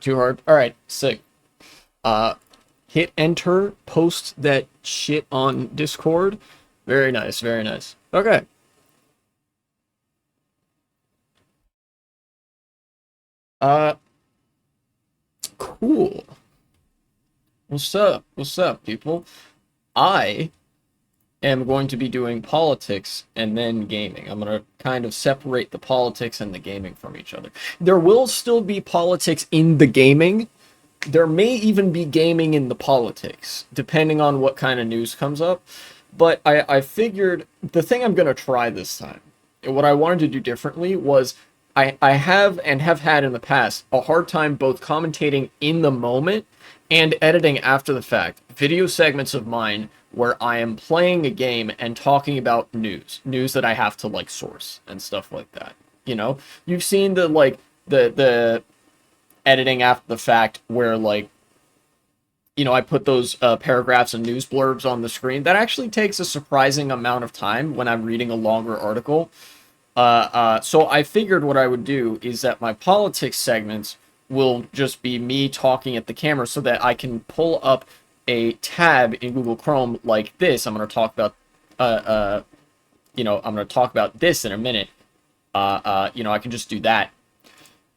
Too hard. All right, sick. Uh, Hit enter, post that shit on Discord. Very nice, very nice. Okay. Uh, cool. What's up? What's up, people? I am going to be doing politics and then gaming. I'm going to kind of separate the politics and the gaming from each other. There will still be politics in the gaming. There may even be gaming in the politics, depending on what kind of news comes up. But I figured the thing I'm going to try this time, and what I wanted to do differently was I have and have had in the past a hard time both commentating in the moment and editing after the fact. Video segments of mine where I am playing a game and talking about news that I have to like source and stuff like that. You know, you've seen the like the editing after the fact where like, you know, I put those paragraphs and news blurbs on the screen. That actually takes a surprising amount of time when I'm reading a longer article. So I figured what I would do is that my politics segments will just be me talking at the camera so that I can pull up a tab in Google Chrome like this. I'm going to talk about, I'm going to talk about this in a minute. I can just do that.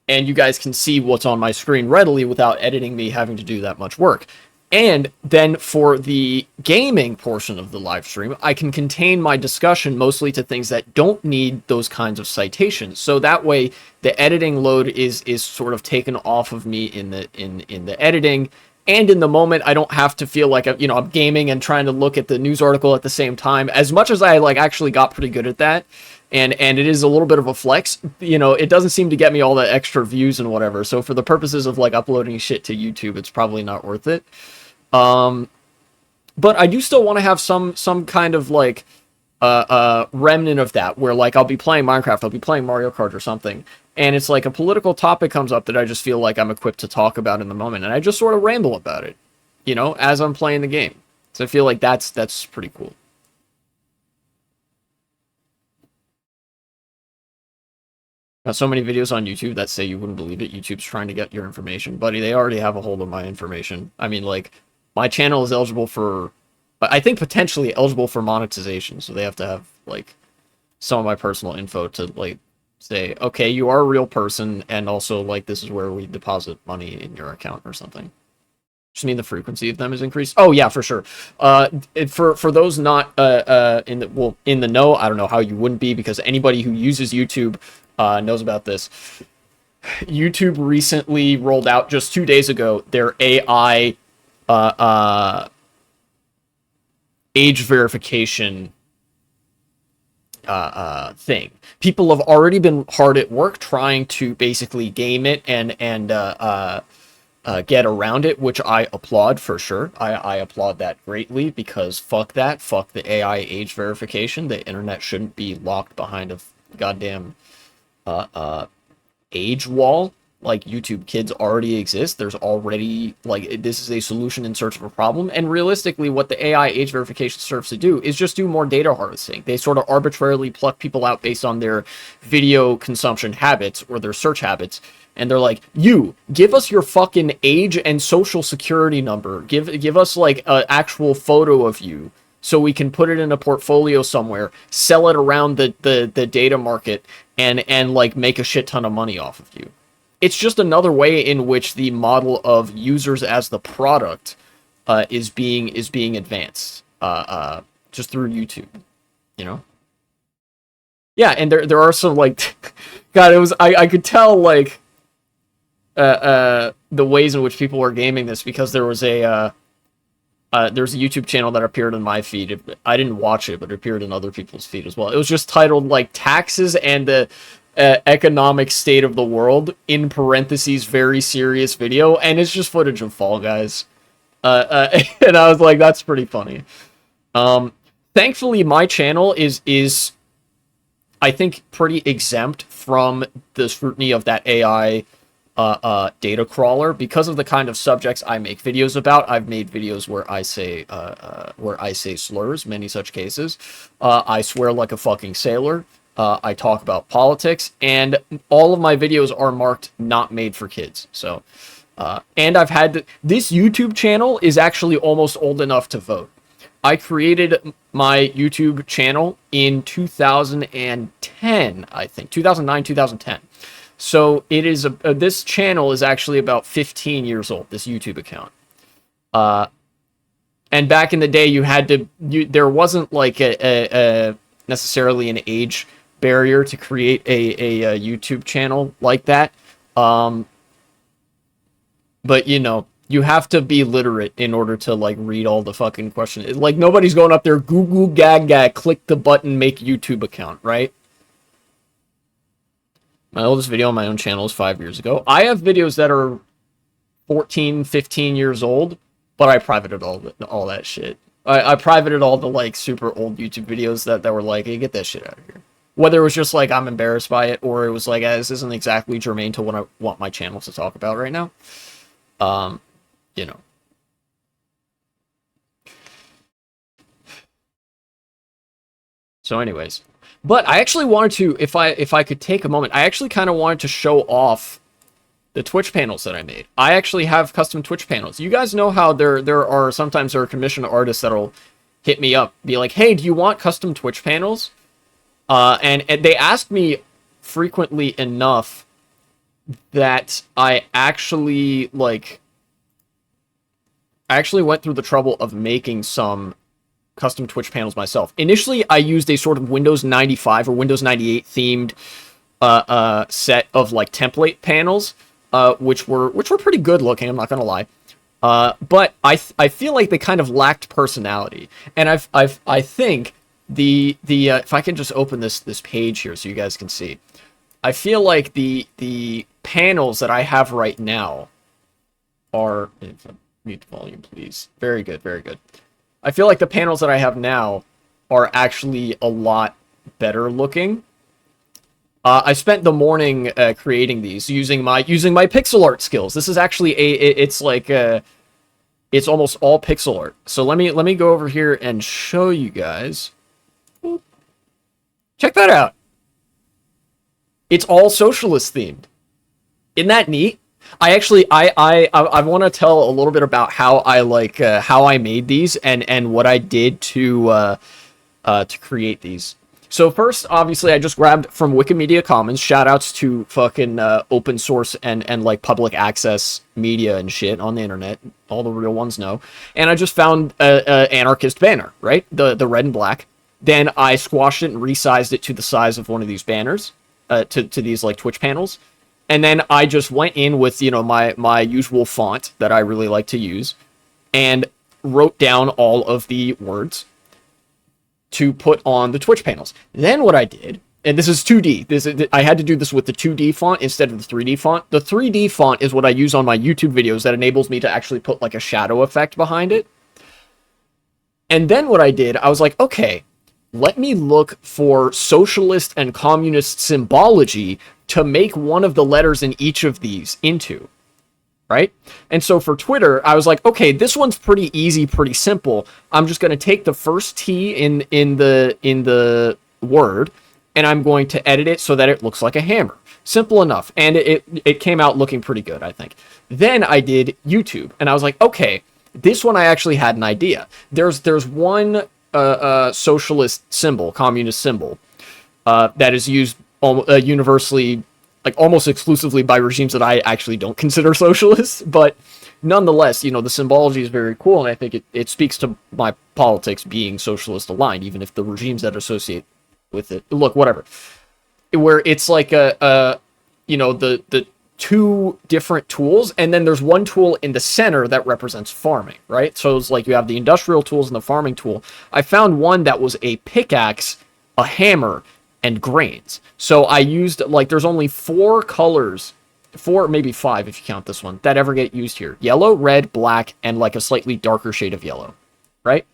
And you guys can see what's on my screen readily without editing me having to do that much work. And then for the gaming portion of the live stream, I can contain my discussion mostly to things that don't need those kinds of citations. So that way, the editing load is sort of taken off of me in the editing. And in the moment, I don't have to feel like I'm gaming and trying to look at the news article at the same time. As much as I actually got pretty good at that, and it is a little bit of a flex, it doesn't seem to get me all the extra views and whatever. So for the purposes of uploading shit to YouTube, it's probably not worth it. But I do still want to have some kind of remnant of that where I'll be playing Minecraft, I'll be playing Mario Kart or something, and it's a political topic comes up that I just feel like I'm equipped to talk about in the moment, and I just sort of ramble about it, as I'm playing the game. So I feel like that's pretty cool. Got so many videos on YouTube that say you wouldn't believe it. YouTube's trying to get your information. Buddy, they already have a hold of my information. I mean, my channel is eligible for, I think potentially eligible for monetization. So they have to have, some of my personal info to, say, okay, you are a real person, and also, this is where we deposit money in your account or something. Just mean the frequency of them is increased. Oh yeah, for sure. For those not in the know, I don't know how you wouldn't be, because anybody who uses YouTube knows about this. YouTube recently rolled out just 2 days ago their AI age verification thing. People have already been hard at work trying to basically game it and get around it, which I applaud for sure. I applaud that greatly, because fuck that. Fuck the AI age verification. The internet shouldn't be locked behind a goddamn age wall. YouTube Kids already exist. There's already, this is a solution in search of a problem. And realistically, what the AI age verification serves to do is just do more data harvesting. They sort of arbitrarily pluck people out based on their video consumption habits or their search habits. And they're like, you, give us your fucking age and social security number. Give us, an actual photo of you, so we can put it in a portfolio somewhere, sell it around the data market, and make a shit ton of money off of you. It's just another way in which the model of users as the product is being advanced just through YouTube, Yeah, and there are some God, it was I could tell the ways in which people were gaming this, because there was a YouTube channel that appeared in my feed. I didn't watch it, but it appeared in other people's feed as well. It was just titled taxes and the economic state of the world, in parentheses, very serious video, and it's just footage of Fall Guys. And I was like, that's pretty funny. Thankfully, my channel is I think pretty exempt from the scrutiny of that AI data crawler, because of the kind of subjects I make videos about. I've made videos where I say slurs, many such cases. I swear like a fucking sailor. I talk about politics, and all of my videos are marked not made for kids. So And I've had this YouTube channel is actually almost old enough to vote. I created my YouTube channel in 2010, I think, 2009, 2010. So it is this channel is actually about 15 years old. This YouTube account. And back in the day, there wasn't like a necessarily an age barrier to create a YouTube channel like that. But you have to be literate in order to like read all the fucking questions. Like nobody's going up there, Google gag, click the button, make YouTube account, right? My oldest video on my own channel is 5 years ago. I have videos that are 14, 15 years old, but I privated all that shit. I privated all the like super old YouTube videos that were like, hey, get that shit out of here. Whether it was just like I'm embarrassed by it, or it was like, this isn't exactly germane to what I want my channel to talk about right now. You know. So anyways, but I actually wanted to, if I could take a moment, I actually kind of wanted to show off the Twitch panels that I made. I actually have custom Twitch panels. You guys know how there are sometimes commissioned artists that'll hit me up, be like, hey, do you want custom Twitch panels? And they ask me frequently enough that I actually went through the trouble of making some custom Twitch panels myself. Initially, I used a sort of Windows 95 or Windows 98 themed set of like template panels, which were pretty good looking. I'm not gonna lie, but I feel like they kind of lacked personality. And I think the if I can just open this page here so you guys can see, I feel like the panels that I have right now are. Mute volume, please. Very good, very good. I feel like the panels that I have now are actually a lot better looking. I spent the morning creating these using my pixel art skills. This is actually it's almost all pixel art. So let me go over here and show you guys. Check that out. It's all socialist themed. Isn't that neat? I want to tell a little bit about how I made these and what I did to create these. So first, obviously, I just grabbed from Wikimedia Commons. Shoutouts to fucking open source and like public access media and shit on the internet. All the real ones know. And I just found a anarchist banner, right? The red and black. Then I squashed it and resized it to the size of one of these banners, to these like Twitch panels. And then I just went in with, my usual font that I really like to use and wrote down all of the words to put on the Twitch panels. Then what I did, and this is 2D. I had to do this with the 2D font instead of the 3D font. The 3D font is what I use on my YouTube videos that enables me to actually put like a shadow effect behind it. And then what I did, I was like, okay, let me look for socialist and communist symbology to make one of the letters in each of these into, right? And so for Twitter, I was like, okay, this one's pretty easy, pretty simple. I'm just going to take the first T in the word, and I'm going to edit it so that it looks like a hammer. Simple enough. And it came out looking pretty good, I think. Then I did YouTube, and I was like, okay, this one I actually had an idea. There's one socialist symbol, communist symbol, that is used universally, like almost exclusively by regimes that I actually don't consider socialist, but nonetheless, the symbology is very cool, and I think it speaks to my politics being socialist aligned, even if the regimes that associate with it, look, whatever, where it's like the two different tools, and then there's one tool in the center that represents farming, right? So it's like you have the industrial tools and the farming tool. I found one that was a pickaxe, a hammer, and grains. So I used, like, there's only 4 colors, 4, maybe 5 if you count this one, that ever get used here. Yellow, red, black, and like a slightly darker shade of yellow, right?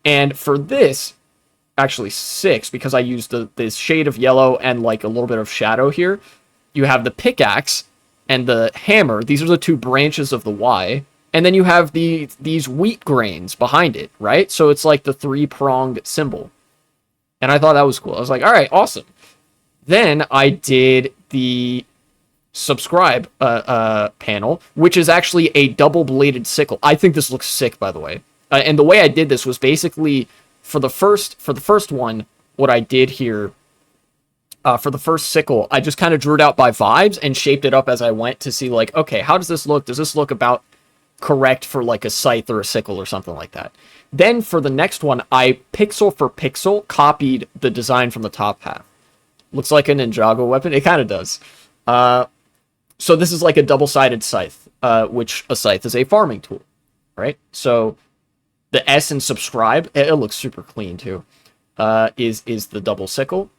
And for this, actually 6, because I used this shade of yellow and like a little bit of shadow here. You have the pickaxe and the hammer. These are the 2 branches of the Y. And then you have these wheat grains behind it, right? So it's like the 3-pronged symbol. And I thought that was cool. I was like, all right, awesome. Then I did the subscribe panel, which is actually a double-bladed sickle. I think this looks sick, by the way. And the way I did this was basically for the first one, what I did here for the first sickle, I just kind of drew it out by vibes and shaped it up as I went to see, like, okay, how does this look? Does this look about correct for like a scythe or a sickle or something like that? Then for the next one, I pixel for pixel copied the design from the top half. Looks like a Ninjago weapon. It kind of does. So this is like a double-sided scythe, which a scythe is a farming tool, right? So the S in subscribe, it looks super clean too, is the double sickle.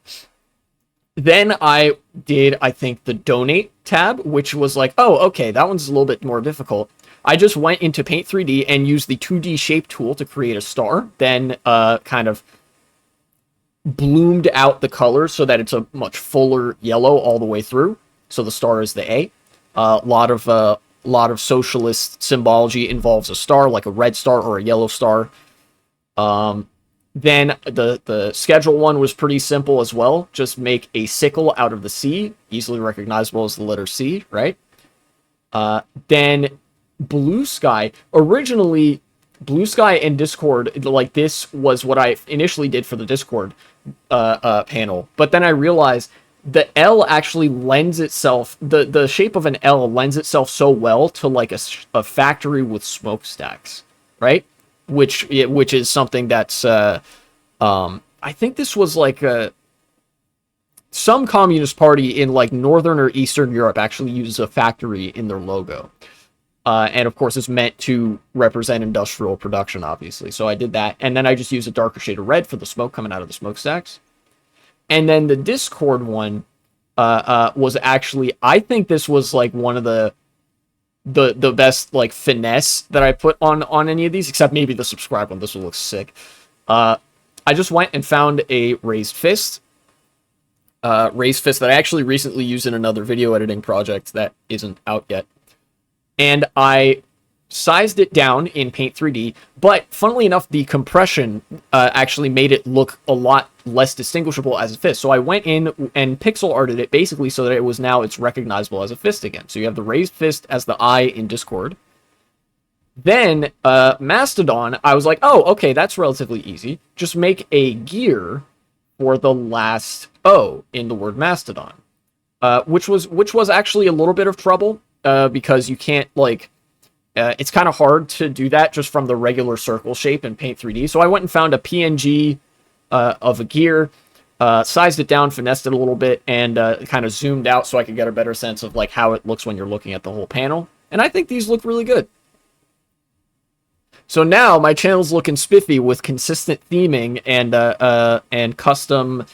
Then I did, I think, the donate tab, which was like, oh, okay, that one's a little bit more difficult. I just went into Paint 3D and used the 2D shape tool to create a star, then kind of bloomed out the colors so that it's a much fuller yellow all the way through. So the star is the A. A lot of socialist symbology involves a star, like a red star or a yellow star. Then the schedule one was pretty simple as well. Just make a sickle out of the C, easily recognizable as the letter C, right? Then Blue Sky. Originally, Blue Sky and Discord, like this was what I initially did for the Discord panel. But then I realized the L actually lends itself, the shape of an L lends itself so well to like a factory with smokestacks, right? Which is something that's, I think this was like some communist party in like Northern or Eastern Europe actually uses a factory in their logo. And of course it's meant to represent industrial production, obviously. So I did that. And then I just used a darker shade of red for the smoke coming out of the smokestacks. And then the Discord one was actually, I think this was like one of the best like finesse that I put on any of these, except maybe the subscribe one. This will look sick. I just went and found a raised fist that I actually recently used in another video editing project that isn't out yet, and I sized it down in Paint 3D, but funnily enough, the compression actually made it look a lot less distinguishable as a fist. So I went in and pixel arted it basically so that it's recognizable as a fist again. So you have the raised fist as the I in Discord. Then Mastodon, I was like, oh, okay, that's relatively easy. Just make a gear for the last O in the word Mastodon, which was actually a little bit of trouble because you can't like. It's kind of hard to do that just from the regular circle shape in Paint 3D. So I went and found a PNG of a gear, sized it down, finessed it a little bit, and kind of zoomed out so I could get a better sense of like how it looks when you're looking at the whole panel. And I think these look really good. So now my channel's looking spiffy with consistent theming and custom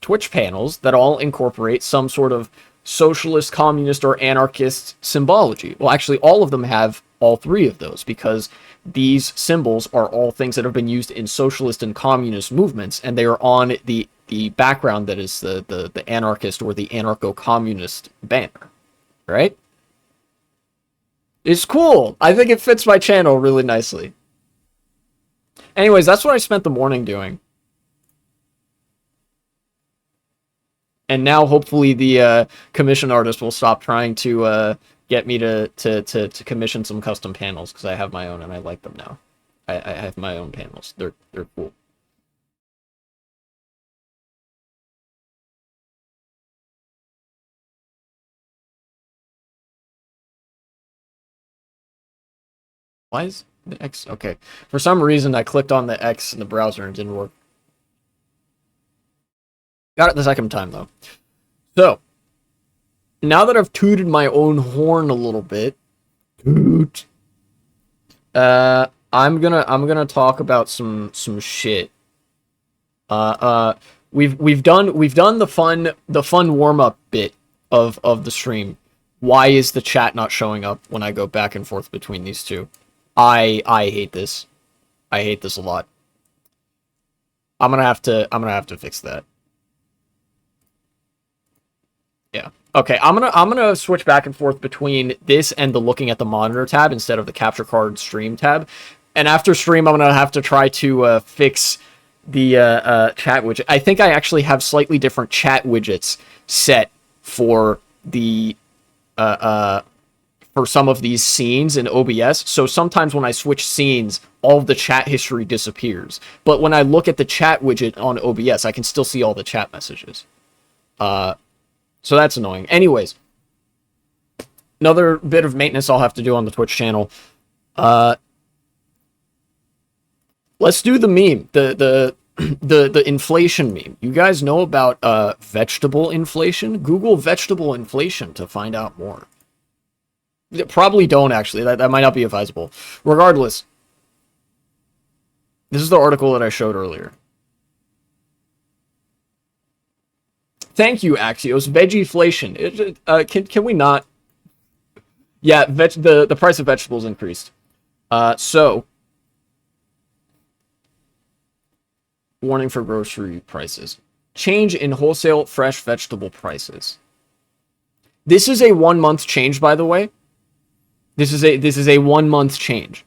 Twitch panels that all incorporate some sort of socialist, communist, or anarchist symbology. Well, actually, all of them have all three of those because these symbols are all things that have been used in socialist and communist movements, and they are on the background that is the anarchist or the anarcho-communist banner, right? It's cool. I think it fits my channel really nicely. Anyways, that's what I spent the morning doing. And now, hopefully, the commission artist will stop trying to get me to commission some custom panels because I have my own and I like them now. I have my own panels. They're cool. Why is the X? Okay. For some reason, I clicked on the X in the browser and it didn't work. Got it the second time, though. So, now that I've tooted my own horn a little bit, toot, I'm gonna talk about some shit. We've done the fun warm-up bit of the stream. Why is the chat not showing up when I go back and forth between these two? I hate this. I hate this a lot. I'm gonna have to fix that. Yeah. Okay, I'm gonna switch back and forth between this and the looking at the monitor tab instead of the capture card stream tab. And after stream, I'm gonna have to try to fix the chat widget. I think I actually have slightly different chat widgets set for the for some of these scenes in OBS. So sometimes when I switch scenes, all of the chat history disappears. But when I look at the chat widget on OBS, I can still see all the chat messages. So that's annoying. Anyways, another bit of maintenance I'll have to do on the Twitch channel. Let's do the meme, the inflation meme. You guys know about vegetable inflation? Google vegetable inflation to find out more. Probably don't, actually. That might not be advisable. Regardless, this is the article that I showed earlier. Thank you, Axios. Veggieflation. Can we not? Yeah, the price of vegetables increased. So, warning for grocery prices. Change in wholesale fresh vegetable prices. This is a 1 month change, by the way. This is a 1 month change.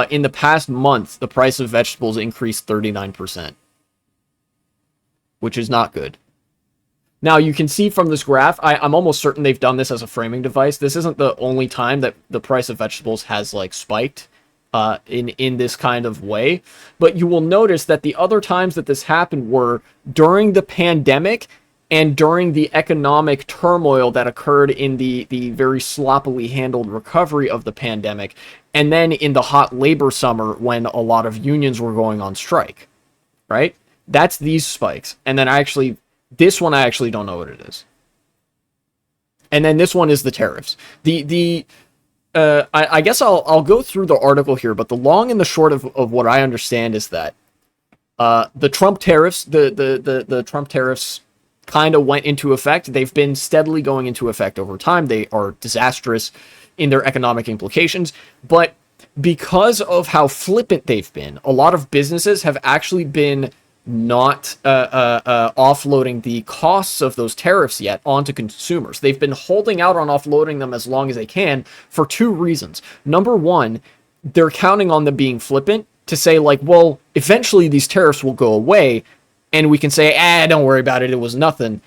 In the past month, the price of vegetables increased 39%, which is not good. Now, you can see from this graph, I'm almost certain they've done this as a framing device. This isn't the only time that the price of vegetables has, like, spiked in this kind of way. But you will notice that the other times that this happened were during the pandemic and during the economic turmoil that occurred in the very sloppily handled recovery of the pandemic, and then in the hot labor summer when a lot of unions were going on strike, right? That's these spikes. And then this one I actually don't know what it is. And then this one is the tariffs. I guess I'll go through the article here, but the long and the short of what I understand is that the Trump tariffs, the Trump tariffs kind of went into effect. They've been steadily going into effect over time. They are disastrous in their economic implications, but because of how flippant they've been, a lot of businesses have actually been not offloading the costs of those tariffs yet onto consumers. They've been holding out on offloading them as long as they can for two reasons. Number one, they're counting on them being flippant to say, like, well, eventually these tariffs will go away, and we can say, don't worry about it, it was nothing.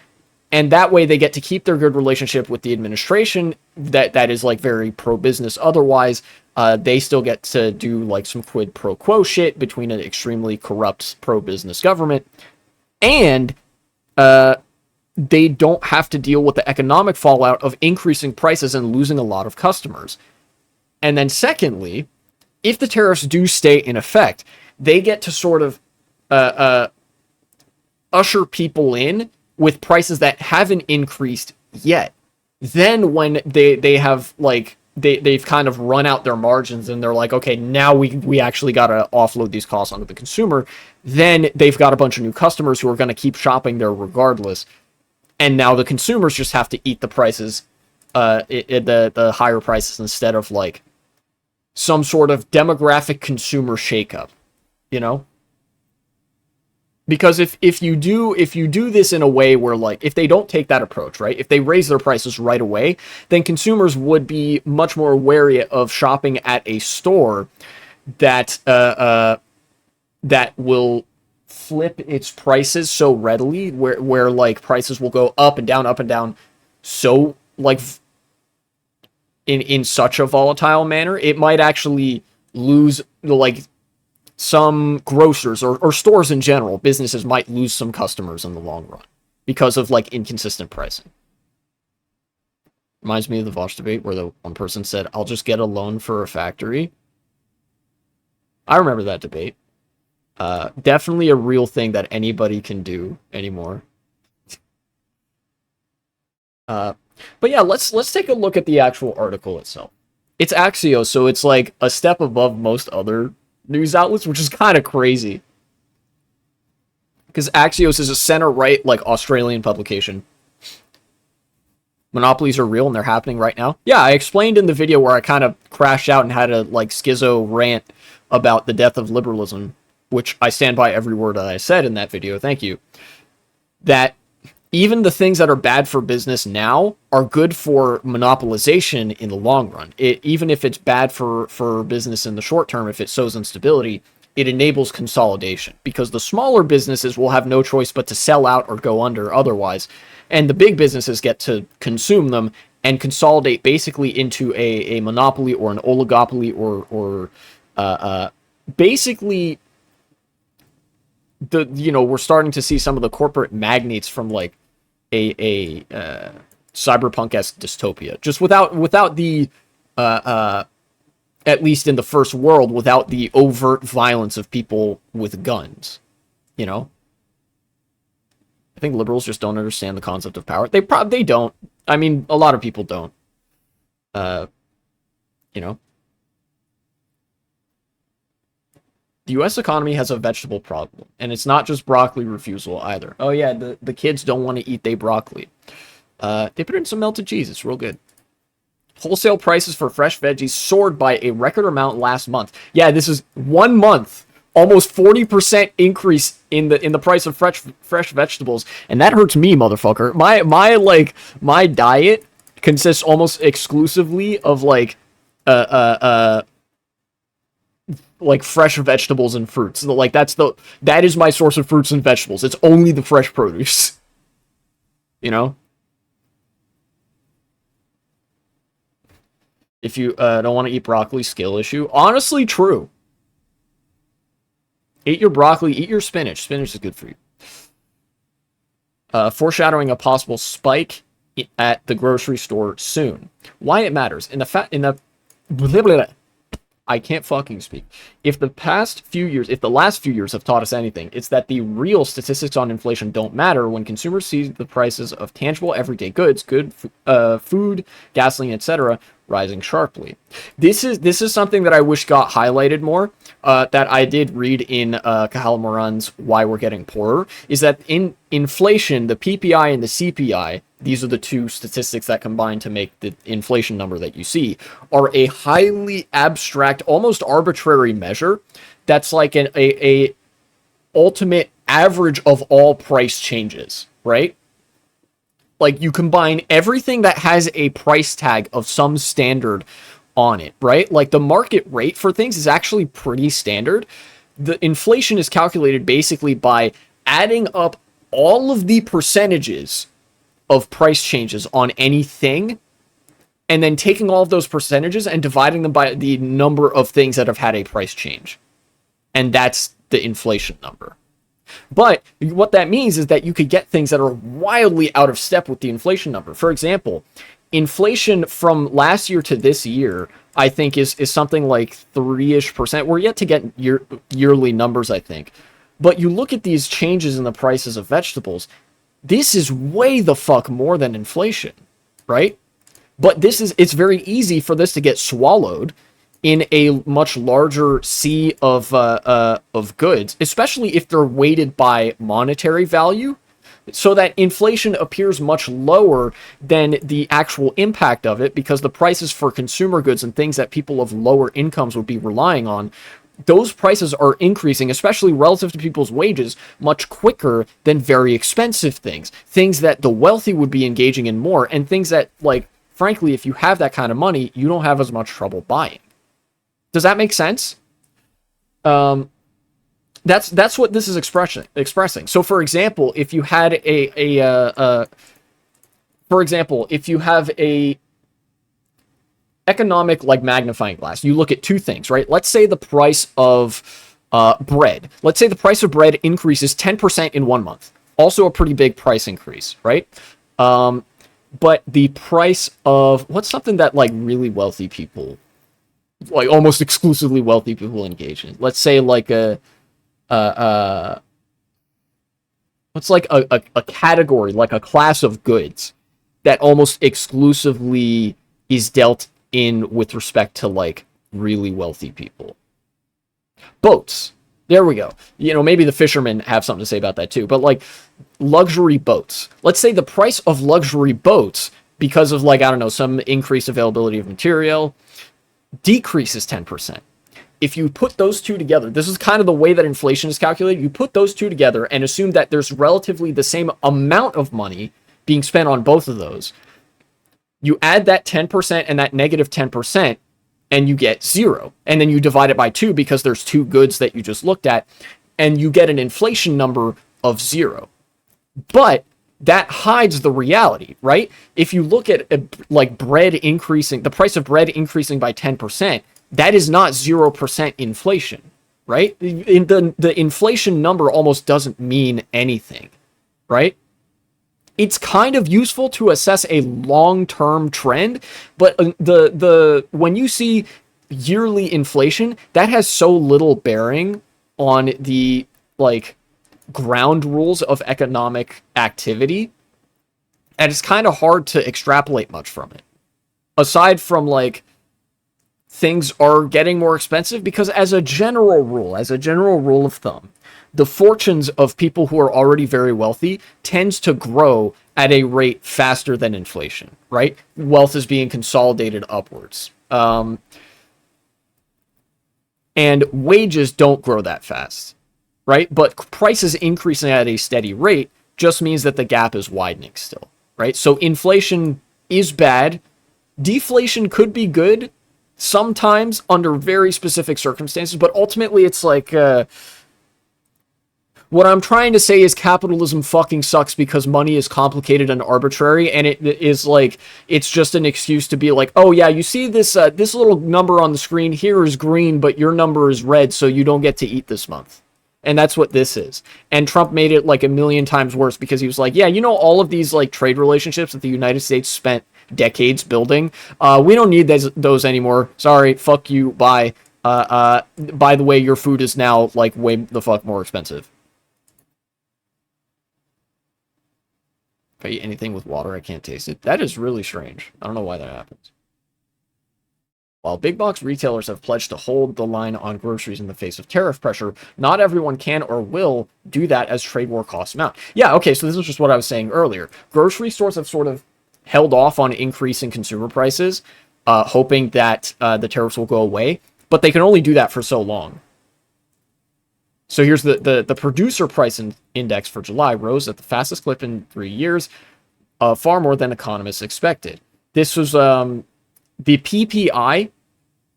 And that way they get to keep their good relationship with the administration that is, like, very pro-business otherwise. They still get to do, like, some quid pro quo shit between an extremely corrupt pro-business government. And they don't have to deal with the economic fallout of increasing prices and losing a lot of customers. And then secondly, if the tariffs do stay in effect, they get to sort of usher people in with prices that haven't increased yet. Then when they have, like, they've kind of run out their margins and they're like, okay, now we actually got to offload these costs onto the consumer, then they've got a bunch of new customers who are going to keep shopping there regardless. And now the consumers just have to eat the prices, the higher prices, instead of, like, some sort of demographic consumer shakeup, you know? Because if you do this in a way where, like, if they don't take that approach, right? If they raise their prices right away, then consumers would be much more wary of shopping at a store that that will flip its prices so readily, where like prices will go up and down, so, like, in such a volatile manner, it might actually lose, like, some grocers or stores in general, businesses might lose some customers in the long run because of, like, inconsistent pricing. Reminds me of the Vosh debate where the one person said, I'll just get a loan for a factory. I remember that debate. Definitely a real thing that anybody can do anymore. But yeah, let's take a look at the actual article itself. It's Axios, so it's, like, a step above most other news outlets, which is kind of crazy. Because Axios is a center-right, like, Australian publication. Monopolies are real and they're happening right now. Yeah, I explained in the video where I kind of crashed out and had a, like, schizo rant about the death of liberalism, which I stand by every word that I said in that video, thank you, that even the things that are bad for business now are good for monopolization in the long run. Even if it's bad for business in the short term, if it sows instability, it enables consolidation, because the smaller businesses will have no choice but to sell out or go under otherwise, and the big businesses get to consume them and consolidate basically into a monopoly or an oligopoly or basically we're starting to see some of the corporate magnates from like a cyberpunk-esque dystopia, just without the at least in the first world, without the overt violence of people with guns. I think liberals just don't understand the concept of power. They don't. I mean, a lot of people don't. You know, the U.S. economy has a vegetable problem, and it's not just broccoli refusal either. Oh yeah, the kids don't want to eat their broccoli. They put in some melted cheese. It's real good. Wholesale prices for fresh veggies soared by a record amount last month. Yeah, this is 1 month. Almost 40% increase in the price of fresh vegetables, and that hurts me, motherfucker. My diet consists almost exclusively of like fresh vegetables and fruits. Like that is my source of fruits and vegetables. It's only the fresh produce. If you don't want to eat broccoli, skill issue. Honestly, true. Eat your broccoli, eat your spinach. Spinach is good for you. Foreshadowing a possible spike at the grocery store soon. Why it matters. I can't fucking speak. If the last few years have taught us anything, it's that the real statistics on inflation don't matter when consumers see the prices of tangible everyday goods, food, gasoline, etc., rising sharply. This is something that I wish got highlighted more, that I did read in Kahal Moran's Why We're Getting Poorer, is that in inflation, the PPI and the CPI, these are the two statistics that combine to make the inflation number that you see, are a highly abstract, almost arbitrary measure that's like a ultimate average of all price changes, right? Like, you combine everything that has a price tag of some standard on it, right? Like, the market rate for things is actually pretty standard. The inflation is calculated basically by adding up all of the percentages of price changes on anything, and then taking all of those percentages and dividing them by the number of things that have had a price change. And that's the inflation number. But what that means is that you could get things that are wildly out of step with the inflation number. For example, inflation from last year to this year, I think is something like 3-ish%. We're yet to get yearly numbers, I think. But you look at these changes in the prices of vegetables, this is way the fuck more than inflation, right? But it's very easy for this to get swallowed in a much larger sea of goods, especially if they're weighted by monetary value, so that inflation appears much lower than the actual impact of it, because the prices for consumer goods and things that people of lower incomes would be relying on, those prices are increasing, especially relative to people's wages, much quicker than very expensive things that the wealthy would be engaging in more, and things that, like, frankly, if you have that kind of money, you don't have as much trouble buying. Does that make sense? That's what this is expressing. So, for example, if you had if you have a economic like magnifying glass, you look at two things, right? Let's say the price of bread. Let's say the price of bread increases 10% in 1 month. Also a pretty big price increase, right? But the price of what's something that like really wealthy people, like almost exclusively wealthy people, engage in. Let's say like what's like a category, like a class of goods that almost exclusively is dealt in with respect to like really wealthy people. Boats. There we go. Maybe the fishermen have something to say about that too, but like luxury boats. Let's say the price of luxury boats, because of like, I don't know, some increased availability of material, decreases 10%. If you put those two together, this is kind of the way that inflation is calculated. You put those two together and assume that there's relatively the same amount of money being spent on both of those. You add that 10% and that negative 10%, and you get 0. And then you divide it by 2 because there's two goods that you just looked at, and you get an inflation number of 0. But that hides the reality, right? If you look at like bread increasing, the price of bread increasing by 10%, that is not 0% inflation, right? In the inflation number almost doesn't mean anything, right? It's kind of useful to assess a long-term trend, but the when you see yearly inflation, that has so little bearing on the like ground rules of economic activity, and it's kind of hard to extrapolate much from it. Aside from like things are getting more expensive because as a general rule of thumb, the fortunes of people who are already very wealthy tends to grow at a rate faster than inflation, right? Wealth is being consolidated upwards. And wages don't grow that fast, right? But prices increasing at a steady rate just means that the gap is widening still, right? So inflation is bad. Deflation could be good sometimes under very specific circumstances, but ultimately it's like, what I'm trying to say is capitalism fucking sucks because money is complicated and arbitrary, and it is like, it's just an excuse to be like, oh yeah, you see this this little number on the screen here is green, but your number is red, so you don't get to eat this month. And that's what this is. And Trump made it like a million times worse because he was like, yeah, you know, all of these like trade relationships that the United States spent decades building, we don't need those anymore. Sorry, fuck you, bye. By the way, your food is now like way the fuck more expensive. If I eat anything with water, I can't taste it. That is really strange. I don't know why that happens. While big box retailers have pledged to hold the line on groceries in the face of tariff pressure, not everyone can or will do that as trade war costs mount. Yeah, okay, so this is just what I was saying earlier. Grocery stores have sort of held off on increasing consumer prices, hoping that the tariffs will go away, but they can only do that for so long. So here's the producer price index for July rose at the fastest clip in 3 years, far more than economists expected. This was the PPI.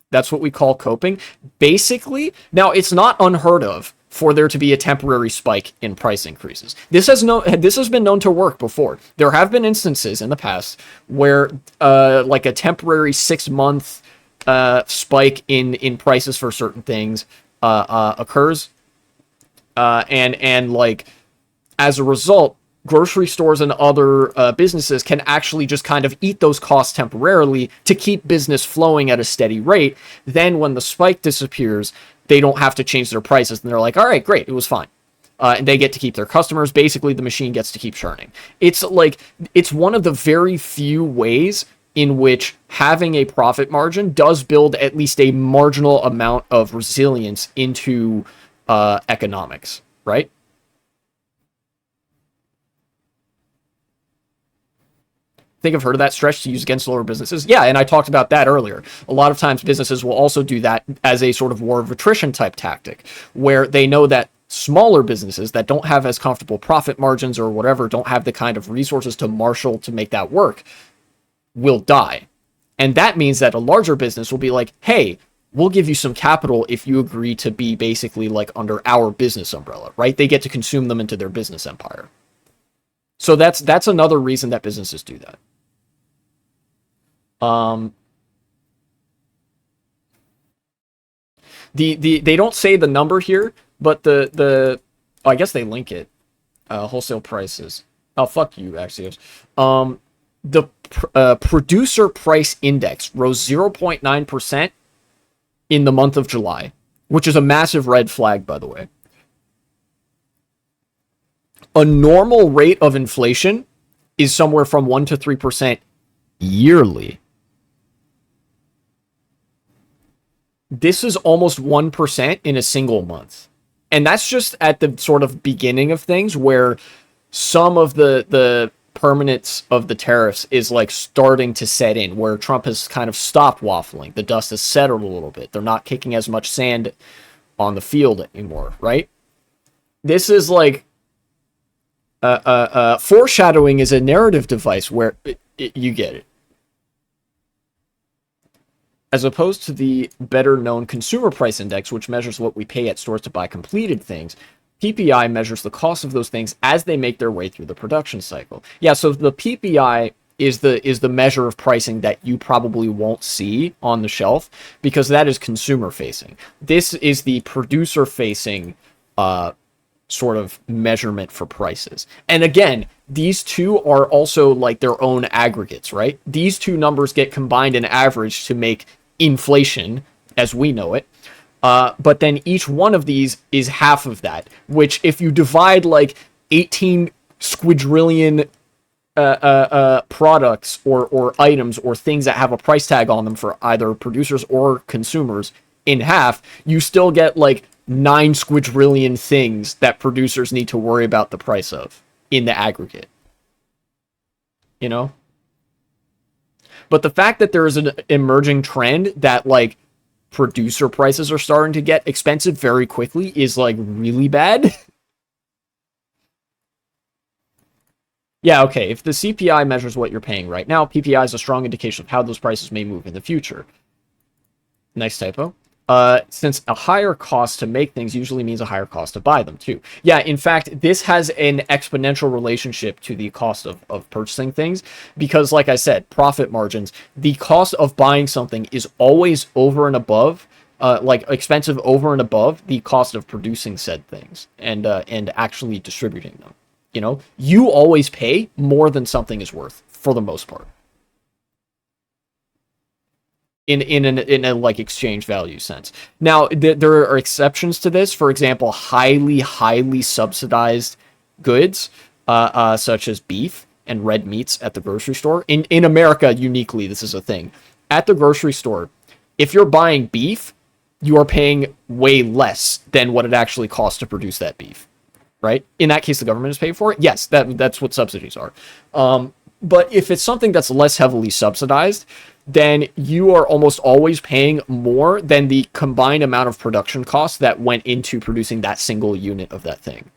That's what we call coping. Basically, now it's not unheard of for there to be a temporary spike in price increases. This has been known to work before. There have been instances in the past where like a temporary 6-month spike in prices for certain things occurs. And like, as a result, grocery stores and other businesses can actually just kind of eat those costs temporarily to keep business flowing at a steady rate. Then when the spike disappears, they don't have to change their prices. And they're like, all right, great, it was fine. And they get to keep their customers. Basically, the machine gets to keep churning. It's like, it's one of the very few ways in which having a profit margin does build at least a marginal amount of resilience into economics, right? Think I've heard of that stretch to use against lower businesses. Yeah, and I talked about that earlier. A lot of times businesses will also do that as a sort of war of attrition type tactic, where they know that smaller businesses that don't have as comfortable profit margins or whatever, don't have the kind of resources to marshal to make that work, will die. And that means that a larger business will be like, hey, we'll give you some capital if you agree to be basically like under our business umbrella, right? They get to consume them into their business empire. So that's another reason that businesses do that. They don't say the number here, but oh, I guess they link it. Wholesale prices. Oh, fuck you, Axios. The producer price index rose 0.9% in the month of July, which is a massive red flag, by the way. A normal rate of inflation is somewhere from 1 to 3% yearly. This is almost 1% in a single month. And that's just at the sort of beginning of things, where some of the permanence of the tariffs is like starting to set in, where Trump has kind of stopped waffling. The dust has settled a little bit. They're not kicking as much sand on the field anymore, right? This is like foreshadowing is a narrative device where you get it. As opposed to the better known consumer price index, which measures what we pay at stores to buy completed things, PPI measures the cost of those things as they make their way through the production cycle. Yeah, so the PPI is the measure of pricing that you probably won't see on the shelf because that is consumer facing. This is the producer facing sort of measurement for prices. And again, these two are also like their own aggregates, right? These two numbers get combined and averaged to make inflation as we know it. But then each one of these is half of that, which if you divide like 18 squadrillion products or items or things that have a price tag on them for either producers or consumers in half, you still get like 9 squadrillion things that producers need to worry about the price of in the aggregate. You know? But the fact that there is an emerging trend that like producer prices are starting to get expensive very quickly is like really bad. Yeah, okay, if the CPI measures what you're paying right now, PPI is a strong indication of how those prices may move in the future. Nice typo. Since a higher cost to make things usually means a higher cost to buy them too. Yeah, in fact, this has an exponential relationship to the cost of purchasing things because, like I said, profit margins, the cost of buying something is always over and above, like expensive over and above the cost of producing said things and actually distributing them. You know, you always pay more than something is worth for the most part. In a like exchange value sense. Now there are exceptions to this. For example, highly subsidized goods, such as beef and red meats at the grocery store. In America, uniquely, this is a thing. At the grocery store, if you're buying beef, you are paying way less than what it actually costs to produce that beef. Right? In that case, the government is paid for it. Yes, that's what subsidies are. But if it's something that's less heavily subsidized, then you are almost always paying more than the combined amount of production costs that went into producing that single unit of that thing.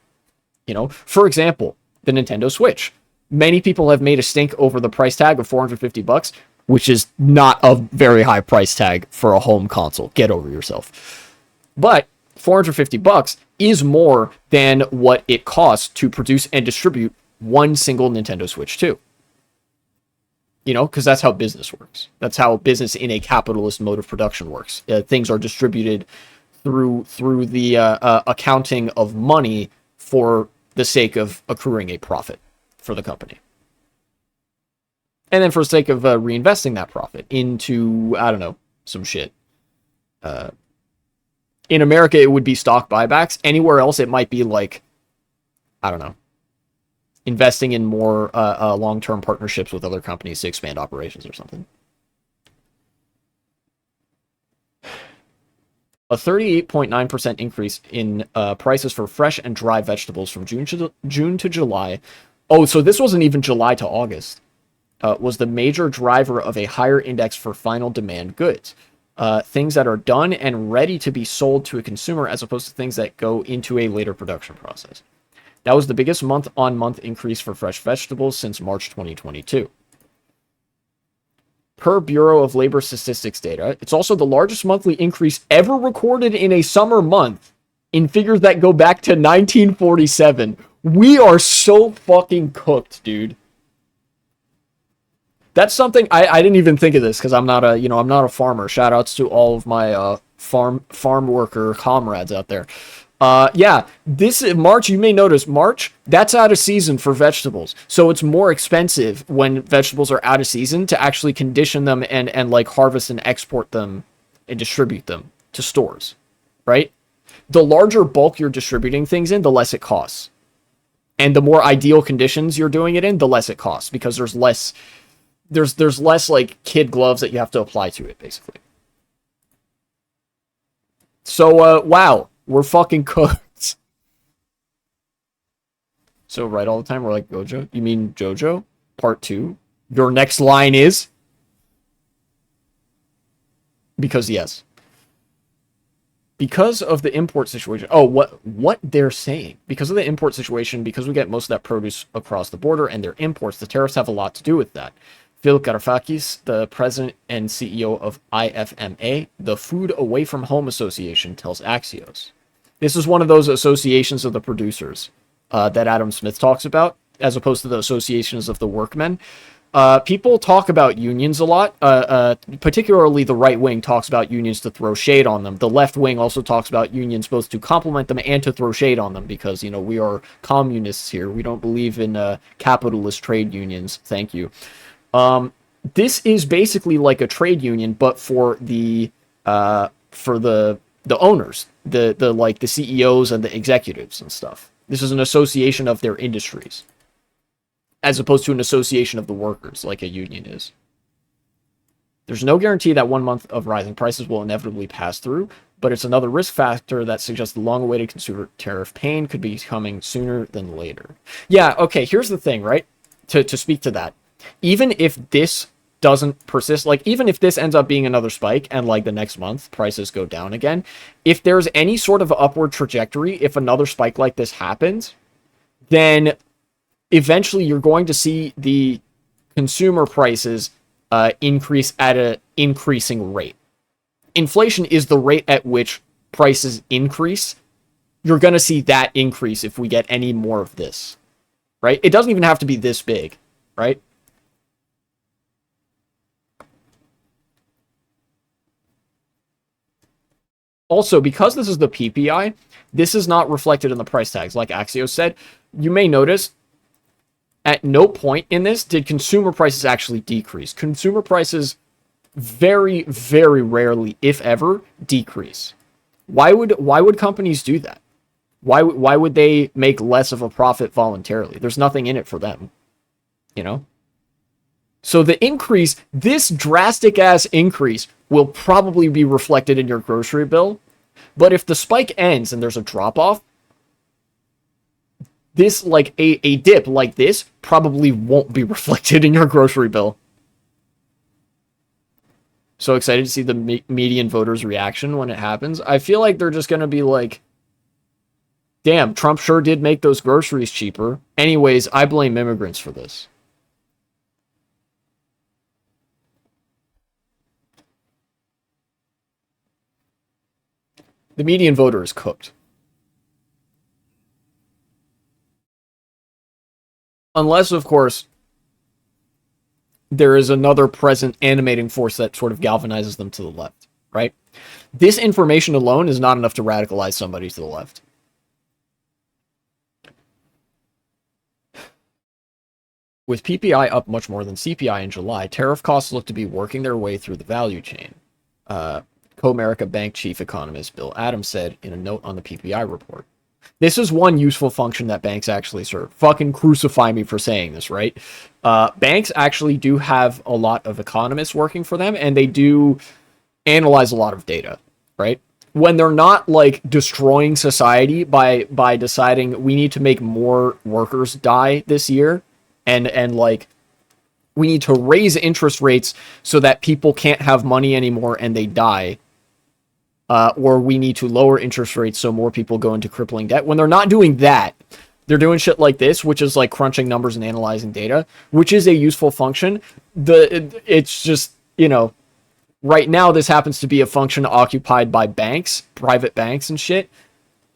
You know, for example, the Nintendo Switch. Many people have made a stink over the price tag of $450, which is not a very high price tag for a home console. Get over yourself. But $450 is more than what it costs to produce and distribute one single Nintendo Switch 2. You know, because that's how business works. That's how business in a capitalist mode of production works. Things are distributed through the accounting of money for the sake of accruing a profit for the company. And then for the sake of reinvesting that profit into, I don't know, some shit. In America, it would be stock buybacks. Anywhere else, it might be like, I don't know, investing in more long-term partnerships with other companies to expand operations or something. A 38.9% increase in prices for fresh and dry vegetables from June to July. Oh, so this wasn't even July to August. Was the major driver of a higher index for final demand goods. Things that are done and ready to be sold to a consumer as opposed to things that go into a later production process. That was the biggest month-on-month increase for fresh vegetables since March 2022. Per Bureau of Labor Statistics data, it's also the largest monthly increase ever recorded in a summer month in figures that go back to 1947. We are so fucking cooked, dude. That's something I didn't even think of this because I'm not a farmer. Shout outs to all of my farm worker comrades out there. Yeah, this March, you may notice March, that's out of season for vegetables. So it's more expensive when vegetables are out of season to actually condition them and like harvest and export them and distribute them to stores, right? The larger bulk you're distributing things in, the less it costs. And the more ideal conditions you're doing it in, the less it costs because there's less like kid gloves that you have to apply to it, basically. So, wow. We're fucking cooked. So right all the time, we're like, Gojo? You mean Jojo? Part 2? Your next line is? Because yes. Because of the import situation. Oh, what they're saying. Because of the import situation, because we get most of that produce across the border and their imports, the tariffs have a lot to do with that. Phil Garfakis, the president and CEO of IFMA, the Food Away from Home Association, tells Axios. This is one of those associations of the producers that Adam Smith talks about, as opposed to the associations of the workmen. People talk about unions a lot, particularly the right wing talks about unions to throw shade on them. The left wing also talks about unions both to compliment them and to throw shade on them because, you know, we are communists here. We don't believe in capitalist trade unions. Thank you. This is basically like a trade union, but for the owners, the like the CEOs and the executives and stuff. This is an association of their industries, as opposed to an association of the workers, like a union is. There's no guarantee that 1 month of rising prices will inevitably pass through, but it's another risk factor that suggests the long-awaited consumer tariff pain could be coming sooner than later. Yeah, okay, here's the thing, right? To speak to that. Even if this doesn't persist, like even if this ends up being another spike and like the next month prices go down again, if there's any sort of upward trajectory, if another spike like this happens, then eventually you're going to see the consumer prices increase at an increasing rate. Inflation is the rate at which prices increase. You're going to see that increase if we get any more of this, right? It doesn't even have to be this big, right? Also, because this is the PPI, this is not reflected in the price tags. Like Axios said, you may notice at no point in this did consumer prices actually decrease. Consumer prices very, very rarely, if ever, decrease. Why would companies do that? Why would they make less of a profit voluntarily? There's nothing in it for them, you know? So the increase, this drastic ass increase, will probably be reflected in your grocery bill. But if the spike ends and there's a drop off, this, like a dip like this, probably won't be reflected in your grocery bill. So excited to see the median voters' reaction when it happens. I feel like they're just going to be like, damn, Trump sure did make those groceries cheaper. Anyways, I blame immigrants for this. The median voter is cooked. Unless, of course, there is another present animating force that sort of galvanizes them to the left, right? This information alone is not enough to radicalize somebody to the left. With PPI up much more than CPI in July, tariff costs look to be working their way through the value chain. Comerica Bank chief economist Bill Adams said in a note on the PPI report. This is one useful function that banks actually serve. Fucking crucify me for saying this, right? Banks actually do have a lot of economists working for them, and they do analyze a lot of data, right? When they're not like destroying society by deciding we need to make more workers die this year, and like we need to raise interest rates so that people can't have money anymore and they die. Or we need to lower interest rates so more people go into crippling debt. When they're not doing that, they're doing shit like this, which is like crunching numbers and analyzing data, which is a useful function. It's just, you know, right now this happens to be a function occupied by banks, private banks and shit.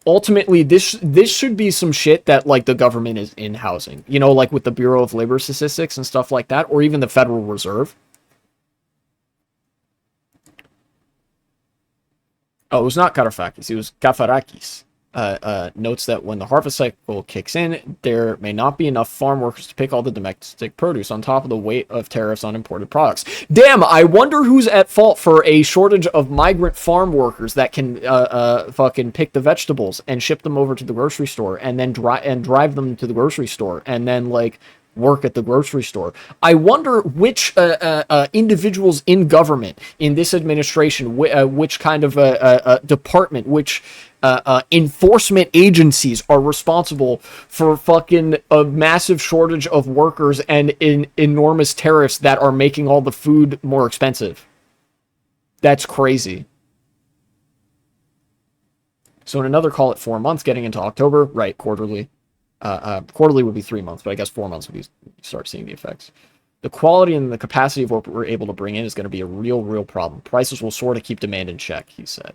Ultimately, this should be some shit that like the government is in-housing, you know, like with the Bureau of Labor Statistics and stuff like that, or even the Federal Reserve. Oh, it was not Karoufakis, it was Kafarakis. Notes that when the harvest cycle kicks in, there may not be enough farm workers to pick all the domestic produce on top of the weight of tariffs on imported products. Damn, I wonder who's at fault for a shortage of migrant farm workers that can fucking pick the vegetables and ship them over to the grocery store and then drive them to the grocery store and then like work at the grocery store. I wonder which individuals in government, in this administration, which kind of department, which enforcement agencies are responsible for fucking a massive shortage of workers and enormous tariffs that are making all the food more expensive. That's crazy. So in another call at 4 months, getting into October, right, quarterly. Quarterly would be 3 months, but I guess 4 months would be start seeing the effects. The quality and the capacity of what we're able to bring in is going to be a real problem. Prices will sort of keep demand in check, he said.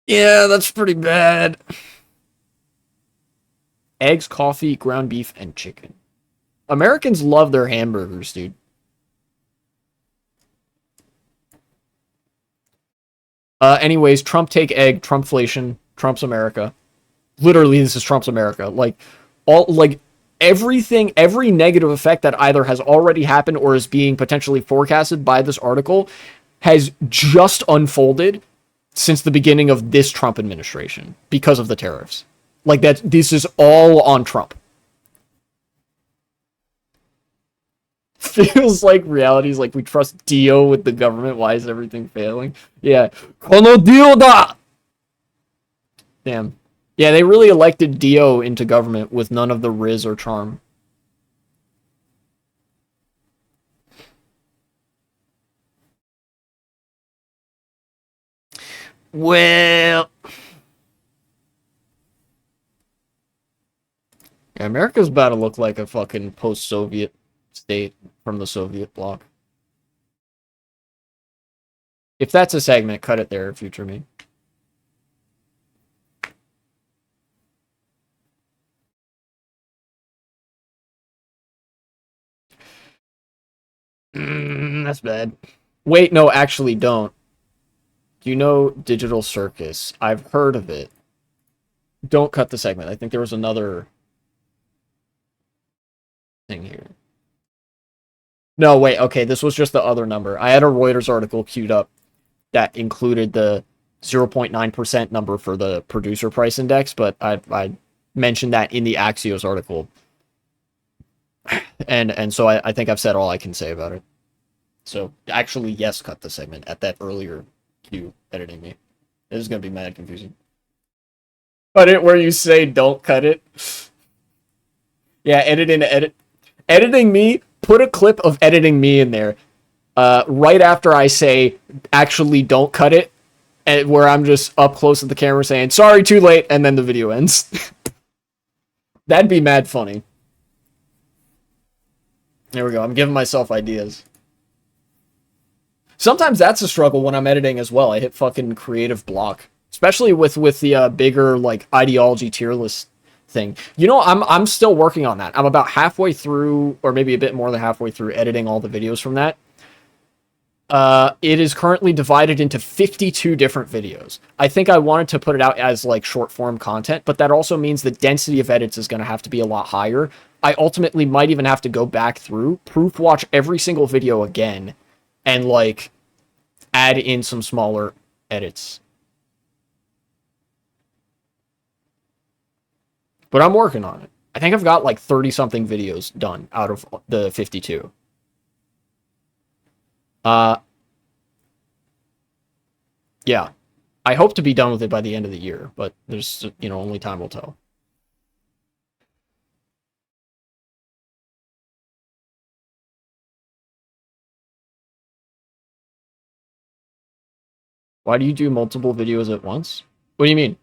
Yeah, that's pretty bad. Eggs, coffee, ground beef, and chicken. Americans love their hamburgers, dude. Anyways, Trump take egg, Trumpflation, Trump's America. Literally, this is Trump's America. Like everything, every negative effect that either has already happened or is being potentially forecasted by this article has just unfolded since the beginning of this Trump administration because of the tariffs. Like that, this is all on Trump. Feels like reality is like we trust Dio with the government. Why is everything failing? Yeah, Kono Dio da. Damn. Yeah, they really elected Dio into government with none of the Riz or charm. Well, yeah, America's about to look like a fucking post-Soviet state from the Soviet bloc. If that's a segment, cut it there, future me. That's bad. Wait, no, actually, don't. Do you know Digital Circus? I've heard of it. Don't cut the segment. I think there was another thing here. No, wait, okay, this was just the other number. I had a Reuters article queued up that included the 0.9% number for the producer price index, but I mentioned that in the Axios article. And so I think I've said all I can say about it. So actually, yes, cut the segment at that earlier cue editing me. This is gonna be mad confusing. Cut it where you say don't cut it. Yeah, editing me. Put a clip of editing me in there. Right after I say actually don't cut it, and where I'm just up close at the camera saying sorry, too late, and then the video ends. That'd be mad funny. There we go. I'm giving myself ideas. Sometimes that's a struggle when I'm editing as well. I hit fucking creative block, especially with the bigger like ideology tier list thing. You know, I'm still working on that. I'm about halfway through, or maybe a bit more than halfway through editing all the videos from that. It is currently divided into 52 different videos. I think I wanted to put it out as like short form content, but that also means the density of edits is going to have to be a lot higher. I ultimately might even have to go back through, proof watch every single video again, and like add in some smaller edits. But I'm working on it. I think I've got like 30 something videos done out of the 52. Uh, yeah. I hope to be done with it by the end of the year, but there's, you know, only time will tell. Why do you do multiple videos at once? What do you mean?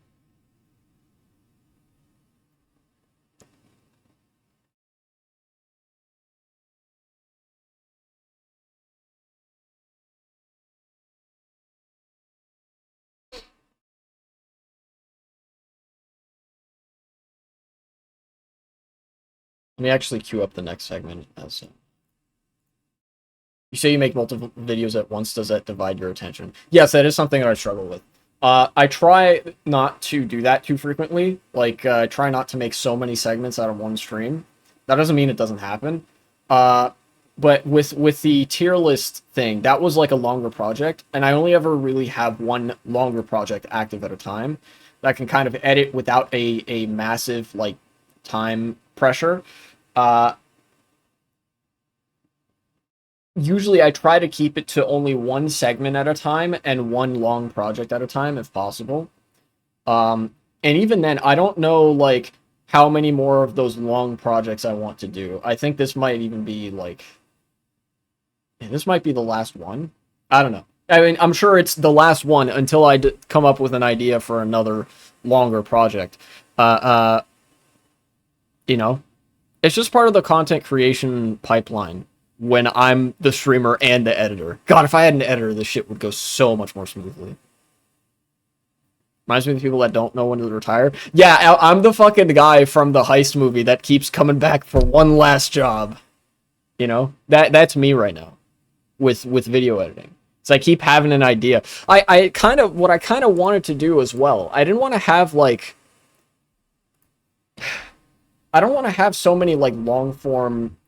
Let me actually queue up the next segment. As you say you make multiple videos at once, does that divide your attention? Yes, that is something that I struggle with. I try not to do that too frequently. Like, try not to make so many segments out of one stream. That doesn't mean it doesn't happen. Uh, but with the tier list thing, that was like a longer project, and I only ever really have one longer project active at a time that I can kind of edit without a massive like time pressure. Uh, Usually I try to keep it to only one segment at a time and one long project at a time if possible. And even then, I don't know like how many more of those long projects I want to do. I think this might even be like, this might be the last one. I don't know. I mean, I'm sure it's the last one until I come up with an idea for another longer project. Uh, uh, you know, it's just part of the content creation pipeline when I'm the streamer and the editor. God, if I had an editor, this shit would go so much more smoothly. Reminds me of the people that don't know when to retire. Yeah, I'm the fucking guy from the heist movie that keeps coming back for one last job. You know, that's me right now with video editing. So I keep having an idea. I kind of what I kind of wanted to do as well. I didn't want to have like I don't want to have so many like long form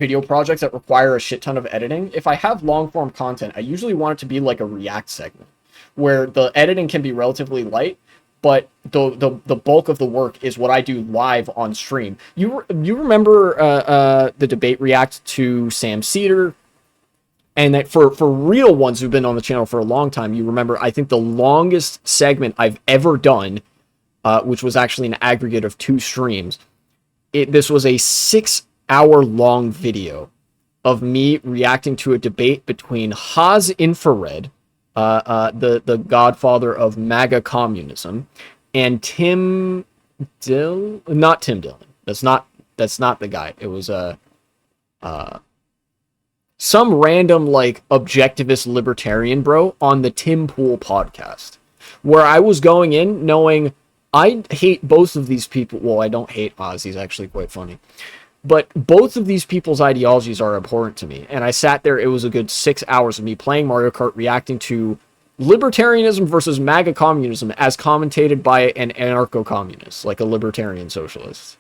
video projects that require a shit ton of editing. If I have long form content, I usually want it to be like a React segment where the editing can be relatively light, but the bulk of the work is what I do live on stream. You remember the debate react to Sam Cedar? And that for real ones who've been on the channel for a long time, you remember, I think the longest segment I've ever done, which was actually an aggregate of 2 streams, this was a 6-hour-long video of me reacting to a debate between Haas Infrared, the godfather of MAGA communism, and Tim Dillon. Not Tim Dillon. That's not the guy. It was some random like objectivist libertarian bro on the Tim Pool podcast, where I was going in knowing I hate both of these people. Well, I don't hate Oz. He's actually quite funny. But both of these people's ideologies are important to me. And I sat there. It was a good 6 hours of me playing Mario Kart, reacting to libertarianism versus MAGA communism as commentated by an anarcho-communist, like a libertarian socialist.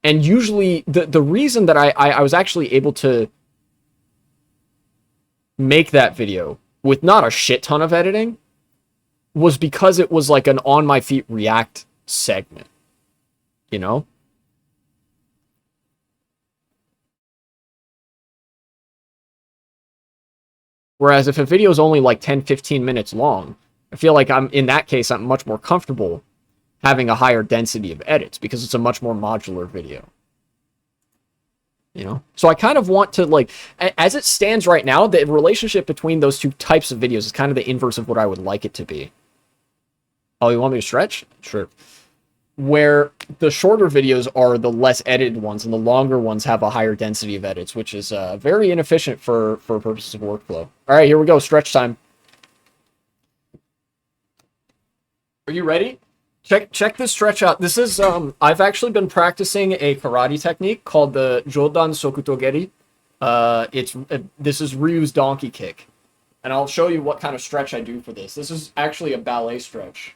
And usually, the reason that I was actually able to make that video with not a shit ton of editing was because it was like an on my feet react segment. You know? Whereas if a video is only like 10-15 minutes long, I feel like in that case, I'm much more comfortable having a higher density of edits because it's a much more modular video. You know? So I kind of want to, like, as it stands right now, the relationship between those two types of videos is kind of the inverse of what I would like it to be. Oh, you want me to stretch? Sure. Where the shorter videos are the less edited ones, and the longer ones have a higher density of edits, which is very inefficient for purposes of workflow. All right, here we go. Stretch time. Are you ready? Check this stretch out. This is I've actually been practicing a karate technique called the Jodan Sokutogeri. This is Ryu's donkey kick, and I'll show you what kind of stretch I do for this. This is actually a ballet stretch.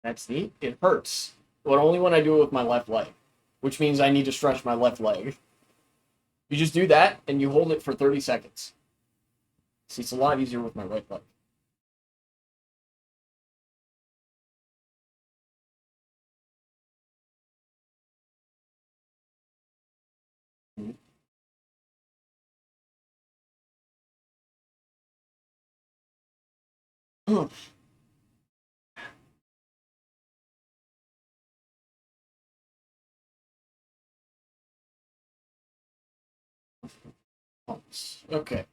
That's neat. It hurts, but only when I do it with my left leg, which means I need to stretch my left leg. You just do that, and you hold it for 30 seconds. See, it's a lot easier with my right leg. Okay.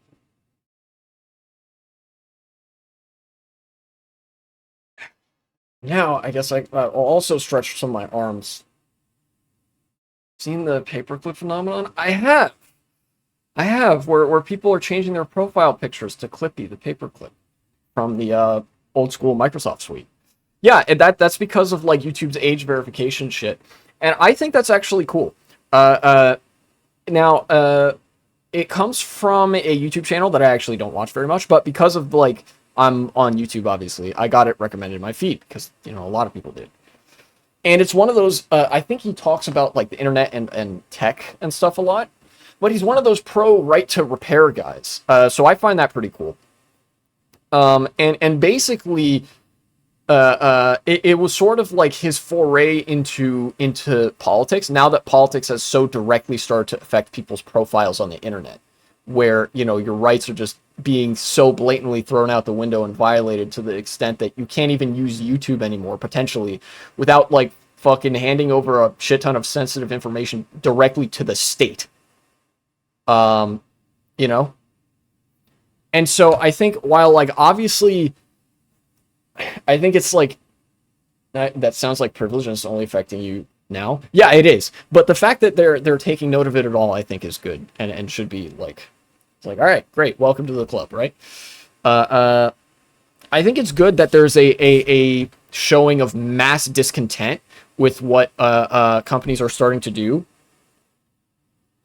Now, I guess I'll also stretch some of my arms. Seen the paperclip phenomenon? I have. Where people are changing their profile pictures to Clippy, the paperclip, from the old school Microsoft suite. Yeah, and that's because of like YouTube's age verification shit. And I think that's actually cool. Now, it comes from a YouTube channel that I actually don't watch very much, but because of like I'm on YouTube, obviously, I got it recommended in my feed because, you know, a lot of people did. And it's one of those, I think he talks about like the internet and tech and stuff a lot, but he's one of those pro right to repair guys. So I find that pretty cool. And basically, it was sort of like his foray into politics. Now that politics has so directly started to affect people's profiles on the internet, where, you know, your rights are just being so blatantly thrown out the window and violated to the extent that you can't even use YouTube anymore, potentially, without, like, fucking handing over a shit ton of sensitive information directly to the state. You know? And so I think while, like, obviously, I think it's like, that sounds like privilege and it's only affecting you now. Yeah, it is. But the fact that they're taking note of it at all, I think, is good and should be like, it's like, all right, great, welcome to the club, right? I think it's good that there's a showing of mass discontent with what companies are starting to do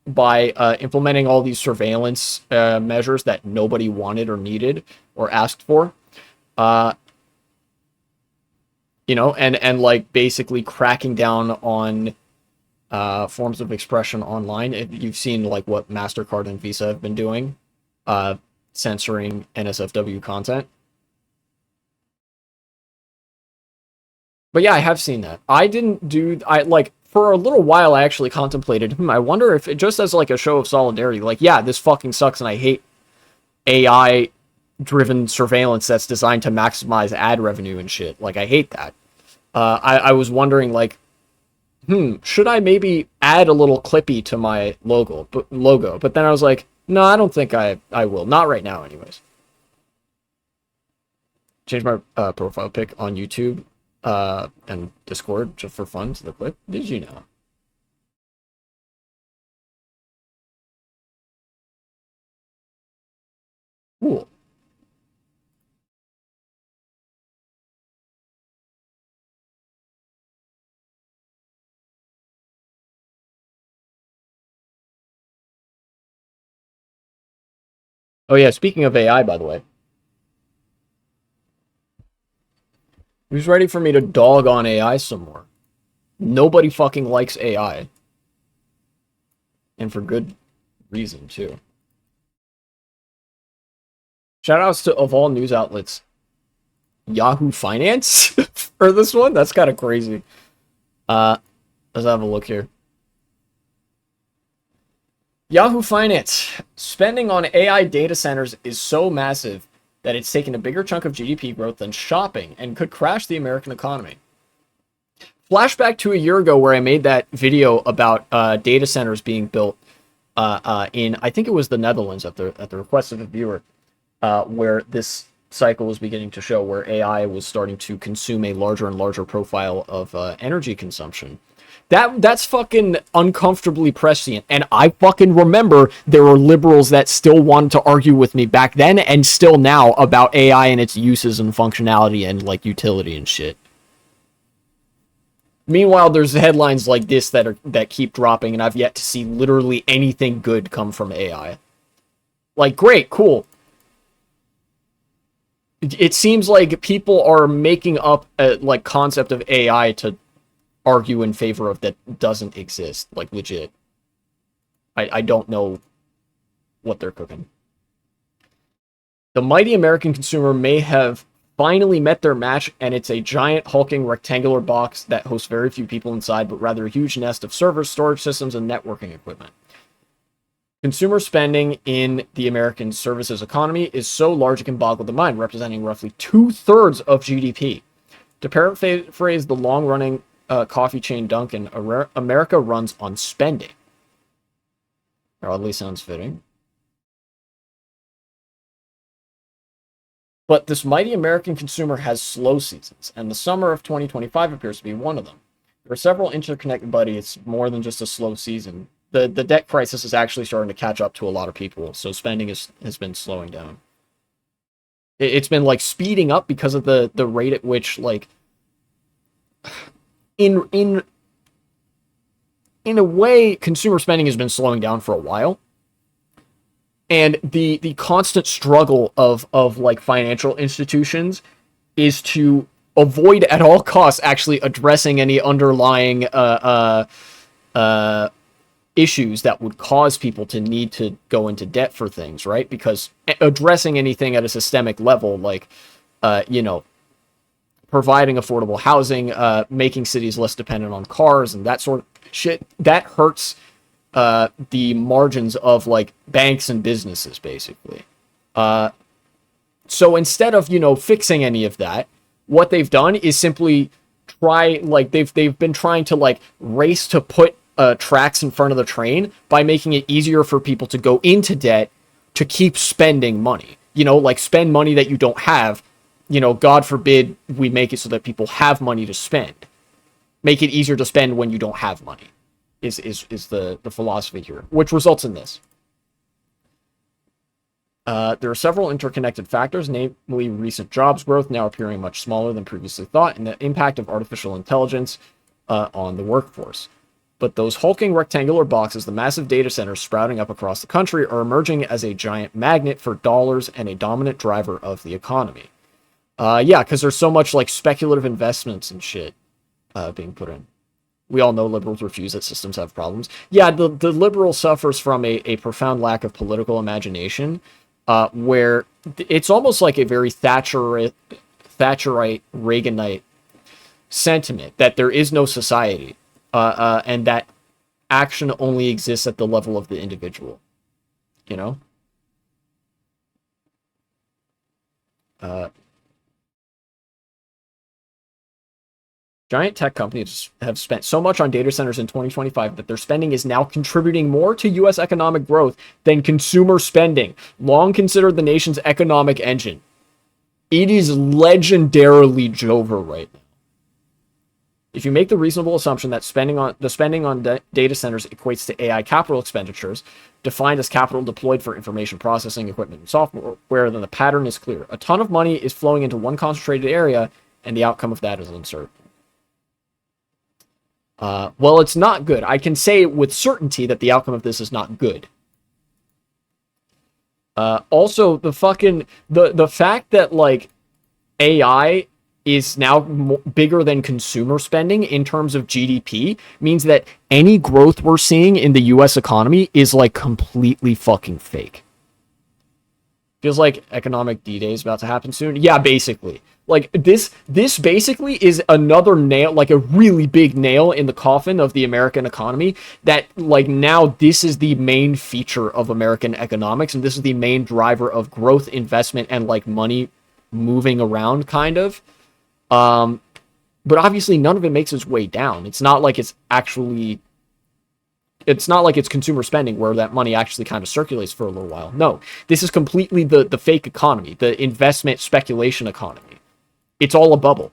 by implementing all these surveillance measures that nobody wanted or needed or asked for. You know, and like basically cracking down on forms of expression online. You've seen like what MasterCard and Visa have been doing, censoring NSFW content. But yeah, I have seen that. I like, for a little while I actually contemplated, I wonder if it just as like a show of solidarity, like, yeah, this fucking sucks and I hate AI driven surveillance that's designed to maximize ad revenue and shit. Like, I hate that. I was wondering, like, should I maybe add a little clippy to my logo? But then I was like, no, I don't think I will. Not right now, anyways. Change my profile pic on YouTube and Discord just for fun to the clip. Did you know? Cool. Oh yeah, speaking of AI, by the way, who's ready for me to dog on AI some more? Nobody fucking likes AI. And for good reason, too. Shoutouts to, of all news outlets, Yahoo Finance for this one? That's kind of crazy. Let's have a look here. Yahoo Finance. Spending on AI data centers is so massive that it's taken a bigger chunk of GDP growth than shopping and could crash the American economy. Flashback to a year ago where I made that video about data centers being built in, I think it was the Netherlands at the request of a viewer, where this cycle was beginning to show where AI was starting to consume a larger and larger profile of energy consumption. That's fucking uncomfortably prescient. And I fucking remember there were liberals that still wanted to argue with me back then and still now about AI and its uses and functionality and like utility and shit. Meanwhile, there's headlines like this that keep dropping, and I've yet to see literally anything good come from AI. Like, great, cool. It seems like people are making up a like concept of AI to argue in favor of that doesn't exist, like legit. I don't know what they're cooking. The mighty American consumer may have finally met their match, and it's a giant hulking rectangular box that hosts very few people inside, but rather a huge nest of servers, storage systems, and networking equipment. Consumer spending in the American services economy is so large it can boggle the mind, representing roughly 2/3 of GDP. To paraphrase the long-running coffee chain Dunkin', America runs on spending. That oddly sounds fitting. But this mighty American consumer has slow seasons, and the summer of 2025 appears to be one of them. There are several interconnected, buddy. It's more than just a slow season. The debt crisis is actually starting to catch up to a lot of people, so spending has been slowing down. It's been like speeding up because of the rate at which like in a way consumer spending has been slowing down for a while. And the constant struggle of like financial institutions is to avoid at all costs actually addressing any underlying issues that would cause people to need to go into debt for things, right? Because addressing anything at a systemic level, like providing affordable housing, making cities less dependent on cars and that sort of shit, that hurts the margins of like banks and businesses, basically. So instead of, fixing any of that, what they've done is simply they've been trying to like race to put tracks in front of the train by making it easier for people to go into debt to keep spending money. Like spend money that you don't have. God forbid we make it so that people have money to spend. Make it easier to spend when you don't have money is the philosophy here, which results in this. There are several interconnected factors, namely recent jobs growth now appearing much smaller than previously thought, and the impact of artificial intelligence on the workforce. But those hulking rectangular boxes, the massive data centers sprouting up across the country, are emerging as a giant magnet for dollars and a dominant driver of the economy. Yeah, because there's so much like speculative investments and shit being put in. We all know liberals refuse that systems have problems. Yeah, the liberal suffers from a profound lack of political imagination, where it's almost like a very Thatcherite, Reaganite sentiment that there is no society, and that action only exists at the level of the individual. Giant tech companies have spent so much on data centers in 2025 that their spending is now contributing more to U.S. economic growth than consumer spending, long considered the nation's economic engine. It is legendarily Jover right now. If you make the reasonable assumption that spending on data centers equates to AI capital expenditures, defined as capital deployed for information processing equipment and software, then the pattern is clear. A ton of money is flowing into one concentrated area, and the outcome of that is uncertain. Well, it's not good. I can say with certainty that the outcome of this is not good. Also, the fact that like AI is now bigger than consumer spending in terms of GDP means that any growth we're seeing in the US economy is like completely fucking fake. Feels like economic D-Day is about to happen soon. Yeah, basically. Like this basically is another nail, like a really big nail in the coffin of the American economy, that like now this is the main feature of American economics, and this is the main driver of growth, investment, and like money moving around kind of. But obviously none of it makes its way down. It's not like it's consumer spending where that money actually kind of circulates for a little while. No, this is completely the fake economy, the investment speculation economy. It's all a bubble.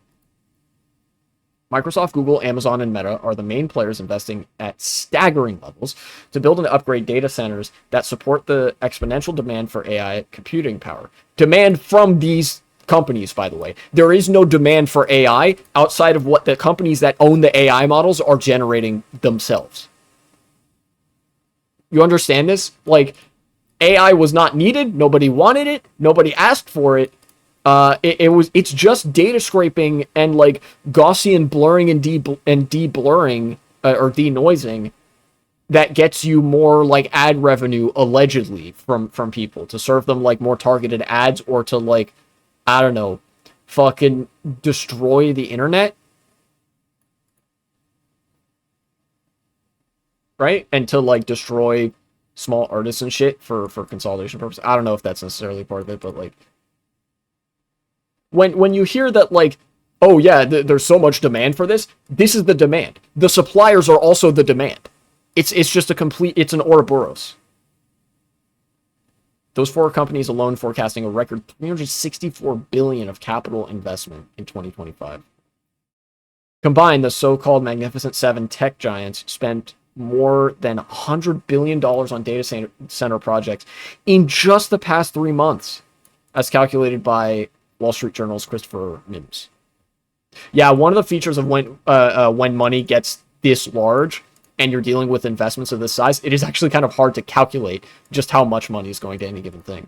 Microsoft, Google, Amazon, and Meta are the main players investing at staggering levels to build and upgrade data centers that support the exponential demand for AI computing power. Demand from these companies, by the way. There is no demand for AI outside of what the companies that own the AI models are generating themselves. You understand this? Like, AI was not needed. Nobody wanted it. Nobody asked for it. It's just data scraping and like Gaussian blurring and de-blurring or denoising that gets you more like ad revenue allegedly from people to serve them like more targeted ads, or to like, I don't know, fucking destroy the internet. Right? And to like destroy small artists and shit for consolidation purposes. I don't know if that's necessarily part of it, but like when you hear that like, oh yeah, there's so much demand for this, this is the demand. The suppliers are also the demand. It's just it's an Ouroboros. Those four companies alone forecasting a record $364 billion of capital investment in 2025. Combined, the so-called Magnificent Seven tech giants spent more than $100 billion on data center projects in just the past 3 months, as calculated by Wall Street Journal's Christopher Mims. Yeah, one of the features of when money gets this large and you're dealing with investments of this size, it is actually kind of hard to calculate just how much money is going to any given thing.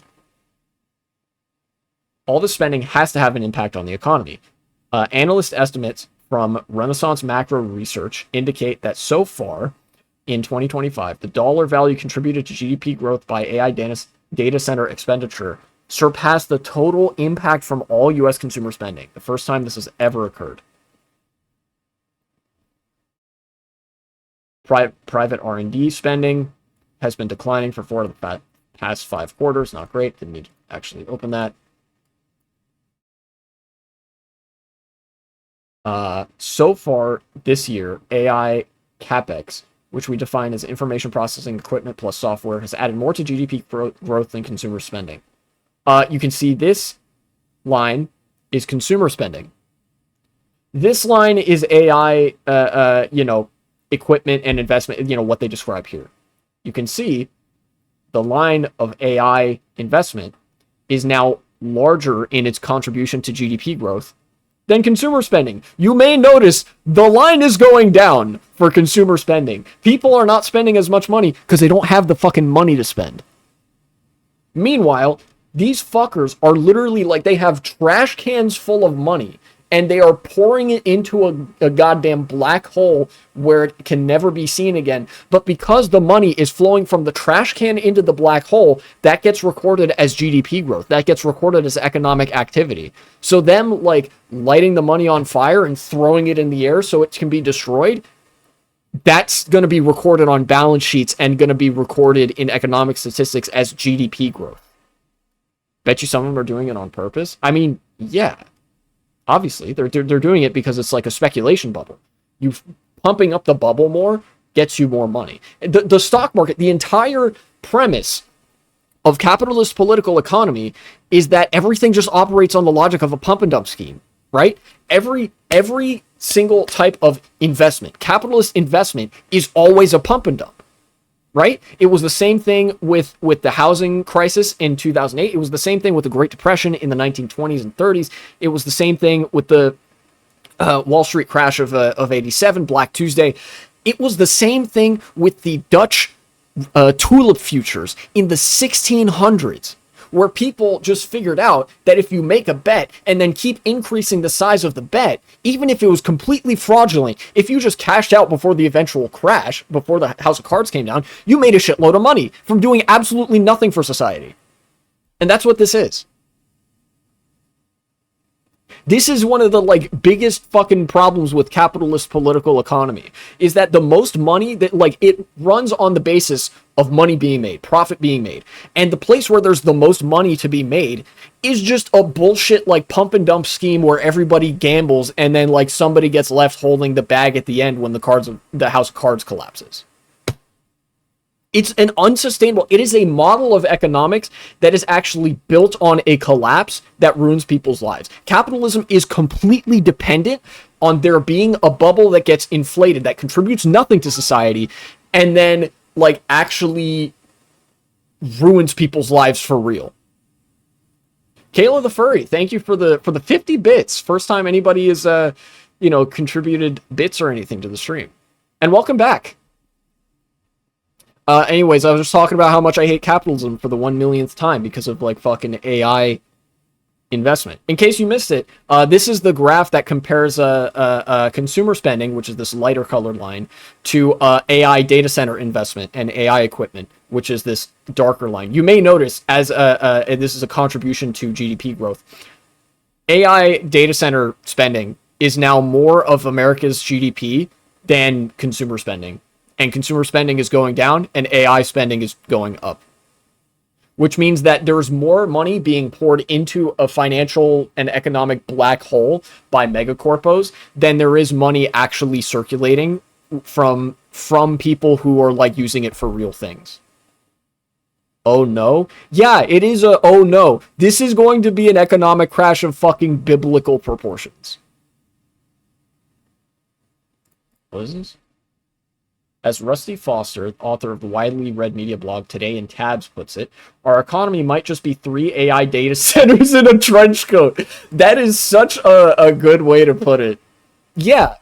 All this spending has to have an impact on the economy. Analyst estimates from Renaissance Macro Research indicate that so far in 2025, the dollar value contributed to GDP growth by AI data center expenditure surpassed the total impact from all U.S. consumer spending, the first time this has ever occurred. Private R&D spending has been declining for 4 of the past 5 quarters. Not great. Didn't need to actually open that. So far this year, AI CapEx, which we define as information processing equipment plus software, has added more to GDP growth than consumer spending. You can see this line is consumer spending. This line is AI, equipment and investment, what they describe here. You can see the line of AI investment is now larger in its contribution to GDP growth than consumer spending. You may notice the line is going down for consumer spending. People are not spending as much money because they don't have the fucking money to spend. Meanwhile, these fuckers are literally like, they have trash cans full of money and they are pouring it into a goddamn black hole where it can never be seen again. But because the money is flowing from the trash can into the black hole, that gets recorded as GDP growth. That gets recorded as economic activity. So them, like, lighting the money on fire and throwing it in the air so it can be destroyed, that's going to be recorded on balance sheets and going to be recorded in economic statistics as GDP growth. Bet you some of them are doing it on purpose. I mean, yeah. Obviously, they're doing it because it's like a speculation bubble. You pumping up the bubble more gets you more money. The stock market, the entire premise of capitalist political economy is that everything just operates on the logic of a pump and dump scheme, right? Every single type of investment, capitalist investment, is always a pump and dump. Right? It was the same thing with the housing crisis in 2008. It was the same thing with the Great Depression in the 1920s and 30s. It was the same thing with the Wall Street crash of 87, Black Tuesday. It was the same thing with the Dutch tulip futures in the 1600s, where people just figured out that if you make a bet and then keep increasing the size of the bet, even if it was completely fraudulent, if you just cashed out before the eventual crash, before the House of Cards came down, you made a shitload of money from doing absolutely nothing for society. And that's what this is. This is one of the, like, biggest fucking problems with capitalist political economy, is that the most money that, like, it runs on the basis of money being made, profit being made. And the place where there's the most money to be made is just a bullshit, like, pump and dump scheme where everybody gambles and then, like, somebody gets left holding the bag at the end when the House of Cards collapses. It's an unsustainable, it is a model of economics that is actually built on a collapse that ruins people's lives. Capitalism is completely dependent on there being a bubble that gets inflated, that contributes nothing to society, and then, like, actually ruins people's lives for real. Kayla the Furry, thank you for the 50 bits. First time anybody has, contributed bits or anything to the stream. And welcome back. Anyways, I was just talking about how much I hate capitalism for the 1 millionth time because of, like, fucking AI investment. In case you missed it, this is the graph that compares consumer spending, which is this lighter colored line, to AI data center investment and AI equipment, which is this darker line. You may notice, as this is a contribution to GDP growth, AI data center spending is now more of America's GDP than consumer spending. And consumer spending is going down, and AI spending is going up. Which means that there's more money being poured into a financial and economic black hole by megacorpos than there is money actually circulating from people who are, like, using it for real things. Oh no? Yeah, it is a oh no. This is going to be an economic crash of fucking biblical proportions. What is this? As Rusty Foster, author of the widely read media blog Today in Tabs, puts it, our economy might just be 3 AI data centers in a trench coat. That is such a good way to put it. Yeah,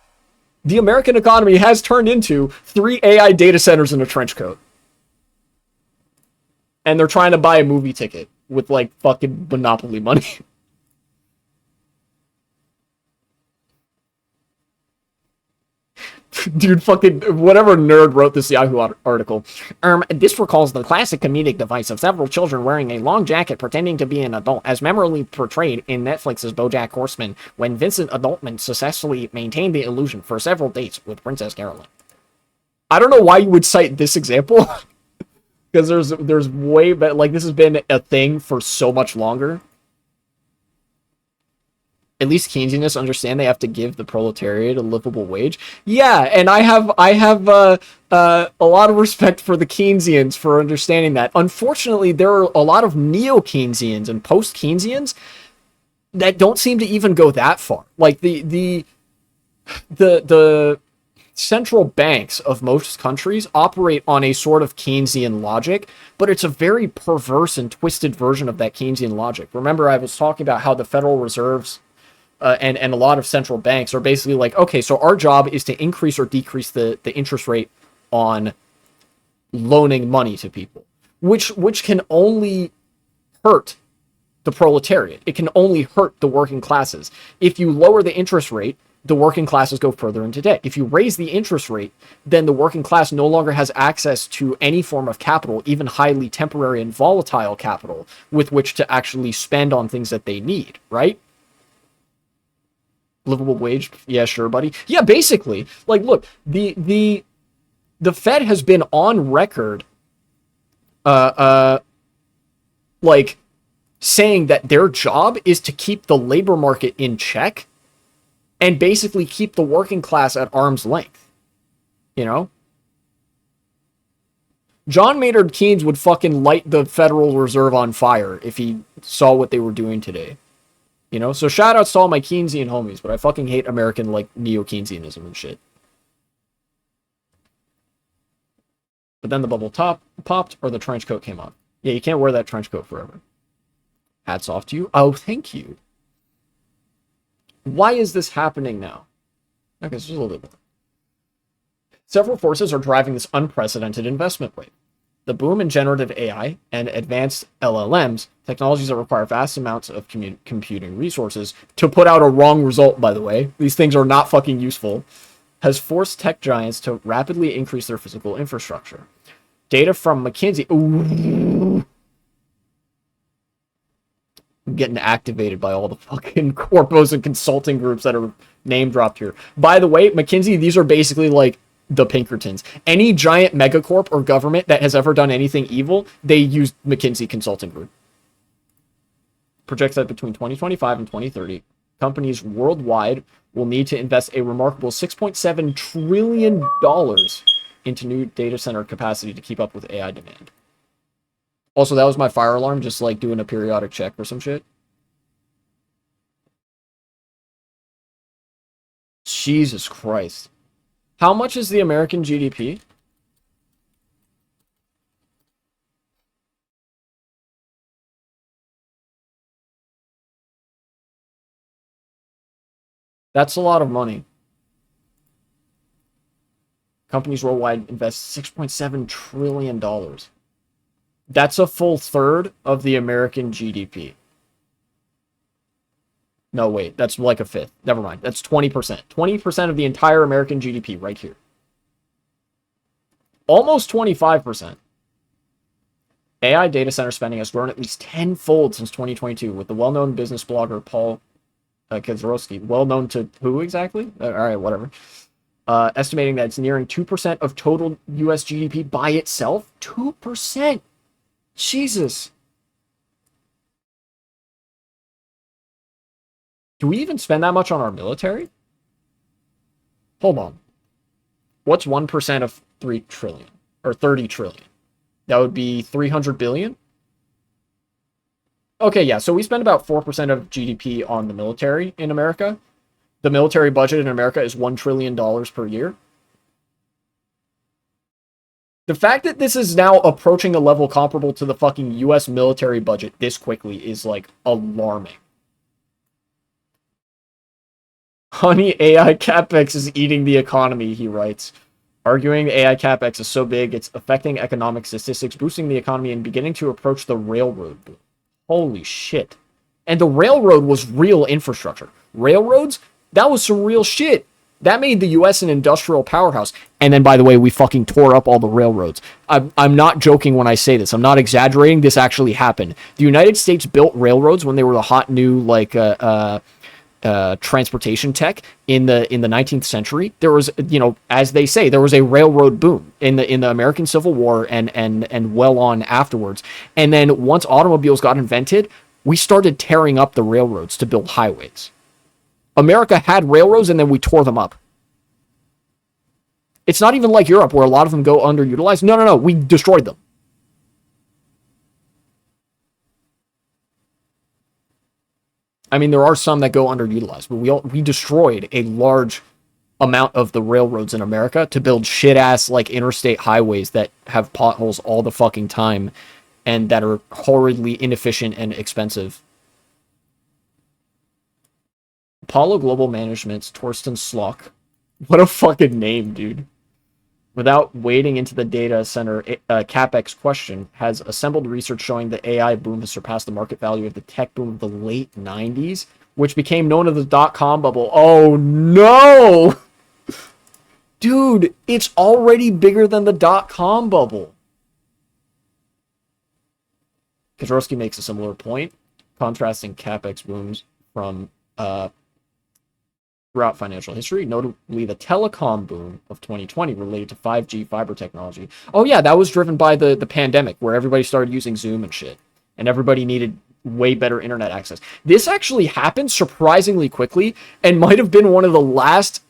the American economy has turned into 3 AI data centers in a trench coat. And they're trying to buy a movie ticket with, like, fucking Monopoly money. Dude, fucking whatever nerd wrote this Yahoo article. This recalls the classic comedic device of several children wearing a long jacket pretending to be an adult, as memorably portrayed in Netflix's BoJack Horseman, when Vincent Adultman successfully maintained the illusion for several dates with Princess Carolyn. I don't know why you would cite this example, Because there's way better, like, this has been a thing for so much longer. At least Keynesianists understand they have to give the proletariat a livable wage. Yeah, and I have a lot of respect for the Keynesians for understanding that. Unfortunately, there are a lot of neo-Keynesians and post-Keynesians that don't seem to even go that far. Like the central banks of most countries operate on a sort of Keynesian logic, but it's a very perverse and twisted version of that Keynesian logic. Remember, I was talking about how the Federal Reserves and a lot of central banks are basically like, okay, so our job is to increase or decrease the interest rate on loaning money to people, which can only hurt the proletariat. It can only hurt the working classes. If you lower the interest rate, the working classes go further into debt. If you raise the interest rate, then the working class no longer has access to any form of capital, even highly temporary and volatile capital, with which to actually spend on things that they need, right? Livable wage? Yeah, sure, buddy. Yeah, basically. Like, look, the Fed has been on record, like, saying that their job is to keep the labor market in check and basically keep the working class at arm's length. You know? John Maynard Keynes would fucking light the Federal Reserve on fire if he saw what they were doing today. You know? So shout outs to all my Keynesian homies, but I fucking hate American, like, neo-Keynesianism and shit. But then the bubble popped, or the trench coat came off. Yeah, you can't wear that trench coat forever. Hats off to you. Oh, thank you. Why is this happening now? Okay, so just a little bit more. Several forces are driving this unprecedented investment wave. The boom in generative AI and advanced LLMs, technologies that require vast amounts of computing resources, to put out a wrong result, by the way, these things are not fucking useful, has forced tech giants to rapidly increase their physical infrastructure. Data from McKinsey... Ooh, I'm getting activated by all the fucking corpos and consulting groups that are name dropped here. By the way, McKinsey, these are basically like the Pinkertons. Any giant megacorp or government that has ever done anything evil, they use McKinsey Consulting Group. Projects that between 2025 and 2030, companies worldwide will need to invest a remarkable $6.7 trillion into new data center capacity to keep up with AI demand. Also, that was my fire alarm, just like doing a periodic check or some shit. Jesus Christ. How much is the American GDP? That's a lot of money. Companies worldwide invest $6.7 trillion. That's a full third of the American GDP. No, wait, that's like a fifth. Never mind. That's 20%. 20% of the entire American GDP right here. Almost 25%. AI data center spending has grown at least tenfold since 2022, with the well-known business blogger Paul Kazorowski, well-known to who exactly? All right, whatever. Estimating that it's nearing 2% of total U.S. GDP by itself. 2%. Jesus. Do we even spend that much on our military? Hold on. What's 1% of 3 trillion? Or 30 trillion? That would be 300 billion? Okay, yeah, so we spend about 4% of GDP on the military in America. The military budget in America is $1 trillion per year. The fact that this is now approaching a level comparable to the fucking US military budget this quickly is, like, alarming. Honey, AI capex is eating the economy, he writes. Arguing AI capex is so big, it's affecting economic statistics, boosting the economy, and beginning to approach the railroad boom. Holy shit. And the railroad was real infrastructure. Railroads? That was some real shit. That made the U.S. an industrial powerhouse. And then, by the way, we fucking tore up all the railroads. I'm not joking when I say this. I'm not exaggerating. This actually happened. The United States built railroads when they were the hot new, like, transportation tech in the 19th century. There was, you know, as they say, there was a railroad boom in the American Civil War and well on afterwards. And then once automobiles got invented, we started tearing up the railroads to build highways. America had railroads and then we tore them up. It's not even like Europe where a lot of them go underutilized. No, no, no. We destroyed them. I mean, there are some that go underutilized, but we destroyed a large amount of the railroads in America to build shit ass like interstate highways that have potholes all the fucking time and that are horridly inefficient and expensive. Apollo Global Management's Torsten Slock. What a fucking name, dude. Without wading into the data center capex question, has assembled research showing the AI boom has surpassed the market value of the tech boom of the late 90s, which became known as the dot-com bubble. Oh, no! Dude, it's already bigger than the dot-com bubble. Kozrowski makes a similar point, contrasting capex booms from throughout financial history, notably the telecom boom of 2020 related to 5G fiber technology. Oh yeah, that was driven by the pandemic where everybody started using Zoom and shit. And everybody needed way better internet access. This actually happened surprisingly quickly and might have been one of the last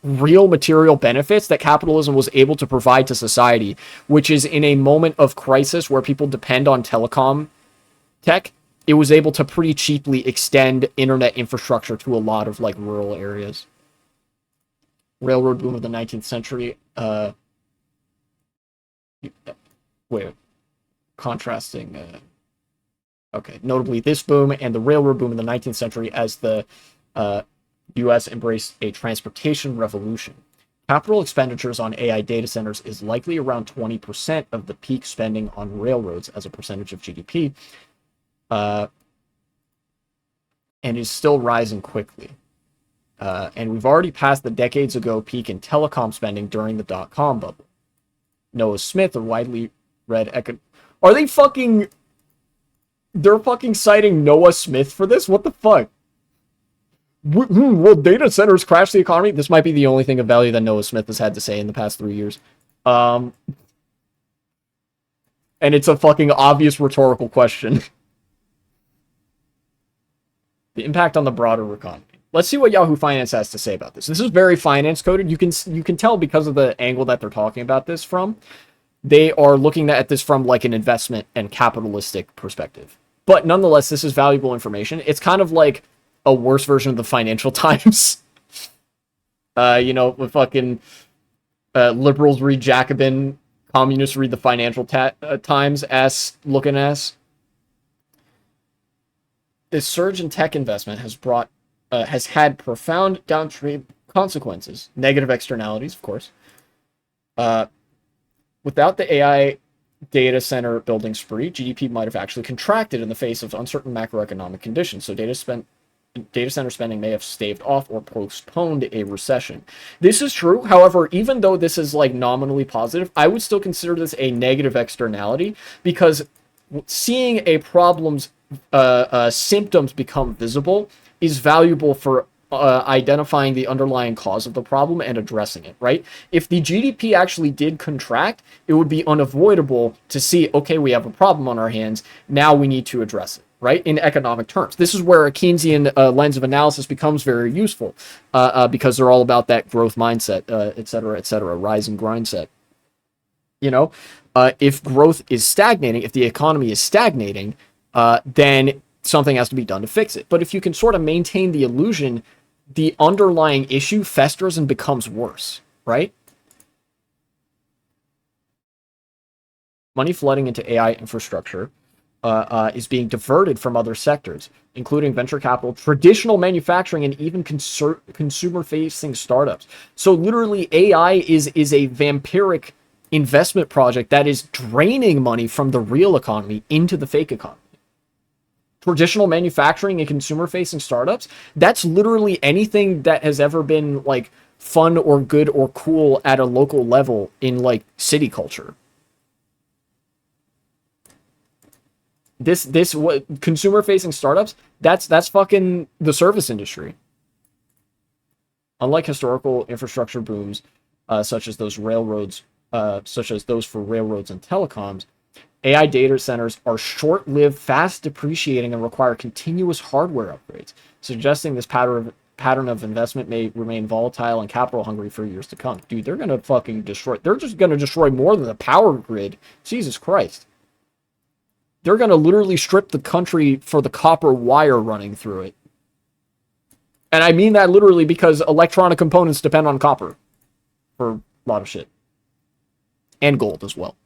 real material benefits that capitalism was able to provide to society, which is in a moment of crisis where people depend on telecom tech, it was able to pretty cheaply extend internet infrastructure to a lot of like rural areas. Railroad boom of the 19th century. Wait, contrasting. Okay, notably this boom and the railroad boom in the 19th century as the U.S. embraced a transportation revolution. Capital expenditures on AI data centers is likely around 20% of the peak spending on railroads as a percentage of GDP. And is still rising quickly. And we've already passed the decades ago peak in telecom spending during the dot-com bubble. Noah Smith, a widely read Are they fucking... They're fucking citing Noah Smith for this? What the fuck? Will data centers crash the economy? This might be the only thing of value that Noah Smith has had to say in the past 3 years. And it's a fucking obvious rhetorical question. The impact on the broader economy. Let's see what Yahoo Finance has to say about this. This is very finance coded. You can tell because of the angle that they're talking about this from. They are looking at this from like an investment and capitalistic perspective. But nonetheless, this is valuable information. It's kind of like a worse version of the Financial Times. You know, with fucking liberals read Jacobin, communists read the Financial Times ass looking ass. This surge in tech investment has had profound downstream consequences, negative externalities, of course. Without the AI data center building spree, GDP might have actually contracted in the face of uncertain macroeconomic conditions. So data center spending may have staved off or postponed a recession. This is true. However, even though this is like nominally positive, I would still consider this a negative externality because seeing a problem's symptoms become visible is valuable for identifying the underlying cause of the problem and addressing it, right? If the GDP actually did contract, it would be unavoidable to see, okay, we have a problem on our hands, now we need to address it, right? In economic terms. This is where a Keynesian lens of analysis becomes very useful because they're all about that growth mindset, et cetera, rise and grind set. You know, if growth is stagnating, if the economy is stagnating, then something has to be done to fix it. But if you can sort of maintain the illusion, the underlying issue festers and becomes worse, right? Money flooding into AI infrastructure is being diverted from other sectors, including venture capital, traditional manufacturing, and even consumer-facing startups. So literally, AI is a vampiric investment project that is draining money from the real economy into the fake economy. Traditional manufacturing and consumer-facing startups, that's literally anything that has ever been like fun or good or cool at a local level in like city culture. This what consumer-facing startups, that's fucking the service industry. Unlike historical infrastructure booms, such as those for railroads and telecoms, AI data centers are short-lived, fast depreciating, and require continuous hardware upgrades, suggesting this pattern of investment may remain volatile and capital hungry for years to come. Dude, they're gonna fucking destroy. They're just gonna destroy more than the power grid. Jesus Christ. They're gonna literally strip the country for the copper wire running through it. And I mean that literally because electronic components depend on copper for a lot of shit. And gold as well.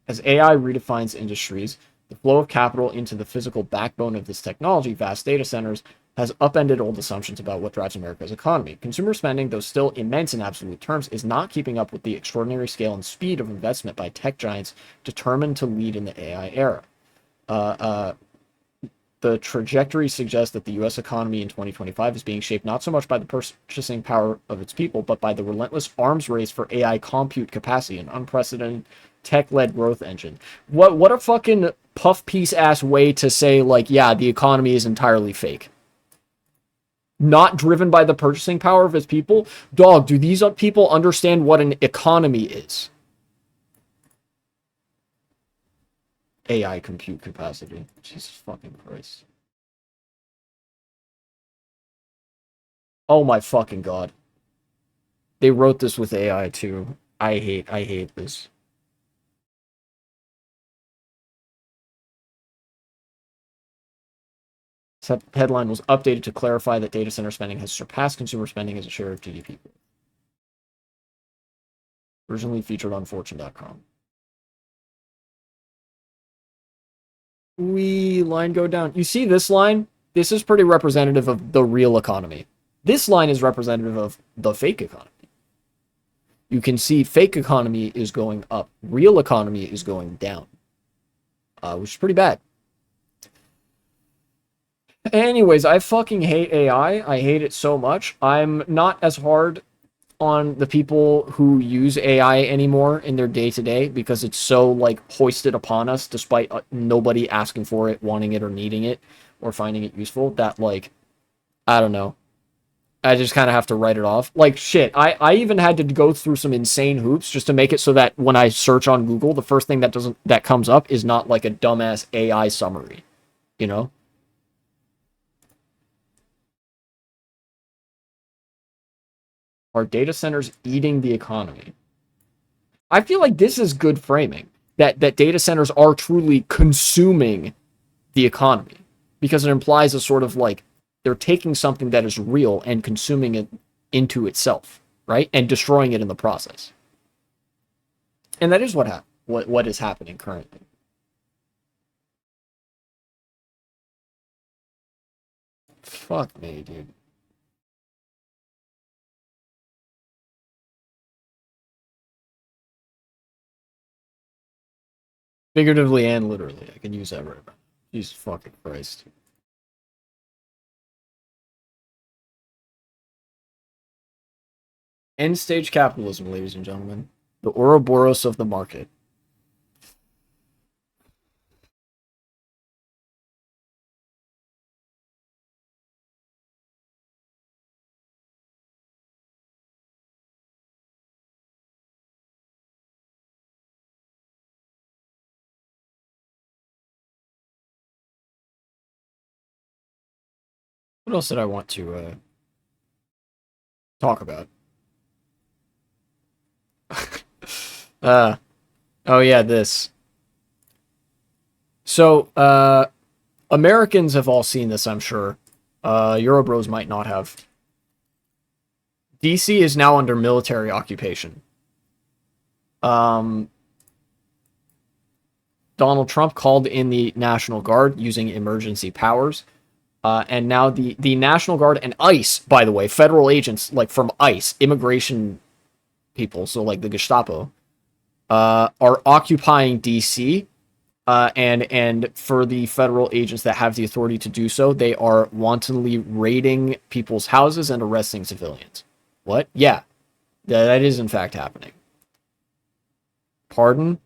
As AI redefines industries, the flow of capital into the physical backbone of this technology, vast data centers, has upended old assumptions about what drives America's economy. Consumer spending, though still immense in absolute terms, is not keeping up with the extraordinary scale and speed of investment by tech giants determined to lead in the AI era. The trajectory suggests that the U.S. economy in 2025 is being shaped not so much by the purchasing power of its people, but by the relentless arms race for AI compute capacity, an unprecedented tech-led growth engine. What a fucking puff piece ass way to say, like, yeah, the economy is entirely fake. Not driven by the purchasing power of its people? Dog, do these people understand what an economy is? AI compute capacity. Jesus fucking Christ. Oh my fucking god. They wrote this with AI too. I hate this. This headline was updated to clarify that data center spending has surpassed consumer spending as a share of GDP. Originally featured on Fortune.com. Line go down. You see this line? This is pretty representative of the real economy. This line is representative of the fake economy. You can see fake economy is going up. Real economy is going down. Which is pretty bad. Anyways, I fucking hate AI. I hate it so much. I'm not as hard on the people who use AI anymore in their day-to-day because it's so, like, hoisted upon us despite nobody asking for it, wanting it, or needing it, or finding it useful, that, like, I don't know. I just kind of have to write it off. Like, shit, I even had to go through some insane hoops just to make it so that when I search on Google, the first thing that comes up is not, like, a dumbass AI summary, you know? Are data centers eating the economy? I feel like this is good framing. That data centers are truly consuming the economy. Because it implies a sort of like they're taking something that is real and consuming it into itself, right? And destroying it in the process. And that is what is happening currently. Fuck me, dude. Figuratively and literally. I can use that right now. Jesus fucking Christ. End stage capitalism, ladies and gentlemen. The Ouroboros of the market. What else did I want to talk about? Oh yeah, this. So, Americans have all seen this, I'm sure. Eurobros might not have. DC is now under military occupation. Donald Trump called in the National Guard using emergency powers. And now the National Guard and ICE, by the way, federal agents, like from ICE, immigration people, so like the Gestapo, are occupying DC. And for the federal agents that have the authority to do so, they are wantonly raiding people's houses and arresting civilians. What? Yeah, that is in fact happening. Pardon?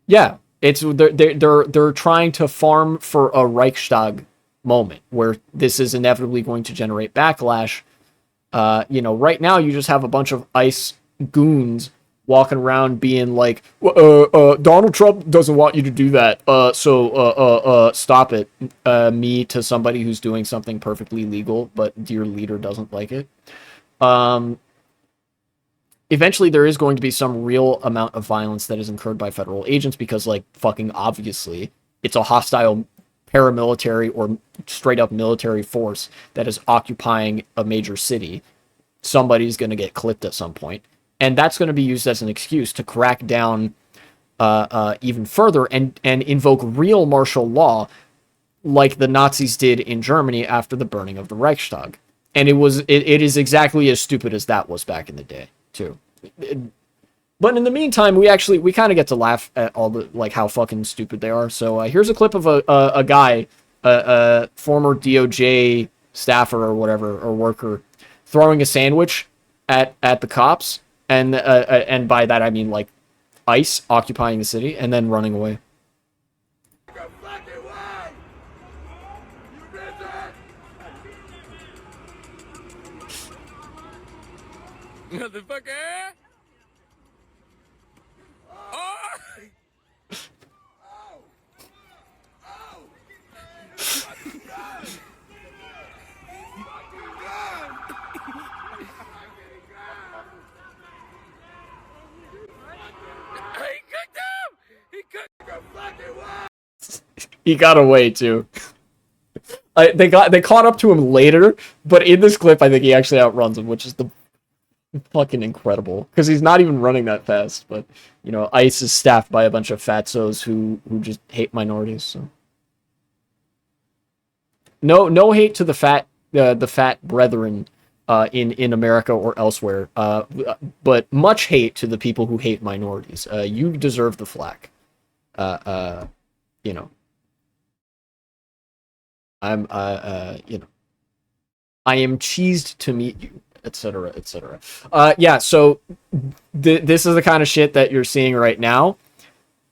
Yeah, they're trying to farm for a Reichstag moment where this is inevitably going to generate backlash Right now you just have a bunch of ICE goons walking around being like, Donald Trump doesn't want you to do that. Stop it. Me to somebody who's doing something perfectly legal, but your leader doesn't like it. Um, Eventually there is going to be some real amount of violence that is incurred by federal agents because, like, fucking obviously, it's a hostile paramilitary or straight up military force that is occupying a major city. Somebody's going to get clipped at some point, and that's going to be used as an excuse to crack down even further and invoke real martial law, like the Nazis did in Germany after the burning of the Reichstag. And it is exactly as stupid as that was back in the day too. But in the meantime, we kind of get to laugh at all the, like, how fucking stupid they are. So here's a clip of a guy, a former DOJ staffer or whatever, or worker, throwing a sandwich at the cops, and by that I mean, like, ICE occupying the city, and then running away. Motherfucker! Oh! He cooked him! He cooked him fucking wild! He got away too. They caught up to him later, but in this clip, I think he actually outruns him, which is the fucking incredible, because he's not even running that fast. But ICE is staffed by a bunch of fatzos who just hate minorities. So no hate to the fat brethren in America or elsewhere, but much hate to the people who hate minorities. You deserve the flack. You know. I am cheesed to meet you, etc., etc. Yeah, so this is the kind of shit that you're seeing right now.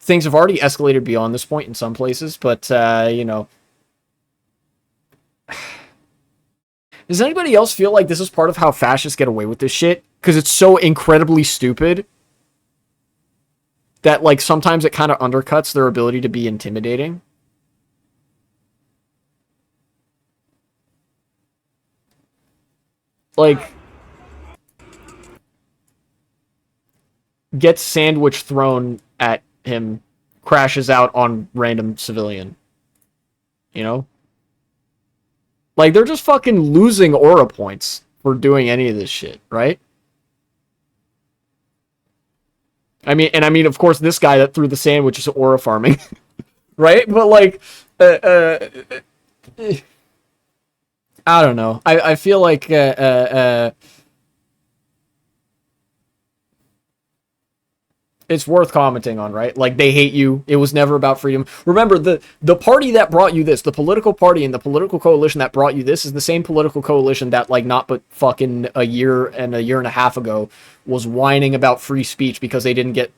Things have already escalated beyond this point in some places, but does anybody else feel like this is part of how fascists get away with this shit? Because it's so incredibly stupid that, like, sometimes it kind of undercuts their ability to be intimidating. Like, gets sandwich thrown at him, crashes out on random civilian. Like, they're just fucking losing aura points for doing any of this shit, right? I mean, of course, this guy that threw the sandwich is aura farming, right? But, like, I don't know. I feel like it's worth commenting on, right? Like, they hate you. It was never about freedom. Remember, the party that brought you this, the political party and the political coalition that brought you this, is the same political coalition that, like, not but fucking a year and a half ago was whining about free speech because they didn't get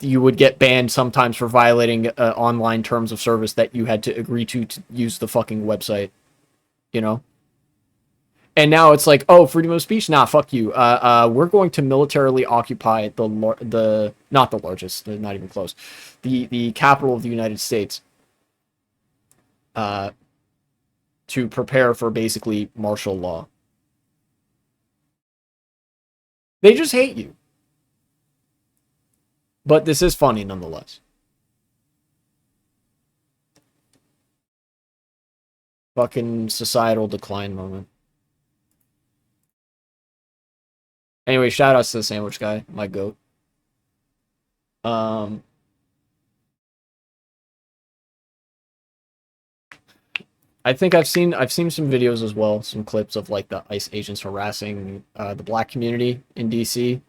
you would get banned sometimes for violating online terms of service that you had to agree to use the fucking website. And now it's like, oh, freedom of speech? Nah, fuck you. We're going to militarily occupy the not the largest, not even close, the capital of the United States, to prepare for basically martial law. They just hate you. But this is funny nonetheless. Fucking societal decline moment. Anyway, shout outs to the sandwich guy, my goat. I think I've seen some videos as well, some clips of, like, the ICE agents harassing the black community in DC.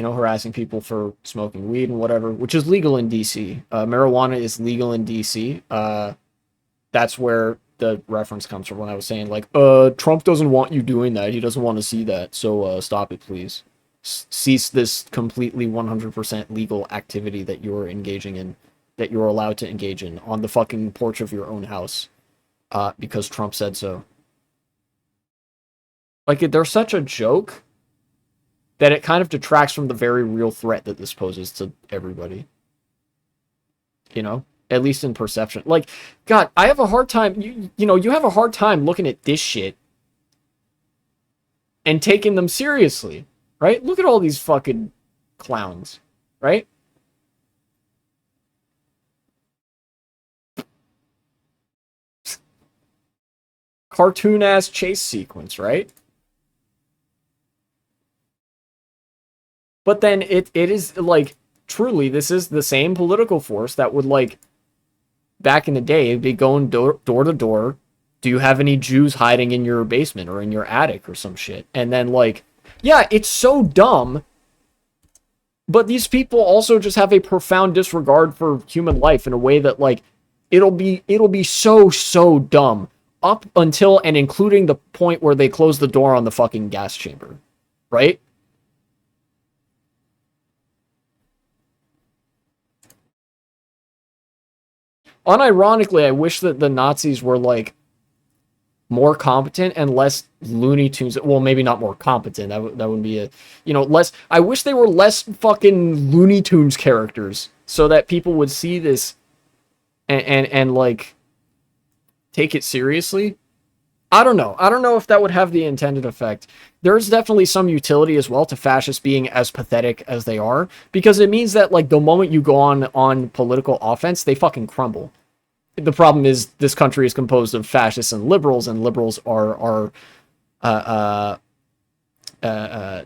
Harassing people for smoking weed and whatever, which is legal in DC. Marijuana is legal in DC. That's where the reference comes from when I was saying, like, Trump doesn't want you doing that. He doesn't want to see that. So stop it, please. Cease this completely 100% legal activity that you're engaging in, that you're allowed to engage in on the fucking porch of your own house. because Trump said so. Like, they're such a joke that it kind of detracts from the very real threat that this poses to everybody. You know? At least in perception. Like, God, I have a hard time, you have a hard time looking at this shit and taking them seriously, right? Look at all these fucking clowns, right? Cartoon-ass chase sequence, right? But then it is, like, truly, this is the same political force that would, like, back in the day, be going door to door. Do you have any Jews hiding in your basement or in your attic or some shit? And then, like, yeah, it's so dumb. But these people also just have a profound disregard for human life in a way that, like, it'll be so dumb up until and including the point where they close the door on the fucking gas chamber, right? Unironically, I wish that the Nazis were, like, more competent and less Looney Tunes. Well, maybe not more competent. That would be a, less. I wish they were less fucking Looney Tunes characters so that people would see this and like take it seriously. I don't know. I don't know if that would have the intended effect. There's definitely some utility as well to fascists being as pathetic as they are, because it means that, like, the moment you go on political offense, they fucking crumble. The problem is this country is composed of fascists and liberals are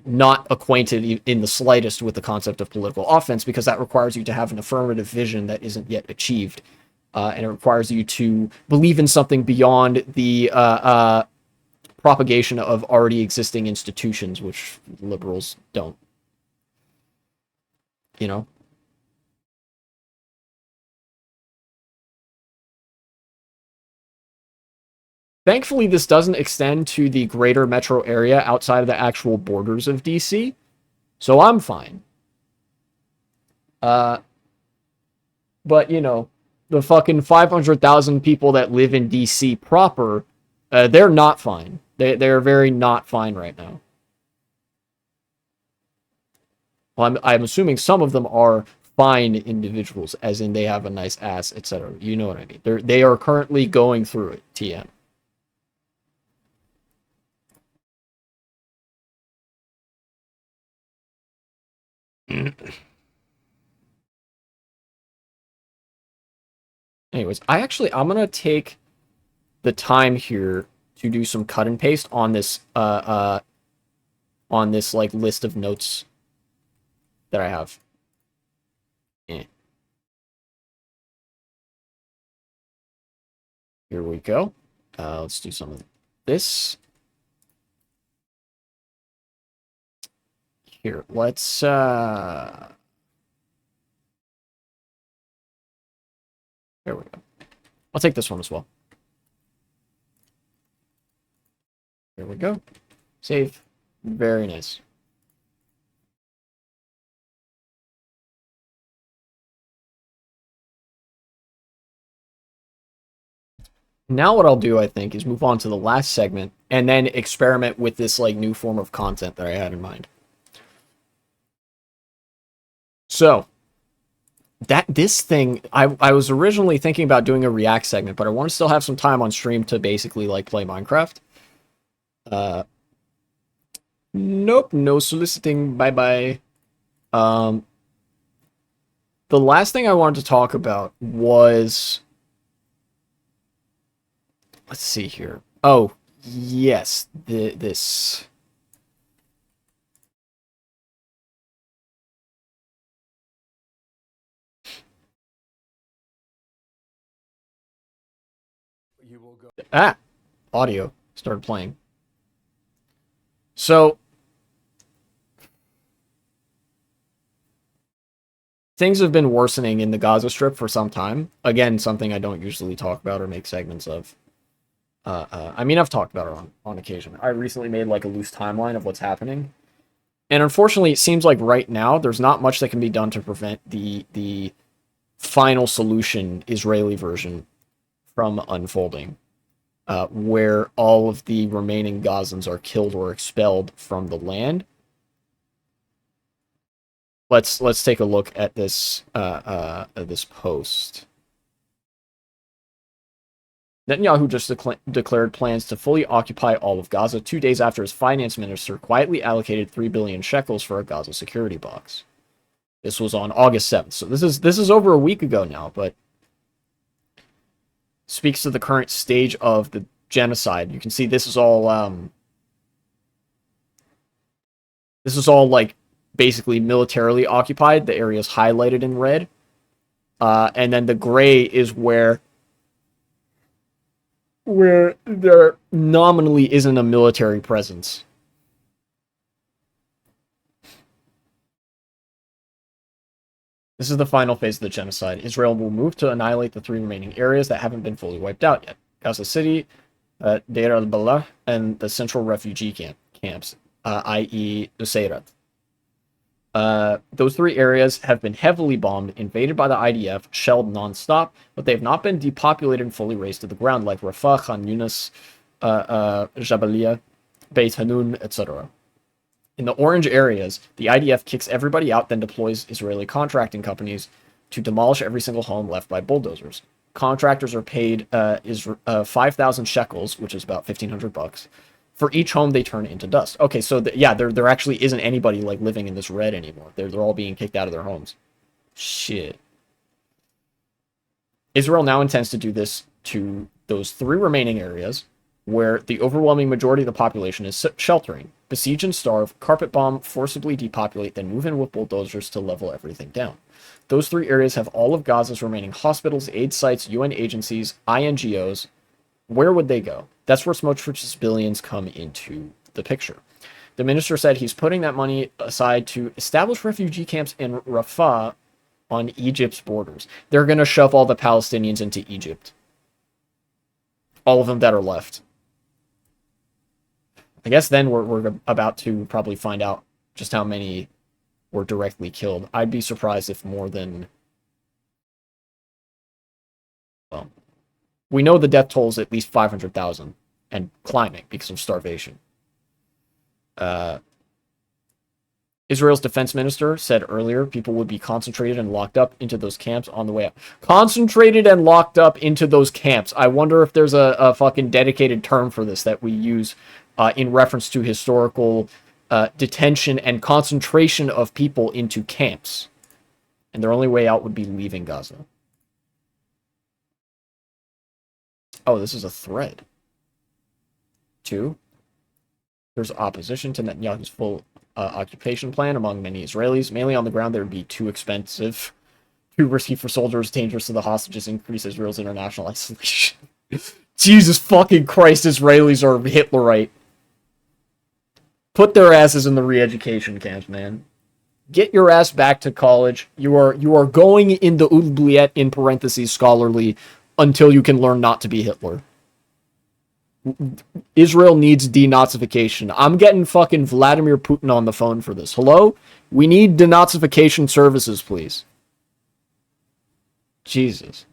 not acquainted in the slightest with the concept of political offense, because that requires you to have an affirmative vision that isn't yet achieved. And it requires you to believe in something beyond the propagation of already existing institutions, which liberals don't. You know? Thankfully, this doesn't extend to the greater metro area outside of the actual borders of DC, so I'm fine. But, the fucking 500,000 people that live in DC proper, they're not fine. They're very not fine right now. Well, I'm assuming some of them are fine individuals, as in they have a nice ass, etc. You know what I mean? They are currently going through it, TM. Anyways, I'm gonna take the time here to do some cut and paste on this like list of notes that I have. Here we go. Let's do some of this. Here, let's there we go. I'll take this one as well. There we go. Save. Very nice. Now what I'll do, I think, is move on to the last segment and then experiment with this, like, new form of content that I had in mind. So, this thing, I was originally thinking about doing a React segment, but I want to still have some time on stream to basically, like, play Minecraft. Nope, no soliciting, bye-bye. The last thing I wanted to talk about was... Let's see here. Oh, yes, this... You will go. Audio started playing. So, things have been worsening in the Gaza Strip for some time. Again, something I don't usually talk about or make segments of. I mean, I've talked about it on occasion. I recently made, like, a loose timeline of what's happening. And unfortunately, it seems like right now, there's not much that can be done to prevent the final solution Israeli version from unfolding. where all of the remaining Gazans are killed or expelled from the land. Let's take a look at this this post. Netanyahu just declared plans to fully occupy all of Gaza 2 days after his finance minister quietly allocated 3 billion shekels for a Gaza security box. This was on August 7th, so this is over a week ago now, but speaks to the current stage of the genocide. You can see this is all like basically militarily occupied. The area is highlighted in red, and then the gray is where there nominally isn't a military presence. This is the final phase of the genocide. Israel will move to annihilate the 3 remaining areas that haven't been fully wiped out yet. Gaza City, Deir al-Balah, and the central refugee camps, i.e. Nuseirat. Those 3 areas have been heavily bombed, invaded by the IDF, shelled non-stop, but they have not been depopulated and fully razed to the ground, like Rafah, Khan Yunis, Jabalia, Beit Hanun, etc. In the orange areas, the IDF kicks everybody out, then deploys Israeli contracting companies to demolish every single home left by bulldozers. Contractors are paid 5,000 shekels, which is about $1,500, for each home they turn into dust. Okay, so there actually isn't anybody like living in this red anymore. They're all being kicked out of their homes. Shit. Israel now intends to do this to those 3 remaining areas where the overwhelming majority of the population is sheltering. Besiege and starve, carpet bomb, forcibly depopulate, then move in with bulldozers to level everything down. Those 3 areas have all of Gaza's remaining hospitals, aid sites, UN agencies, INGOs. Where would they go? That's where Smotrich's billions come into the picture. The minister said he's putting that money aside to establish refugee camps in Rafah on Egypt's borders. They're going to shove all the Palestinians into Egypt. All of them that are left. I guess then we're about to probably find out just how many were directly killed. I'd be surprised if more than... Well, we know the death toll is at least 500,000 and climbing because of starvation. Israel's defense minister said earlier people would be concentrated and locked up into those camps on the way out. Concentrated and locked up into those camps. I wonder if there's a fucking dedicated term for this that we use in reference to historical detention and concentration of people into camps. And their only way out would be leaving Gaza. Oh, this is a thread. 2. There's opposition to Netanyahu's full occupation plan among many Israelis. Mainly on the ground, they would be too expensive, too risky for soldiers, dangerous to the hostages, increase Israel's international isolation. Jesus fucking Christ, Israelis are Hitlerite. Put their asses in the re-education camps, man. Get your ass back to college. You are going in the oubliette, in parentheses, scholarly, until you can learn not to be Hitler. Israel needs denazification. I'm getting fucking Vladimir Putin on the phone for this. Hello? We need denazification services, please. Jesus.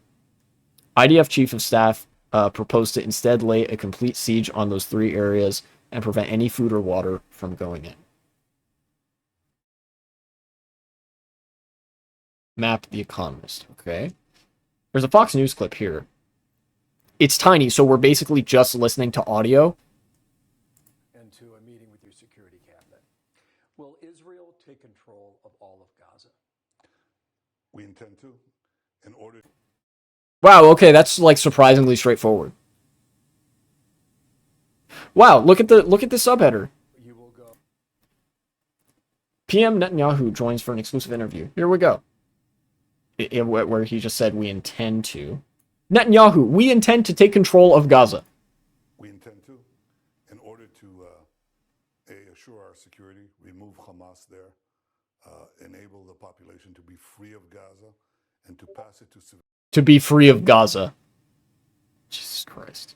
IDF Chief of Staff proposed to instead lay a complete siege on those 3 areas and prevent any food or water from going in. Map The Economist. Okay. There's a Fox News clip here. It's tiny, so we're basically just listening to audio. And to a meeting with your security cabinet. Will Israel take control of all of Gaza? We intend to, in order. Wow, okay, that's like surprisingly straightforward. Wow, look at the subheader. You will go. PM Netanyahu joins for an exclusive interview. Here we go. Where he just said we intend to. Netanyahu, we intend to take control of Gaza. We intend to, in order to assure our security, remove Hamas there, enable the population to be free of Gaza, and to pass it to civilians. To be free of Gaza. Jesus Christ.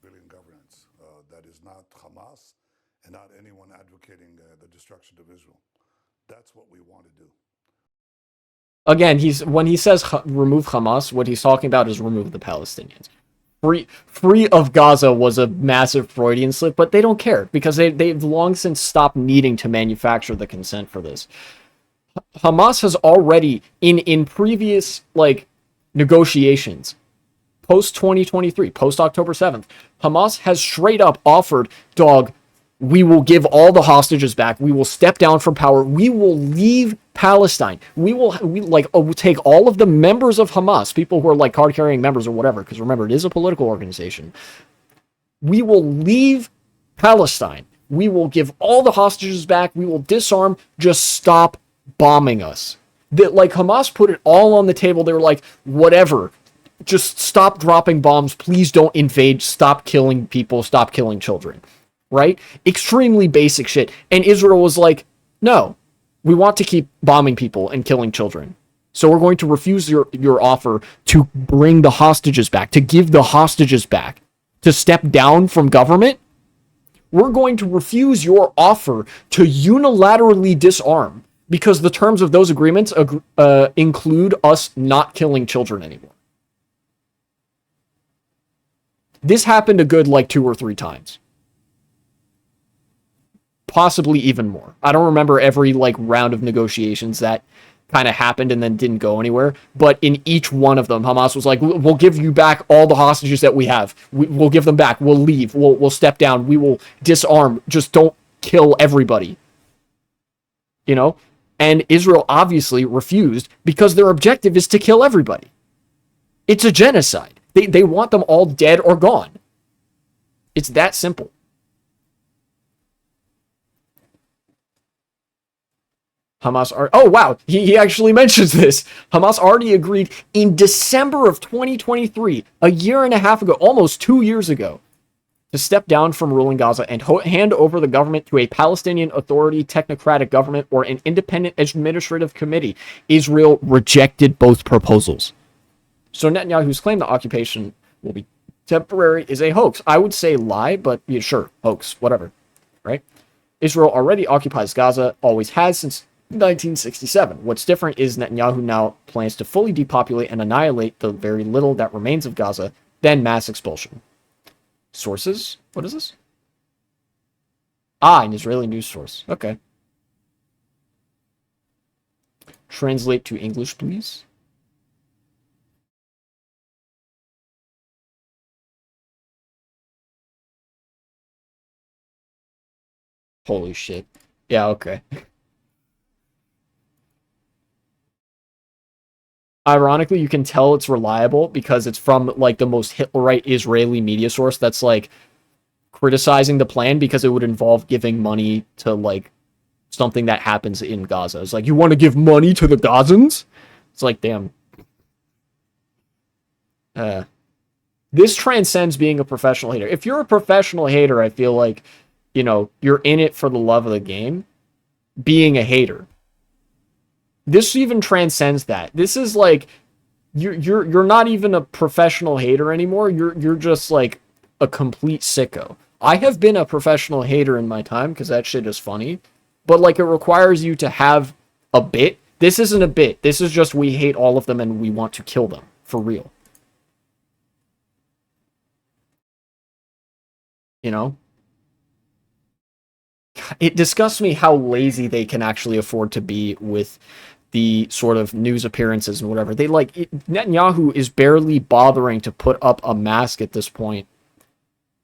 Civilian governance that is not Hamas and not anyone advocating the destruction of Israel. That's what we want to do. Again, when he says remove Hamas, what he's talking about is remove the Palestinians. Free of Gaza was a massive Freudian slip, but they don't care because they've long since stopped needing to manufacture the consent for this. Hamas has already in previous like negotiations post 2023, post October 7th, Hamas has straight up offered, dog, we will give all the hostages back. We will step down from power. We will leave Palestine. We'll take all of the members of Hamas, people who are like card carrying members or whatever, because remember, it is a political organization. We will leave Palestine. We will give all the hostages back. We will disarm. Just stop bombing us. Like Hamas put it all on the table. They were like, whatever. Just stop dropping bombs. Please don't invade. Stop killing people. Stop killing children. Right? Extremely basic shit. And Israel was like, no, we want to keep bombing people and killing children. So we're going to refuse your offer to bring the hostages back, to give the hostages back, to step down from government. We're going to refuse your offer to unilaterally disarm because the terms of those agreements include us not killing children anymore. This happened a good like 2 or 3 times. Possibly even more. I don't remember every like round of negotiations that kind of happened and then didn't go anywhere. But in each one of them, Hamas was like, we'll give you back all the hostages that we have. We'll give them back. We'll leave. We'll step down. We will disarm. Just don't kill everybody. You know? And Israel obviously refused because their objective is to kill everybody. It's a genocide. They want them all dead or gone. It's that simple. Hamas oh wow, he actually mentions this. Hamas already agreed in December of 2023, a year and a half ago, almost 2 years ago, to step down from ruling Gaza and hand over the government to a Palestinian Authority technocratic government or an independent administrative committee. Israel rejected both proposals. So Netanyahu's claim that occupation will be temporary is a hoax. I would say lie, but yeah, sure, hoax, whatever, right? Israel already occupies Gaza, always has since 1967. What's different is Netanyahu now plans to fully depopulate and annihilate the very little that remains of Gaza, then mass expulsion. Sources? What is this? An Israeli news source. Okay. Translate to English, please. Holy shit. Yeah, okay. Ironically, you can tell it's reliable because it's from like the most Hitlerite Israeli media source that's like criticizing the plan because it would involve giving money to like something that happens in Gaza. It's like, you want to give money to the Gazans? It's like, damn. This transcends being a professional hater. If you're a professional hater, I feel like, you know, you're in it for the love of the game. Being a hater. This even transcends that. This is like you're not even a professional hater anymore. You're just like a complete sicko. I have been a professional hater in my time because that shit is funny, but like it requires you to have a bit. This isn't a bit. This is just we hate all of them and we want to kill them for real. You know? It disgusts me how lazy they can actually afford to be with the sort of news appearances and whatever. Netanyahu is barely bothering to put up a mask at this point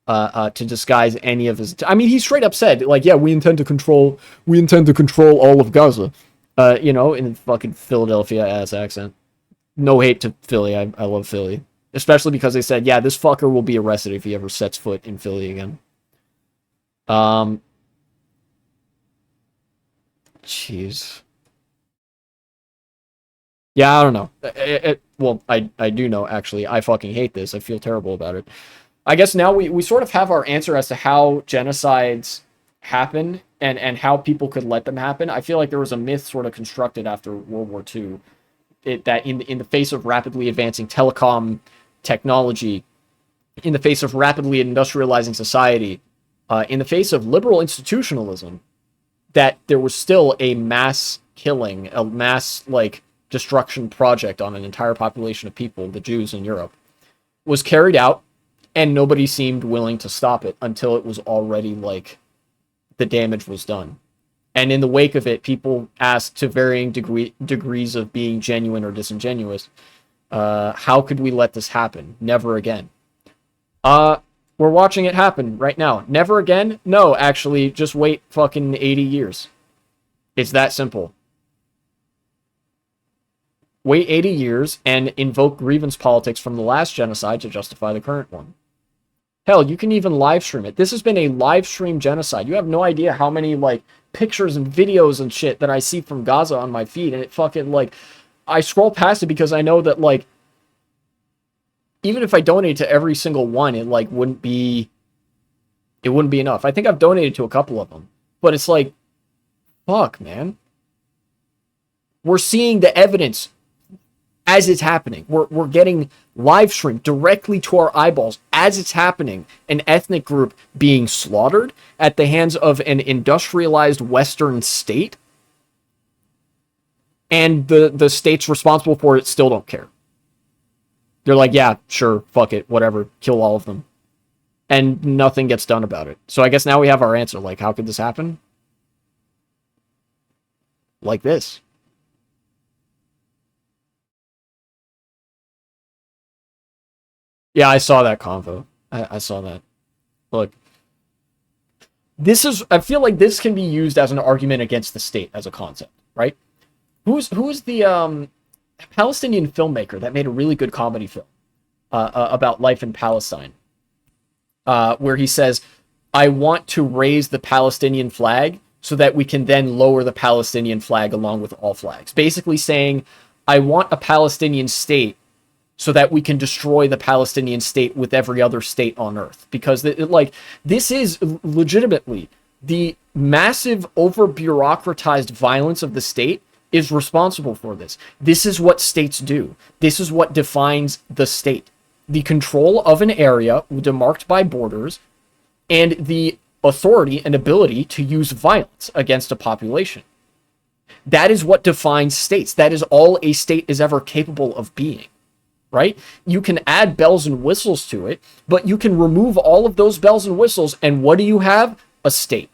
to disguise any of his... I mean, he straight up said, like, yeah, we intend to control all of Gaza. You know, in fucking Philadelphia-ass accent. No hate to Philly. I love Philly. Especially because they said, yeah, this fucker will be arrested if he ever sets foot in Philly again. Jeez. Yeah, I don't know. Well, I do know, actually. I fucking hate this. I feel terrible about it. I guess now we sort of have our answer as to how genocides happen and how people could let them happen. I feel like there was a myth sort of constructed after World War II that in the face of rapidly advancing telecom technology, in the face of rapidly industrializing society, in the face of liberal institutionalism, that there was still a mass killing, a mass, like, destruction project on an entire population of people, the Jews in Europe, was carried out and nobody seemed willing to stop it until it was already like the damage was done. And in the wake of it, people asked to varying degrees of being genuine or disingenuous, how could we let this happen? Never again. We're watching it happen right now. Never again? No, actually, just wait fucking 80 years. It's that simple. Wait 80 years and invoke grievance politics from the last genocide to justify the current one. Hell, you can even live stream it. This has been a live stream genocide. You have no idea how many, like, pictures and videos and shit that I see from Gaza on my feed, and it fucking, like, I scroll past it because I know that, like, even if I donate to every single one, it, like, wouldn't be enough. I think I've donated to a couple of them, but it's like, fuck, man. We're seeing the evidence as it's happening. We're getting live streamed directly to our eyeballs as it's happening. An ethnic group being slaughtered at the hands of an industrialized Western state. And the states responsible for it still don't care. They're like, yeah, sure, fuck it, whatever, kill all of them. And nothing gets done about it. So I guess now we have our answer. Like, how could this happen? Like this. Yeah, I saw that convo. I saw that. Look, I feel like this can be used as an argument against the state as a concept, right? Who's the Palestinian filmmaker that made a really good comedy film about life in Palestine, where he says, I want to raise the Palestinian flag so that we can then lower the Palestinian flag along with all flags. Basically saying, I want a Palestinian state so that we can destroy the Palestinian state with every other state on earth. Because this is legitimately the massive over-bureaucratized violence of the state is responsible for this. This is what states do. This is what defines the state. The control of an area demarked by borders and the authority and ability to use violence against a population. That is what defines states. That is all a state is ever capable of being. Right? You can add bells and whistles to it, but you can remove all of those bells and whistles, and what do you have? A state.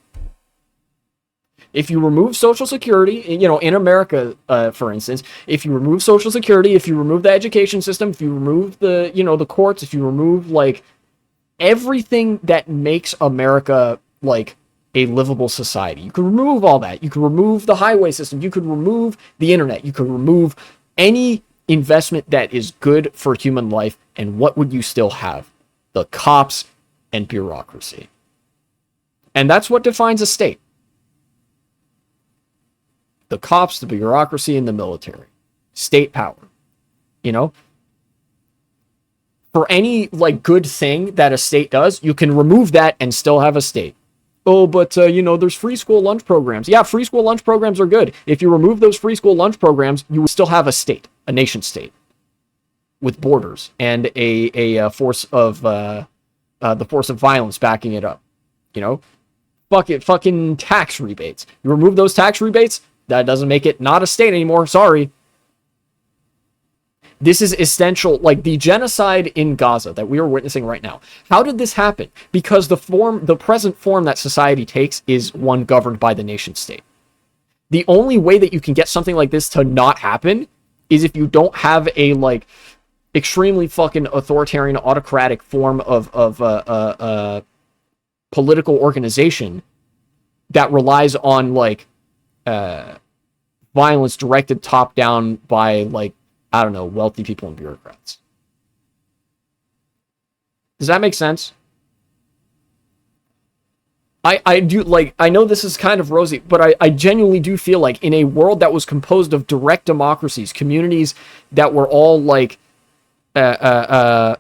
If you remove Social Security, in America, for instance, if you remove Social Security, if you remove the education system, if you remove the, the courts, if you remove, like, everything that makes America, like, a livable society, you could remove all that. You could remove the highway system. You could remove the internet. You could remove any investment that is good for human life, and what would you still have? The cops and bureaucracy. And that's what defines a state. The cops, the bureaucracy, and the military. State power. For any, like, good thing that a state does, you can remove that and still have a state. Oh, but, there's free school lunch programs. Yeah, free school lunch programs are good. If you remove those free school lunch programs, you would still have a state, a nation state, with borders and a force of, the force of violence backing it up. Fucking tax rebates. You remove those tax rebates, that doesn't make it not a state anymore. Sorry. This is essential, like the genocide in Gaza that we are witnessing right now. How did this happen? Because the present form that society takes is one governed by the nation state. The only way that you can get something like this to not happen is if you don't have a, like, extremely fucking authoritarian, autocratic form of political organization that relies on, like, violence directed top down by, like, I don't know, wealthy people and bureaucrats. Does that make sense? I do, like, I know this is kind of rosy, but I genuinely do feel like in a world that was composed of direct democracies, communities that were all, like, well,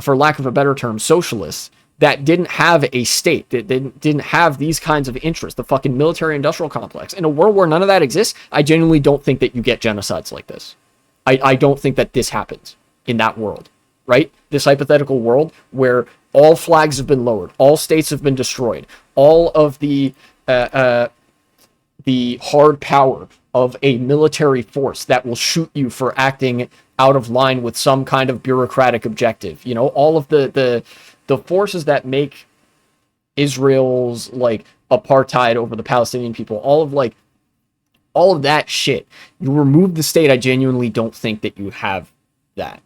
for lack of a better term, socialists, that didn't have a state, that didn't have these kinds of interests, the fucking military-industrial complex. In a world where none of that exists, I genuinely don't think that you get genocides like this. I don't think that this happens in that world, right? This hypothetical world where all flags have been lowered, all states have been destroyed, all of the hard power of a military force that will shoot you for acting out of line with some kind of bureaucratic objective. You know, all of the forces that make Israel's like apartheid over the Palestinian people, all of that shit. You remove the state, I genuinely don't think that you have that.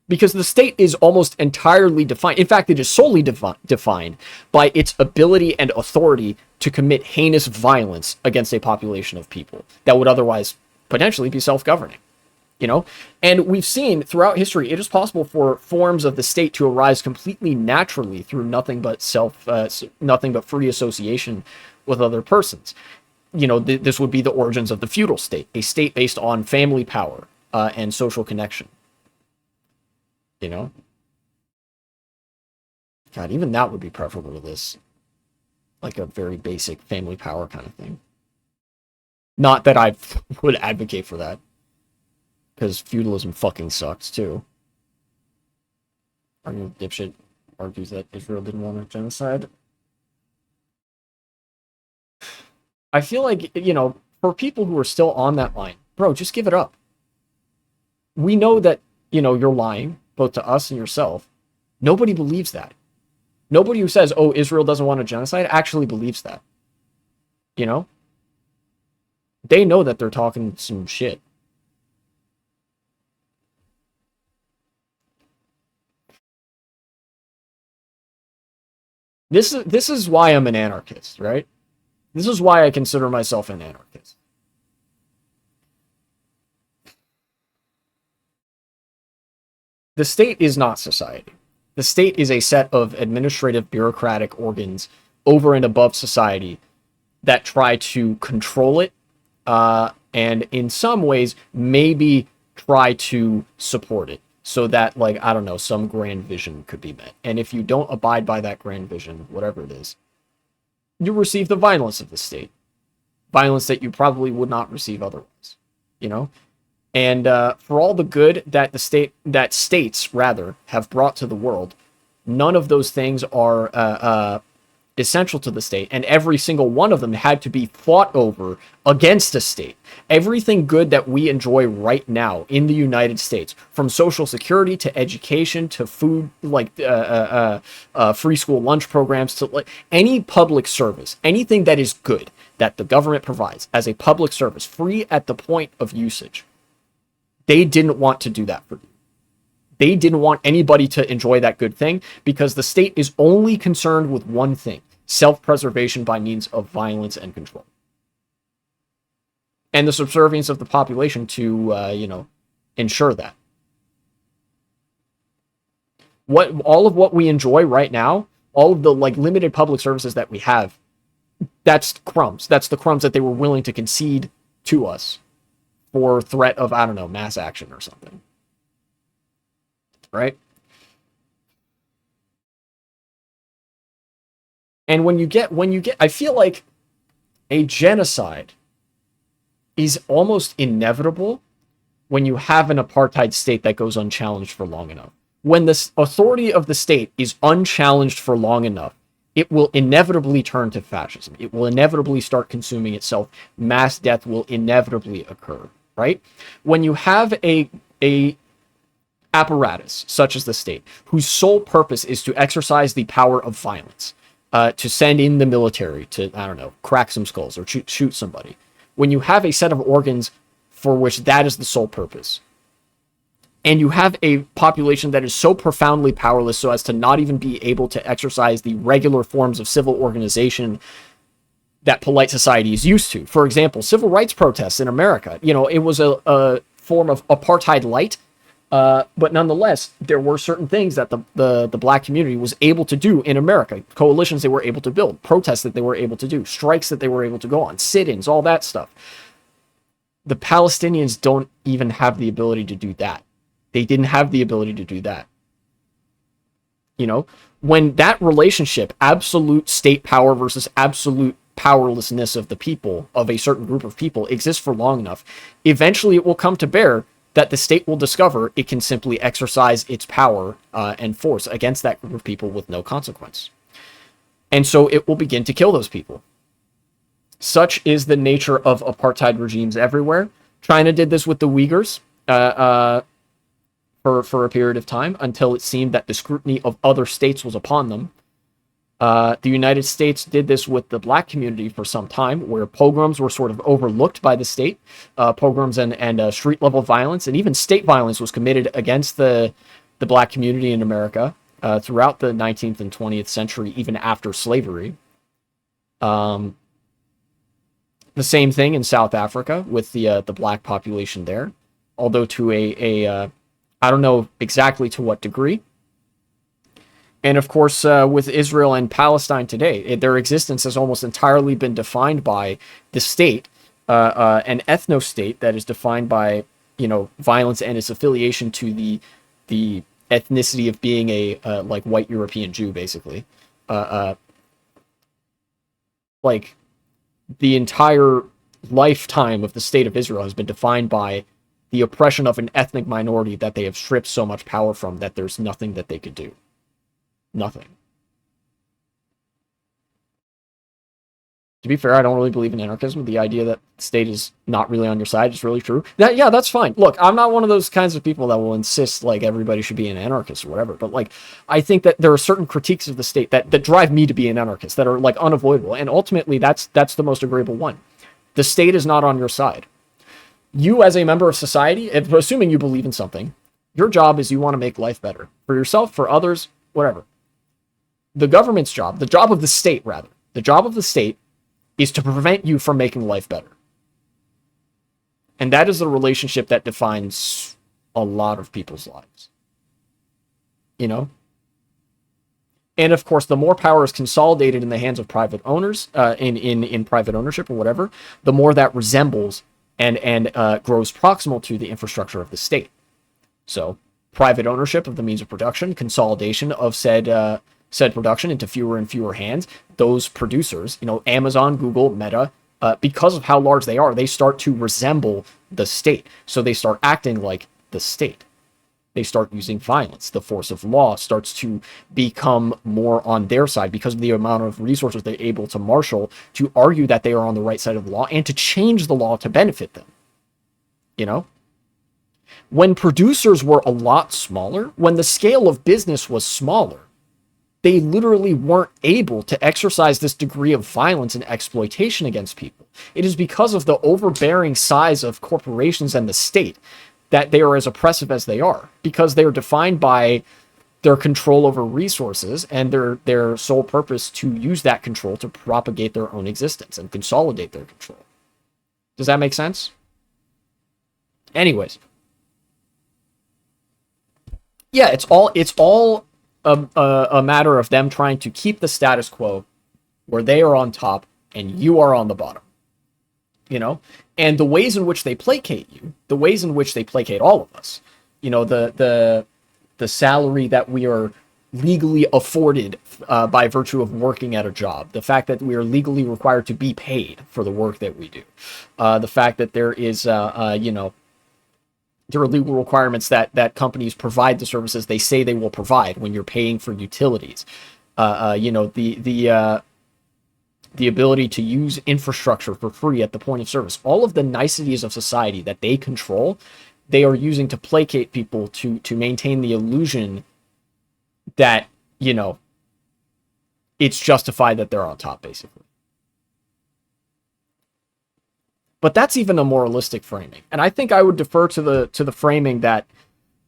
Because the state is almost entirely defined. In fact, it is solely defined by its ability and authority to commit heinous violence against a population of people that would otherwise potentially be self-governing. You know, and we've seen throughout history, it is possible for forms of the state to arise completely naturally through nothing but free association with other persons. You know, this would be the origins of the feudal state, a state based on family power and social connection. You know, God, even that would be preferable to this, like a very basic family power kind of thing. Not that I would advocate for that. Because feudalism fucking sucks, too. Dipshit argues that Israel didn't want a genocide. I feel like, you know, for people who are still on that line, bro, just give it up. We know that, you know, you're lying, both to us and yourself. Nobody believes that. Nobody who says, oh, Israel doesn't want a genocide actually believes that. You know? They know that they're talking some shit. This is why I'm an anarchist, right? This is why I consider myself an anarchist. The state is not society. The state is a set of administrative bureaucratic organs over and above society that try to control it, and in some ways maybe try to support it. So that, like, I don't know, some grand vision could be met. And if you don't abide by that grand vision, whatever it is, you receive the violence of the state. Violence that you probably would not receive otherwise, you know? And for all the good that states rather have brought to the world, none of those things are essential to the state, and every single one of them had to be fought over against a state. Everything good that we enjoy right now in the United States, from social security to education to food, like free school lunch programs, to like any public service, anything that is good that the government provides as a public service, free at the point of usage, they didn't want to do that for you. They didn't want anybody to enjoy that good thing because the state is only concerned with one thing: self-preservation by means of violence and control. And the subservience of the population to, ensure that. All of what we enjoy right now, all of the like limited public services that we have, that's crumbs. That's the crumbs that they were willing to concede to us for threat of, I don't know, mass action or something. Right? And when you get, I feel like a genocide is almost inevitable when you have an apartheid state that goes unchallenged for long enough. When the authority of the state is unchallenged for long enough, it will inevitably turn to fascism. It will inevitably start consuming itself. Mass death will inevitably occur, right? When you have a apparatus, such as the state, whose sole purpose is to exercise the power of violence, to send in the military to, I don't know, crack some skulls or shoot somebody. When you have a set of organs for which that is the sole purpose, and you have a population that is so profoundly powerless so as to not even be able to exercise the regular forms of civil organization that polite society is used to. For example, civil rights protests in America. You know, it was a form of apartheid light, but nonetheless, there were certain things that the black community was able to do in America. Coalitions they were able to build, protests that they were able to do, strikes that they were able to go on, sit-ins, all that stuff. The Palestinians don't even have the ability to do that. They didn't have the ability to do that. You know, when that relationship, absolute state power versus absolute powerlessness of the people, of a certain group of people, exists for long enough, eventually it will come to bear that the state will discover it can simply exercise its power and force against that group of people with no consequence. And so it will begin to kill those people. Such is the nature of apartheid regimes everywhere. China did this with the Uyghurs. for a period of time until it seemed that the scrutiny of other states was upon them. The United States did this with the black community for some time, where pogroms were sort of overlooked by the state. Pogroms and street level violence and even state violence was committed against the black community in America throughout the 19th and 20th century, even after slavery. The same thing in South Africa with the black population there, although to I don't know exactly to what degree. And of course, with Israel and Palestine today, their existence has almost entirely been defined by the state, an ethno-state that is defined by, violence and its affiliation to the ethnicity of being a like white European Jew, basically. Like the entire lifetime of the state of Israel has been defined by the oppression of an ethnic minority that they have stripped so much power from that there's nothing that they could do. Nothing. To be fair, I don't really believe in anarchism. The idea that the state is not really on your side is really true. Yeah, that's fine. Look, I'm not one of those kinds of people that will insist like everybody should be an anarchist or whatever. But like, I think that there are certain critiques of the state that drive me to be an anarchist that are like unavoidable. And ultimately, that's the most agreeable one. The state is not on your side. You, as a member of society, assuming you believe in something, your job is you want to make life better for yourself, for others, whatever. The government's job, the job of the state, rather, the job of the state is to prevent you from making life better. And that is the relationship that defines a lot of people's lives. And of course, the more power is consolidated in the hands of private owners, in private ownership or whatever, the more that resembles and grows proximal to the infrastructure of the state. So, private ownership of the means of production, consolidation of said production into fewer and fewer hands. Those producers, Amazon, Google, Meta, because of how large they are, they start to resemble the state. So they start acting like the state. They start using violence. The force of law starts to become more on their side because of the amount of resources they're able to marshal to argue that they are on the right side of the law and to change the law to benefit them. When producers were a lot smaller, when the scale of business was smaller, they literally weren't able to exercise this degree of violence and exploitation against people. It is because of the overbearing size of corporations and the state that they are as oppressive as they are, because they are defined by their control over resources and their sole purpose to use that control to propagate their own existence and consolidate their control. Does that make sense? Anyways. Yeah, it's all a matter of them trying to keep the status quo where they are on top and you are on the bottom. And the ways in which they placate you, the ways in which they placate all of us, the salary that we are legally afforded by virtue of working at a job, the fact that we are legally required to be paid for the work that we do, the fact that there is, there are legal requirements that companies provide the services they say they will provide when you're paying for utilities. The ability to use infrastructure for free at the point of service. All of the niceties of society that they control, they are using to placate people to maintain the illusion that, it's justified that they're on top, basically. But that's even a moralistic framing. And I think I would defer to the framing that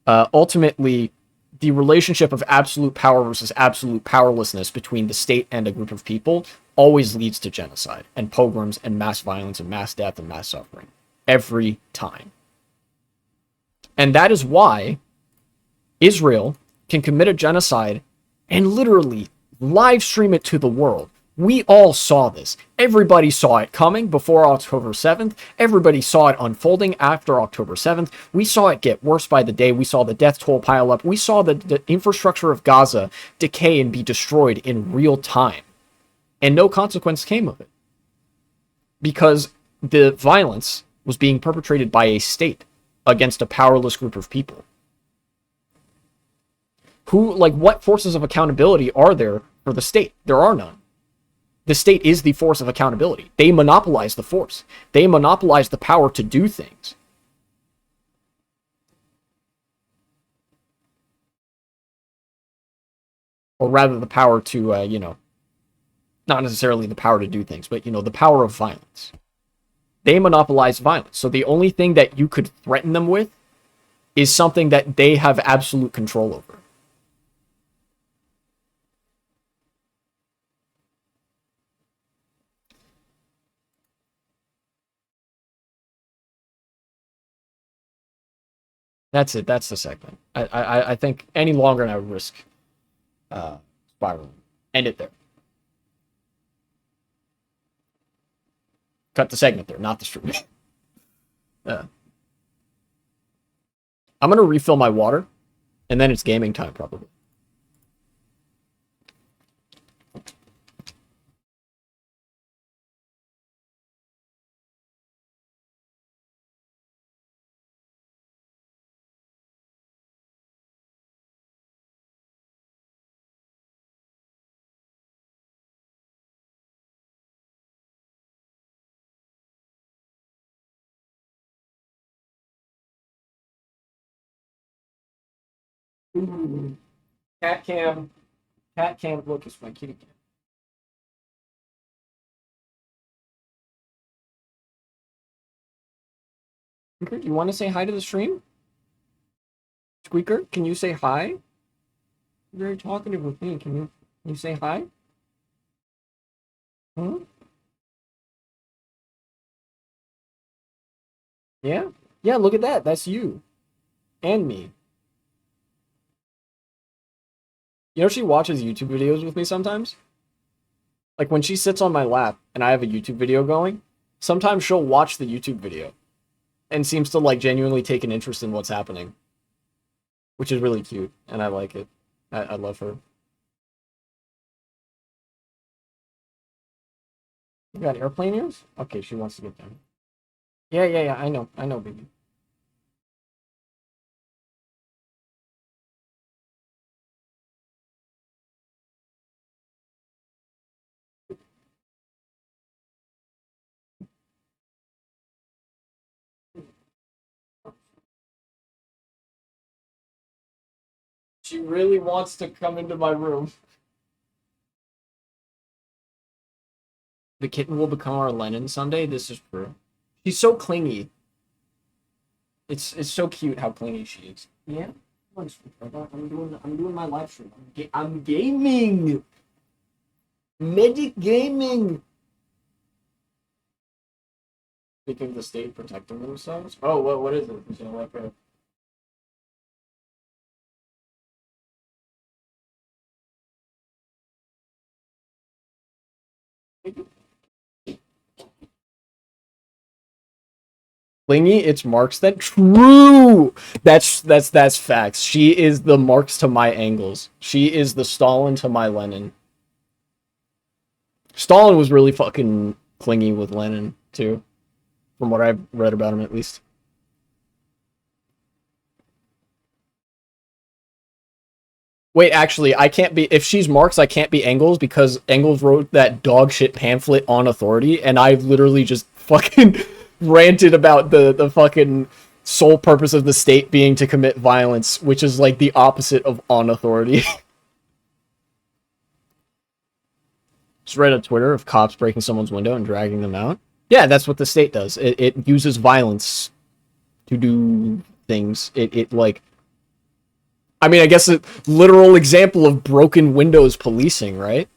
ultimately the relationship of absolute power versus absolute powerlessness between the state and a group of people always leads to genocide and pogroms and mass violence and mass death and mass suffering. Every time. And that is why Israel can commit a genocide and literally live stream it to the world. We all saw this. Everybody saw it coming before October 7th. Everybody saw it unfolding after October 7th. We saw it get worse by the day. We saw the death toll pile up. We saw the infrastructure of Gaza decay and be destroyed in real time. And no consequence came of it. Because the violence was being perpetrated by a state against a powerless group of people. What forces of accountability are there for the state? There are none. The state is the force of accountability. They monopolize the force. They monopolize the power to do things. or rather the power to, not necessarily the power to do things, but, the power of violence. They monopolize violence. So the only thing that you could threaten them with is something that they have absolute control over. That's it. That's the segment. I think any longer and I would risk spiraling. End it there. Cut the segment there, not the stream. I'm gonna refill my water, and then it's gaming time probably. Ooh. Cat cam. Cat cam. Look, it's my kitty cam. Squeaker, you want to say hi to the stream? Squeaker, can you say hi? You're very talkative with me. Can you say hi? Hmm? Yeah? Yeah, look at that. That's you. And me. She watches YouTube videos with me sometimes? Like when she sits on my lap and I have a YouTube video going, sometimes she'll watch the YouTube video and seems to like genuinely take an interest in what's happening, which is really cute, and I like it. I love her. You got airplane ears? Okay, she wants to get them. Yeah, yeah, yeah. I know, baby. She really wants to come into my room. The kitten will become our Lennon someday. This is true. She's so clingy. It's so cute how clingy she is. Yeah. I'm doing my live stream. I'm gaming. Medic gaming. Speaking of the state protecting themselves. Oh, what is it? Is it like a clingy? It's Marks then. True. That's facts. She is the Marx to my Engels. She is the Stalin to my Lenin. Stalin was really fucking clingy with Lenin too, from what I've read about him at least. Wait, actually, I can't be. If she's Marx, I can't be Engels because Engels wrote that dog shit pamphlet on authority, and I've literally just fucking ranted about the fucking sole purpose of the state being to commit violence, which is like the opposite of on authority. Just read on Twitter of cops breaking someone's window and dragging them out. Yeah, that's what the state does. It uses violence to do things. It like, I mean, I guess a literal example of broken windows policing, right?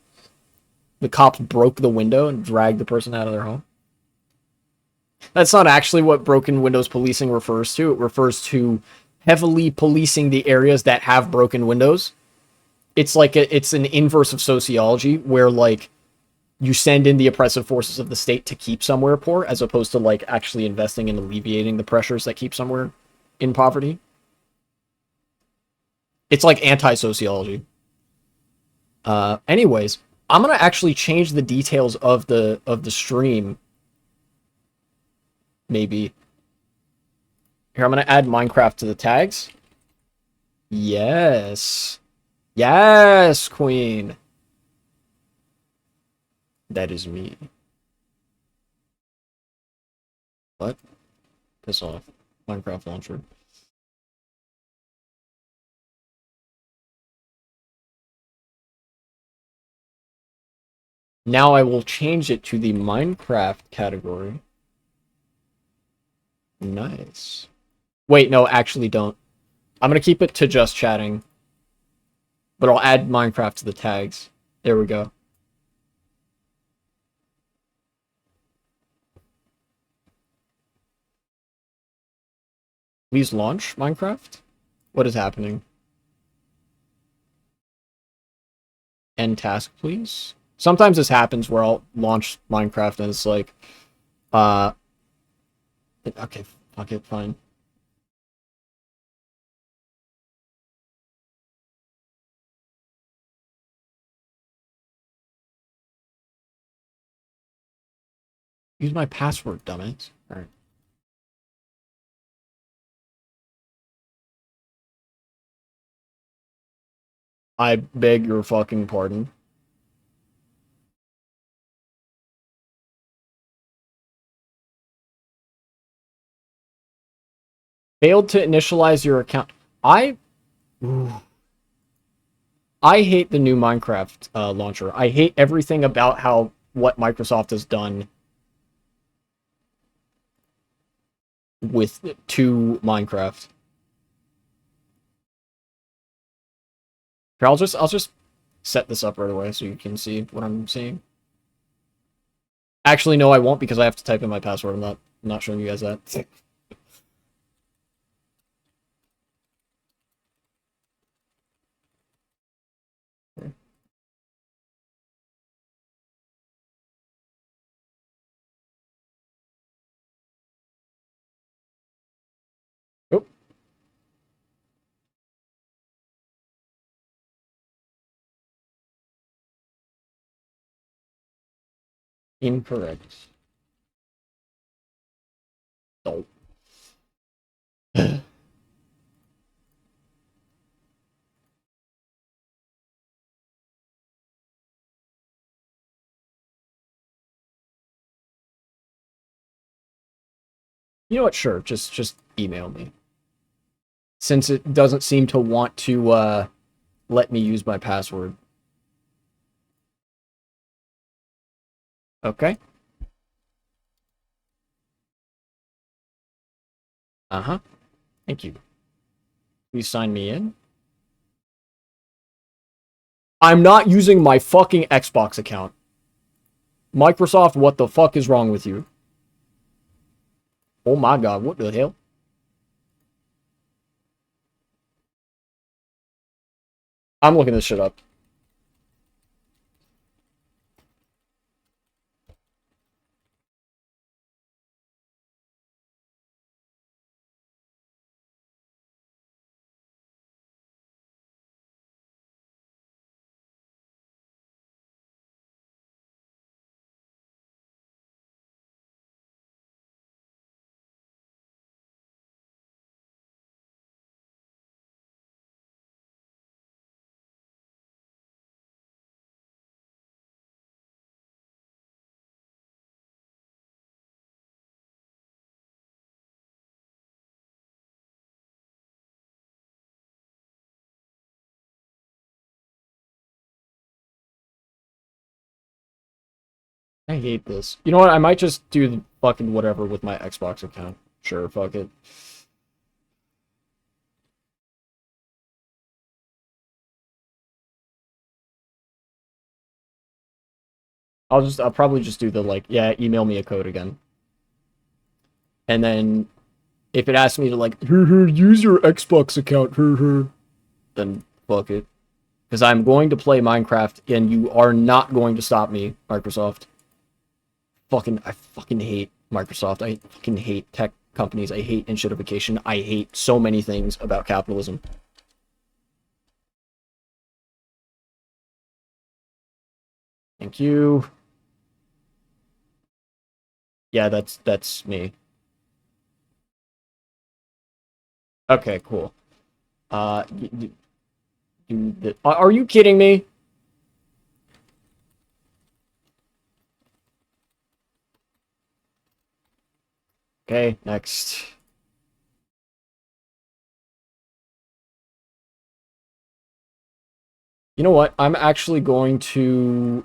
The cops broke the window and dragged the person out of their home. That's not actually what broken windows policing refers to. It refers to heavily policing the areas that have broken windows. It's like it's an inverse of sociology where like you send in the oppressive forces of the state to keep somewhere poor as opposed to like actually investing in alleviating the pressures that keep somewhere in poverty. It's like anti-sociology. Anyways, I'm gonna actually change the details of the stream. Maybe. Here, I'm gonna add Minecraft to the tags. Yes. Yes, Queen. That is me. What? Piss off. Minecraft launcher. Now I will change it to the Minecraft category. Nice. Wait, no, actually don't. I'm gonna keep it to just chatting. But I'll add Minecraft to the tags. There we go. Please launch Minecraft? What is happening? End task, please. Sometimes this happens where I'll launch Minecraft and it's like, okay, fuck it, fine. Use my password, dumbass. Alright. I beg your fucking pardon. Failed to initialize your account. I hate the new Minecraft launcher. I hate everything about what Microsoft has done to Minecraft. Here, I'll just set this up right away so you can see what I'm seeing. Actually, no, I won't because I have to type in my password. I'm not showing you guys that. Oh. Incorrect. Oh. You know what? Sure, just email me. Since it doesn't seem to want to let me use my password. Okay. Uh-huh. Thank you. Please sign me in. I'm not using my fucking Xbox account. Microsoft, what the fuck is wrong with you? Oh my god, what the hell? I'm looking this shit up. I hate this. You know what? I might just do fucking whatever with my Xbox account. Sure, fuck it. I'll probably just do the like, yeah, email me a code again. And then if it asks me to like, use your Xbox account, then fuck it. Because I'm going to play Minecraft and you are not going to stop me, Microsoft. I fucking hate Microsoft. I fucking hate tech companies. I hate inshitification. I hate so many things about capitalism. Thank you. Yeah, that's me. Okay, cool. Are you kidding me? Okay, next. You know what? I'm actually going to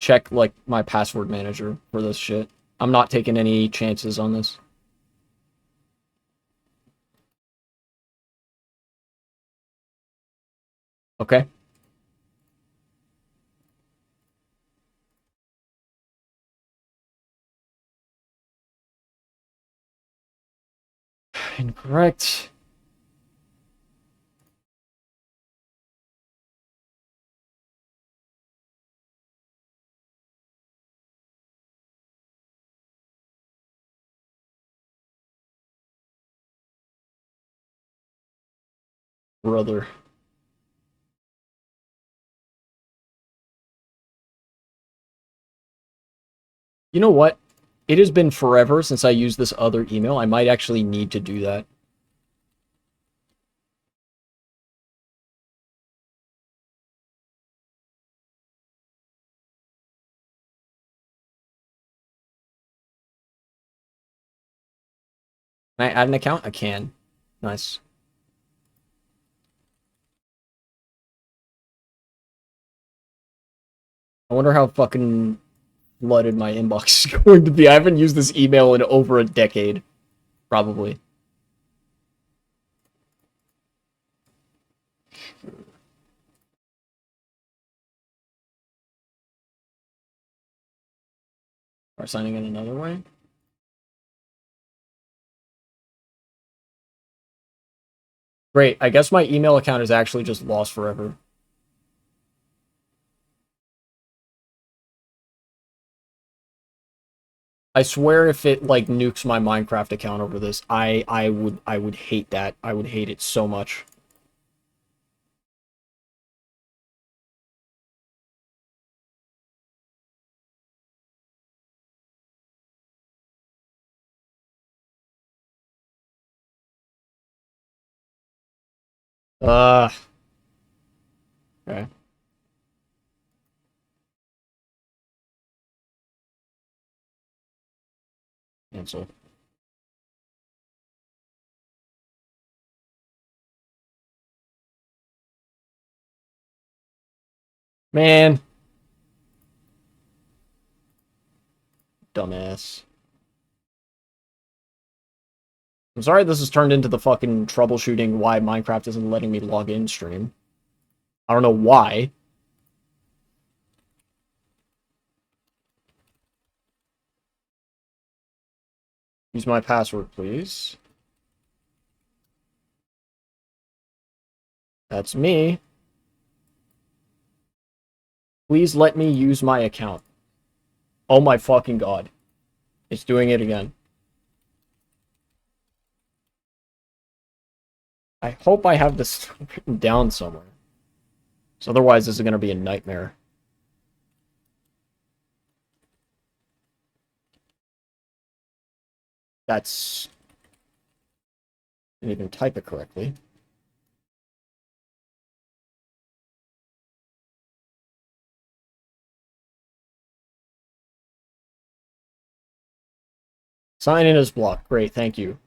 check like my password manager for this shit. I'm not taking any chances on this. Okay. Incorrect. Brother. You know what? It has been forever since I used this other email. I might actually need to do that. Can I add an account? I can. Nice. I wonder how fucking flooded my inbox is going to be. I haven't used this email in over a decade. Probably. Are signing in another way? Great. I guess my email account is actually just lost forever. I swear if it like nukes my Minecraft account over this, I would hate that. I would hate it so much. Okay. Cancel. Man. Dumbass. I'm sorry this has turned into the fucking troubleshooting why Minecraft isn't letting me log in stream. I don't know why. Use my password, please. That's me. Please let me use my account. Oh my fucking god. It's doing it again. I hope I have this written down somewhere. So otherwise this is going to be a nightmare. That's... Didn't even type it correctly. Sign in as blocked. Great, thank you.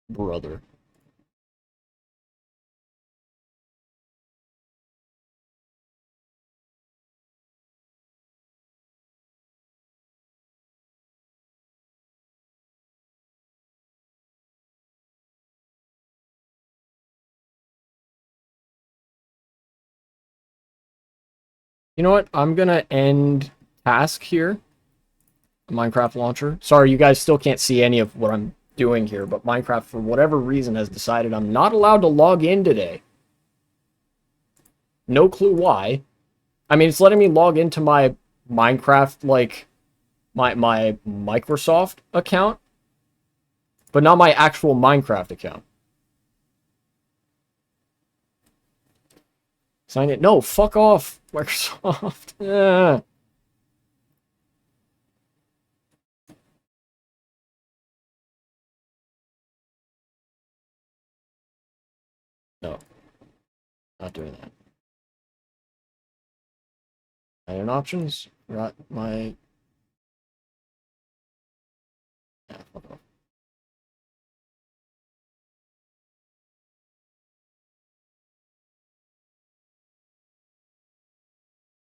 Brother. You know what? I'm gonna end task here. Minecraft launcher. Sorry, you guys still can't see any of what I'm doing here, but Minecraft, for whatever reason, has decided I'm not allowed to log in today. No clue why. I mean, it's letting me log into my Minecraft, like, my Microsoft account, but not my actual Minecraft account. Sign it. No, fuck off, Microsoft. Yeah. No, not doing that. Add in options. Got my Ah, fuck off.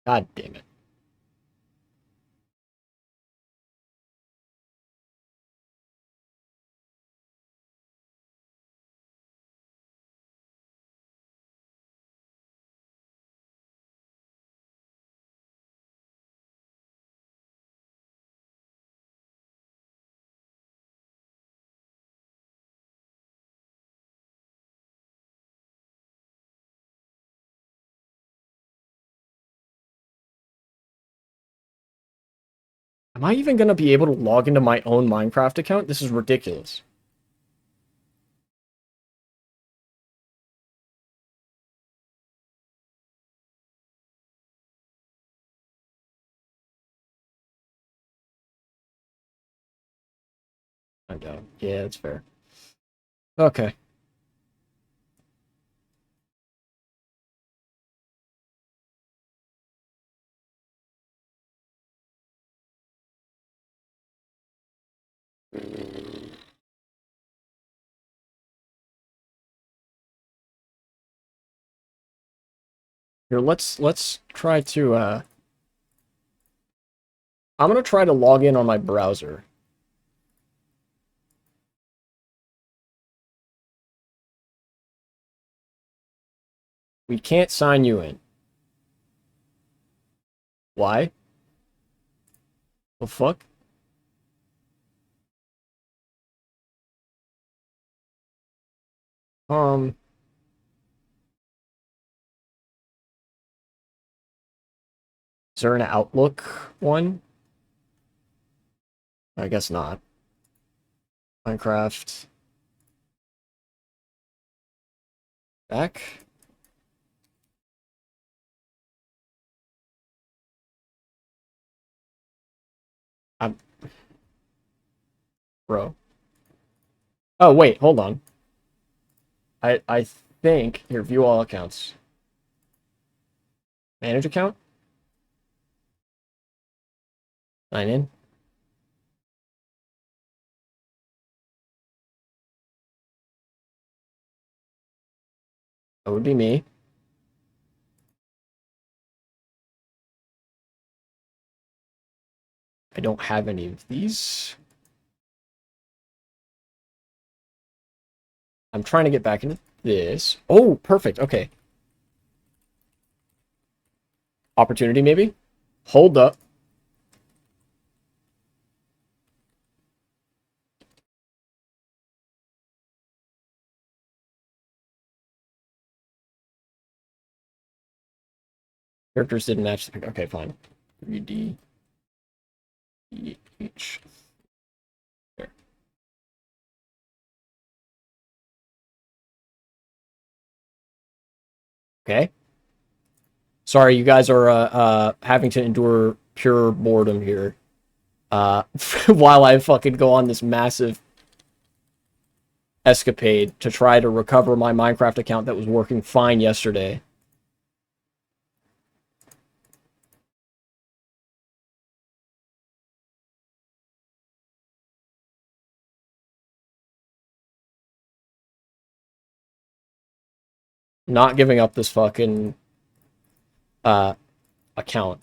God damn it. Am I even going to be able to log into my own Minecraft account? This is ridiculous. I know. Yeah, that's fair. Okay. Here, let's try to I'm gonna try to log in on my browser. We can't sign you in. Why? The fuck? Um, is there an Outlook one? I guess not. Minecraft. Back. I'm bro. Oh wait, hold on. I think here, view all accounts. Manage account? Sign in. That would be me. I don't have any of these. I'm trying to get back into this. Oh, perfect. Okay. Opportunity, maybe? Hold up. Characters didn't match the picture. Okay, fine. 3D. H. There. Okay. Sorry, you guys are having to endure pure boredom here. While I fucking go on this massive escapade to try to recover my Minecraft account that was working fine yesterday. Not giving up this fucking account.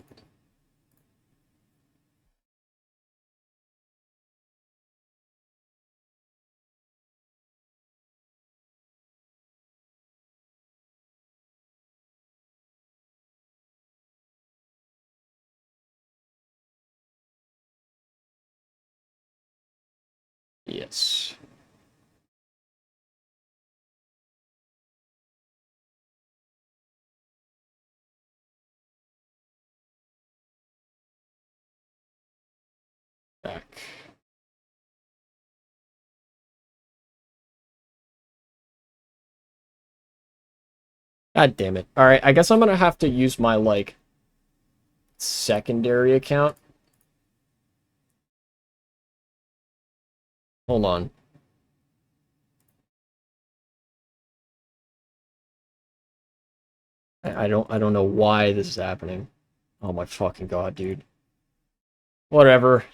Yes. Back. God damn it. Alright, I guess I'm gonna have to use my, like, secondary account. Hold on. I don't know why this is happening. Oh my fucking god, dude. Whatever.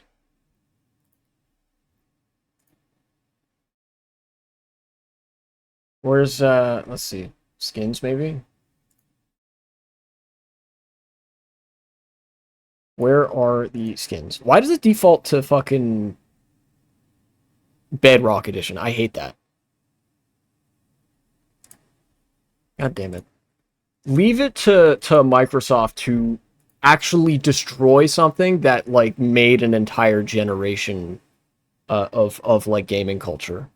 Where's, let's see. Skins, maybe? Where are the skins? Why does it default to fucking Bedrock Edition? I hate that. God damn it. Leave it to Microsoft to actually destroy something that, like, made an entire generation of like, gaming culture.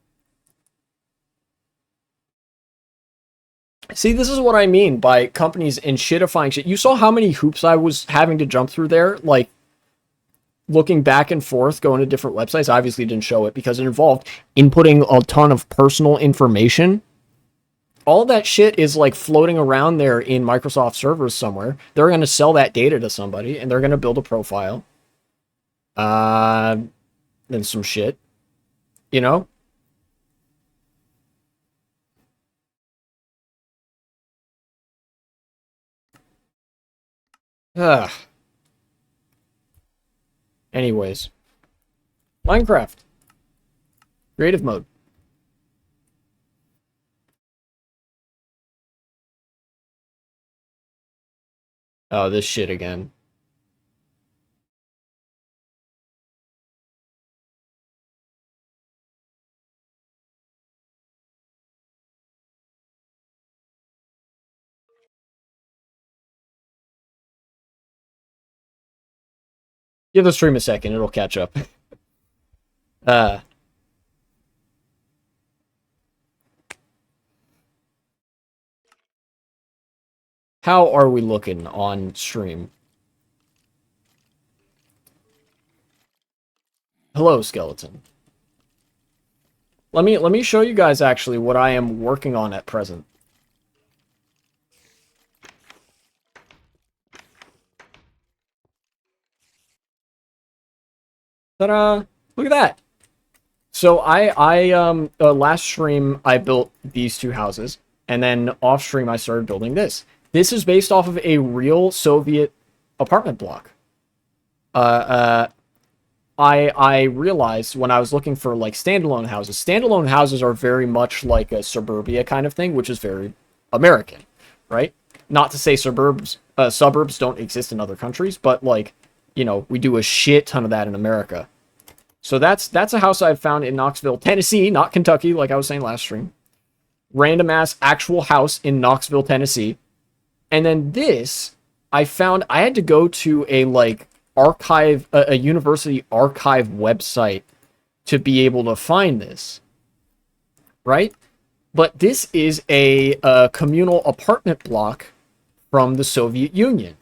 See, this is what I mean by companies and shitifying shit. You saw how many hoops I was having to jump through there? Like, looking back and forth, going to different websites. I obviously didn't show it because it involved inputting a ton of personal information. All that shit is, like, floating around there in Microsoft servers somewhere. They're going to sell that data to somebody, and they're going to build a profile. Then some shit. You know? Ugh. Anyways. Minecraft. Creative mode. Oh, this shit again. Give the stream a second, it'll catch up. uh how are we looking on stream? Hello, skeleton. Let me show you guys actually what I am working on at present. Ta-da! Look at that. So last stream I built these two houses, and then off stream I started building this. This is based off of a real Soviet apartment block. I realized when I was looking for, like, standalone houses are very much like a suburbia kind of thing, which is very American, right? Not to say suburbs don't exist in other countries, but, like, you know, we do a shit ton of that in America. So that's a house I've found in Knoxville, Tennessee, not Kentucky, like I was saying last stream. Random ass actual house in Knoxville, Tennessee. And then this, I found I had to go to a, like, archive, a university archive website to be able to find this, right? But this is a communal apartment block from the Soviet Union.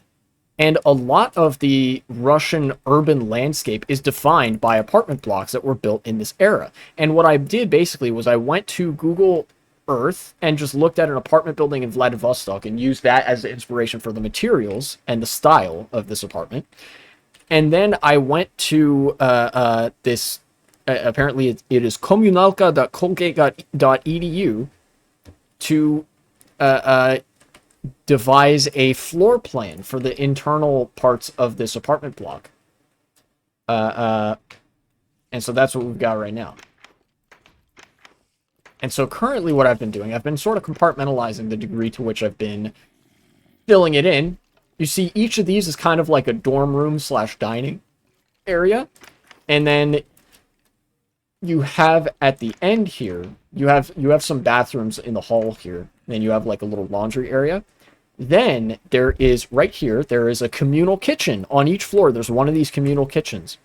And a lot of the Russian urban landscape is defined by apartment blocks that were built in this era. And what I did basically was I went to Google Earth and just looked at an apartment building in Vladivostok and used that as the inspiration for the materials and the style of this apartment. And then I went to this, apparently it is kommunalka.colgate.edu to devise a floor plan for the internal parts of this apartment block. And so that's what we've got right now. And so currently what I've been doing, I've been sort of compartmentalizing the degree to which I've been filling it in. You see, each of these is kind of like a dorm room / dining area. And then you have at the end here, you have some bathrooms in the hall here. And then you have, like, a little laundry area. Then there is, right here, there is a communal kitchen on each floor. There's one of these communal kitchens.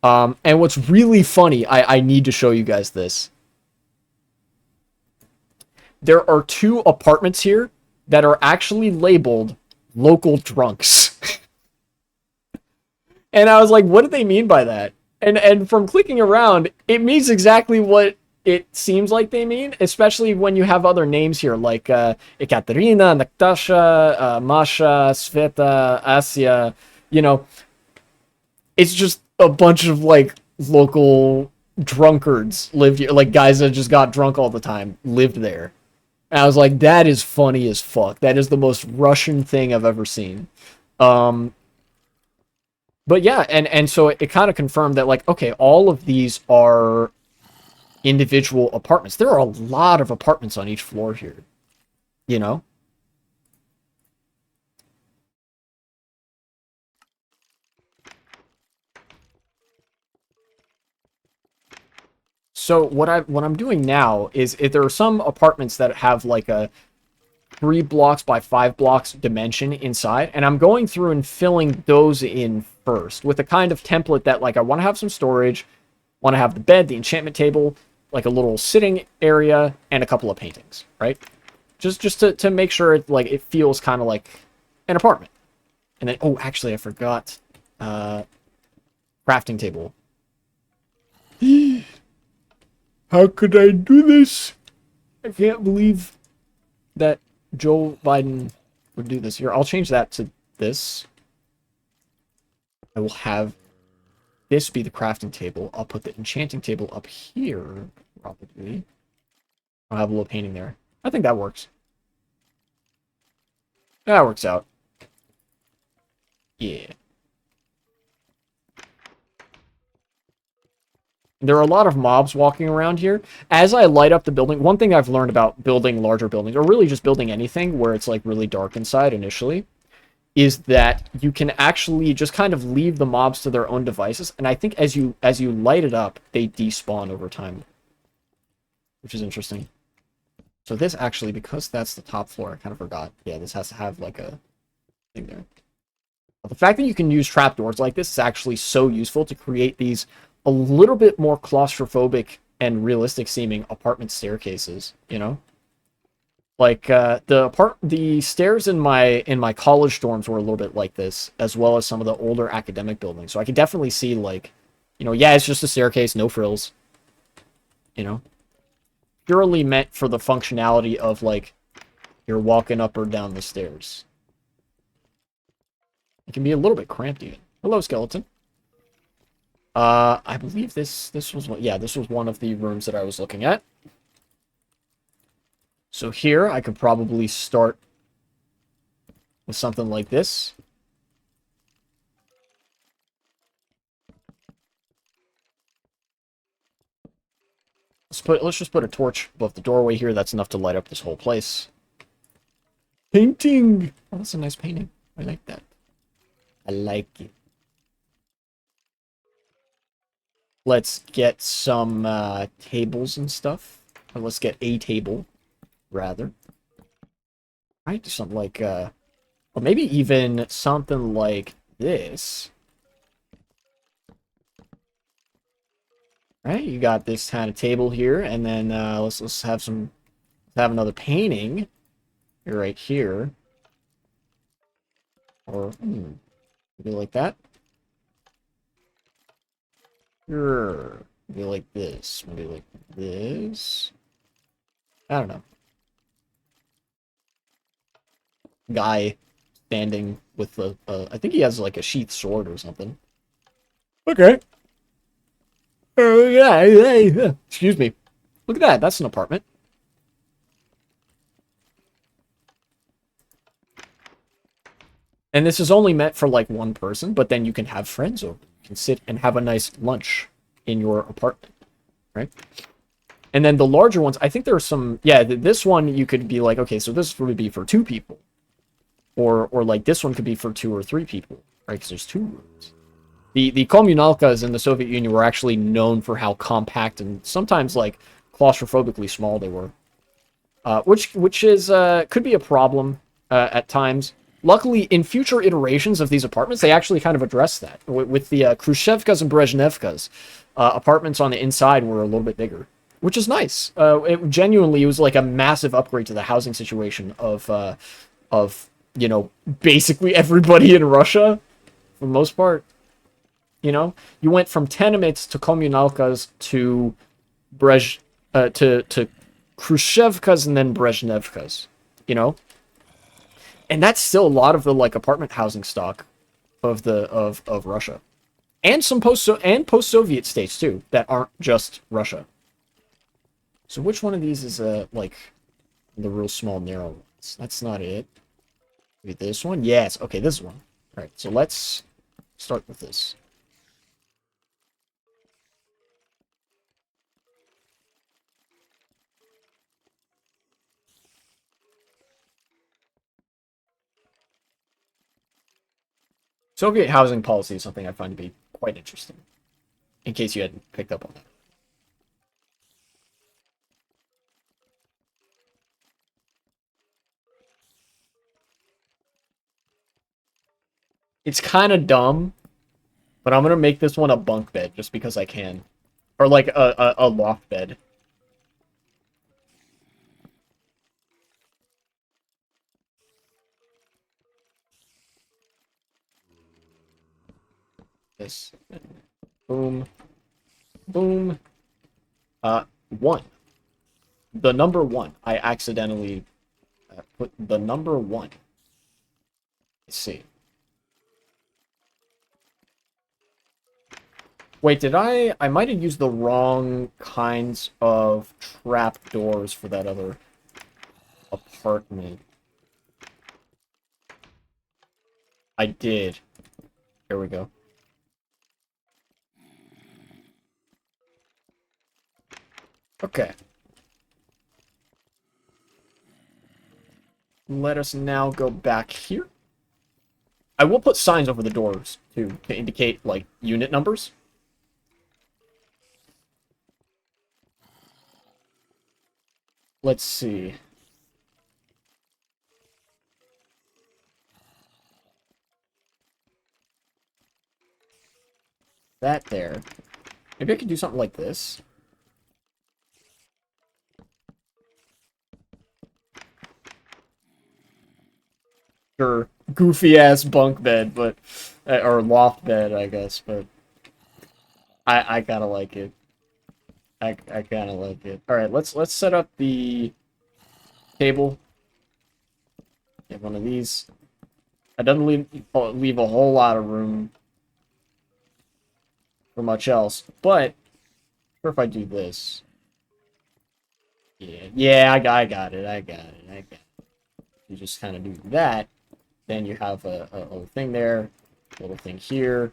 And what's really funny, I need to show you guys this. There are 2 apartments here that are actually labeled local drunks. And I was like, what do they mean by that? And from clicking around, it means exactly what it seems like they mean, especially when you have other names here, like Ekaterina, Natasha, Masha, Sveta, Asya. You know, it's just a bunch of, like, local drunkards lived here, like guys that just got drunk all the time lived there. And I was like, that is funny as fuck. That is the most Russian thing I've ever seen. But yeah, and so it kind of confirmed that, like, okay, all of these are individual apartments. There are a lot of apartments on each floor here, you know? So what I'm doing now is if there are some apartments that have like a 3 blocks by 5 blocks dimension inside, and I'm going through and filling those in first with a kind of template that like I want to have some storage, want to have the bed, the enchantment table, like a little sitting area, and a couple of paintings, right? Just to make sure it feels kind of like an apartment. And then oh, actually I forgot crafting table. How could I do this? I can't believe that Joe Biden would do this. Here, I'll change that to this. I will have this be the crafting table. I'll put the enchanting table up here, probably. I'll have a little painting there. I think that works. That works out. Yeah. There are a lot of mobs walking around here. As I light up the building, one thing I've learned about building larger buildings, or really just building anything where it's like really dark inside initially, is that you can actually just kind of leave the mobs to their own devices. And I think as you light it up, they despawn over time, which is interesting. So this actually, because that's the top floor, I kind of forgot. Yeah, this has to have like a thing there. But the fact that you can use trapdoors like this is actually so useful to create these a little bit more claustrophobic and realistic seeming apartment staircases, you know? Like the stairs in my college dorms were a little bit like this, as well as some of the older academic buildings. So I can definitely see like, you know, yeah, it's just a staircase, no frills. You know? Purely meant for the functionality of like you're walking up or down the stairs. It can be a little bit cramped even. Hello, skeleton. I believe this was one, yeah, this was one of the rooms that I was looking at. So here I could probably start with something like this. Let's just put a torch above the doorway here. That's enough to light up this whole place. Painting. Oh, that's a nice painting. I like that. I like it. Let's get some tables and stuff. Or let's get a table, rather. Right, something like or maybe even something like this. Right, you got this kind of table here, and then let's have another painting right here, or maybe like that. Sure, maybe like this, maybe like this. I don't know. Guy standing with the I think he has like a sheath sword or something. Okay. Yeah. Excuse me. Look at that. That's an apartment. And this is only meant for like one person, but then you can have friends over. You can sit and have a nice lunch in your apartment, right? And then the larger ones, I think there are some, yeah, this one you could be like, okay, so this would be for 2 people. Or like this one could be for 2 or 3 people, right? Because there's 2 rooms. The communalkas in the Soviet Union were actually known for how compact and sometimes like claustrophobically small they were, which is could be a problem at times. Luckily, in future iterations of these apartments, they actually kind of address that. With the Khrushchevkas and Brezhnevkas, apartments on the inside were a little bit bigger, which is nice. It was like a massive upgrade to the housing situation of you know, basically everybody in Russia, for the most part. You know, you went from tenements to communalkas to to Khrushchevkas and then Brezhnevkas. You know, and that's still a lot of the like apartment housing stock of Russia, and some post-Soviet states too that aren't just Russia. So which one of these is like the real small narrow ones? That's not it. Maybe this one? Yes. Okay, this one. All right. So let's start with this. Soviet housing policy is something I find to be quite interesting, in case you hadn't picked up on that. It's kind of dumb, but I'm going to make this one a bunk bed just because I can. Or like a loft bed. This. Boom. Boom. 1. The number 1. I accidentally put the number 1. Let's see. Wait, did I might have used the wrong kinds of trap doors for that other apartment. I did. Here we go. Okay. Let us now go back here. I will put signs over the doors, too, to indicate, like, unit numbers. Let's see. That there. Maybe I could do something like this. Sure, goofy ass bunk bed, but or loft bed, I guess, but I kind of like it. I kind of like it. All right, let's set up the table. Get one of these. I doesn't leave a whole lot of room for much else, but sure if I do this. Yeah, I got it. You just kind of do that. Then you have a little thing there, little thing here.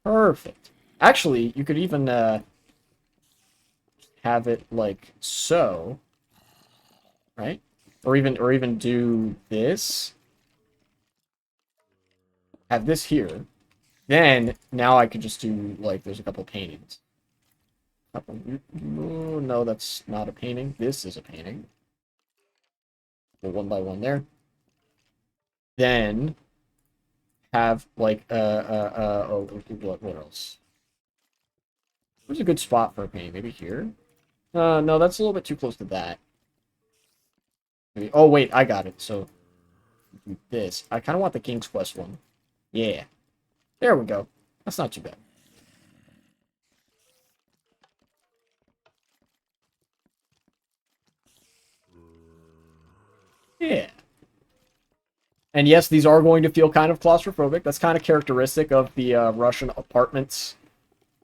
Perfect. Actually, you could even have it like so, right? Or even do this. Have this here. Then now I could just do like there's a couple paintings. No, that's not a painting. This is a painting. Go one by one there. Then have like oh, what else? Where's a good spot for a painting? Maybe here? No, that's a little bit too close to that. Maybe, oh wait, I got it. So do this. I kind of want the King's Quest one. Yeah. There we go. That's not too bad. Yeah. And yes, these are going to feel kind of claustrophobic. That's kind of characteristic of the Russian apartments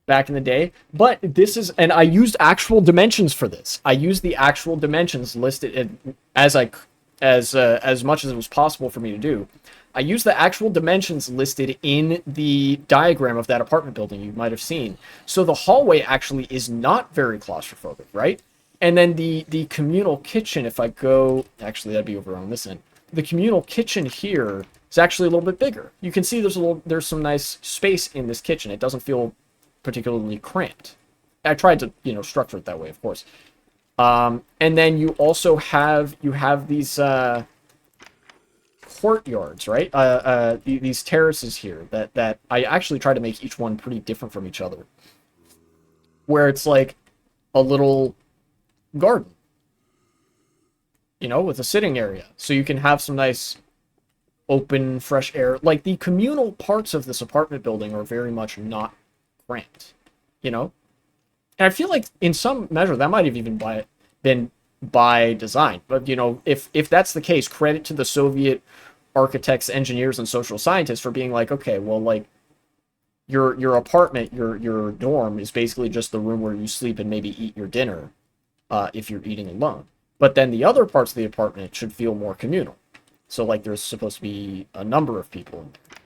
back in the day. But this is, and I used actual dimensions for this. I used the actual dimensions listed as much as it was possible for me to do. I used the actual dimensions listed in the diagram of that apartment building you might have seen. So the hallway actually is not very claustrophobic, right? And then the communal kitchen, if I go, actually that'd be over on this end. The communal kitchen here is actually a little bit bigger. You can see there's some nice space in this kitchen. It doesn't feel particularly cramped. I tried to, structure it that way, of course. And then you also have these courtyards, right? These terraces here that I actually try to make each one pretty different from each other, where it's like a little garden, with a sitting area, so you can have some nice open, fresh air. Like the communal parts of this apartment building are very much not cramped, And I feel like in some measure that might have even been by design. But if that's the case, credit to the Soviet architects, engineers, and social scientists for being like, okay, well, like your apartment, your dorm is basically just the room where you sleep and maybe eat your dinner, if you're eating alone. But then the other parts of the apartment should feel more communal. So like there's supposed to be a number of people in there.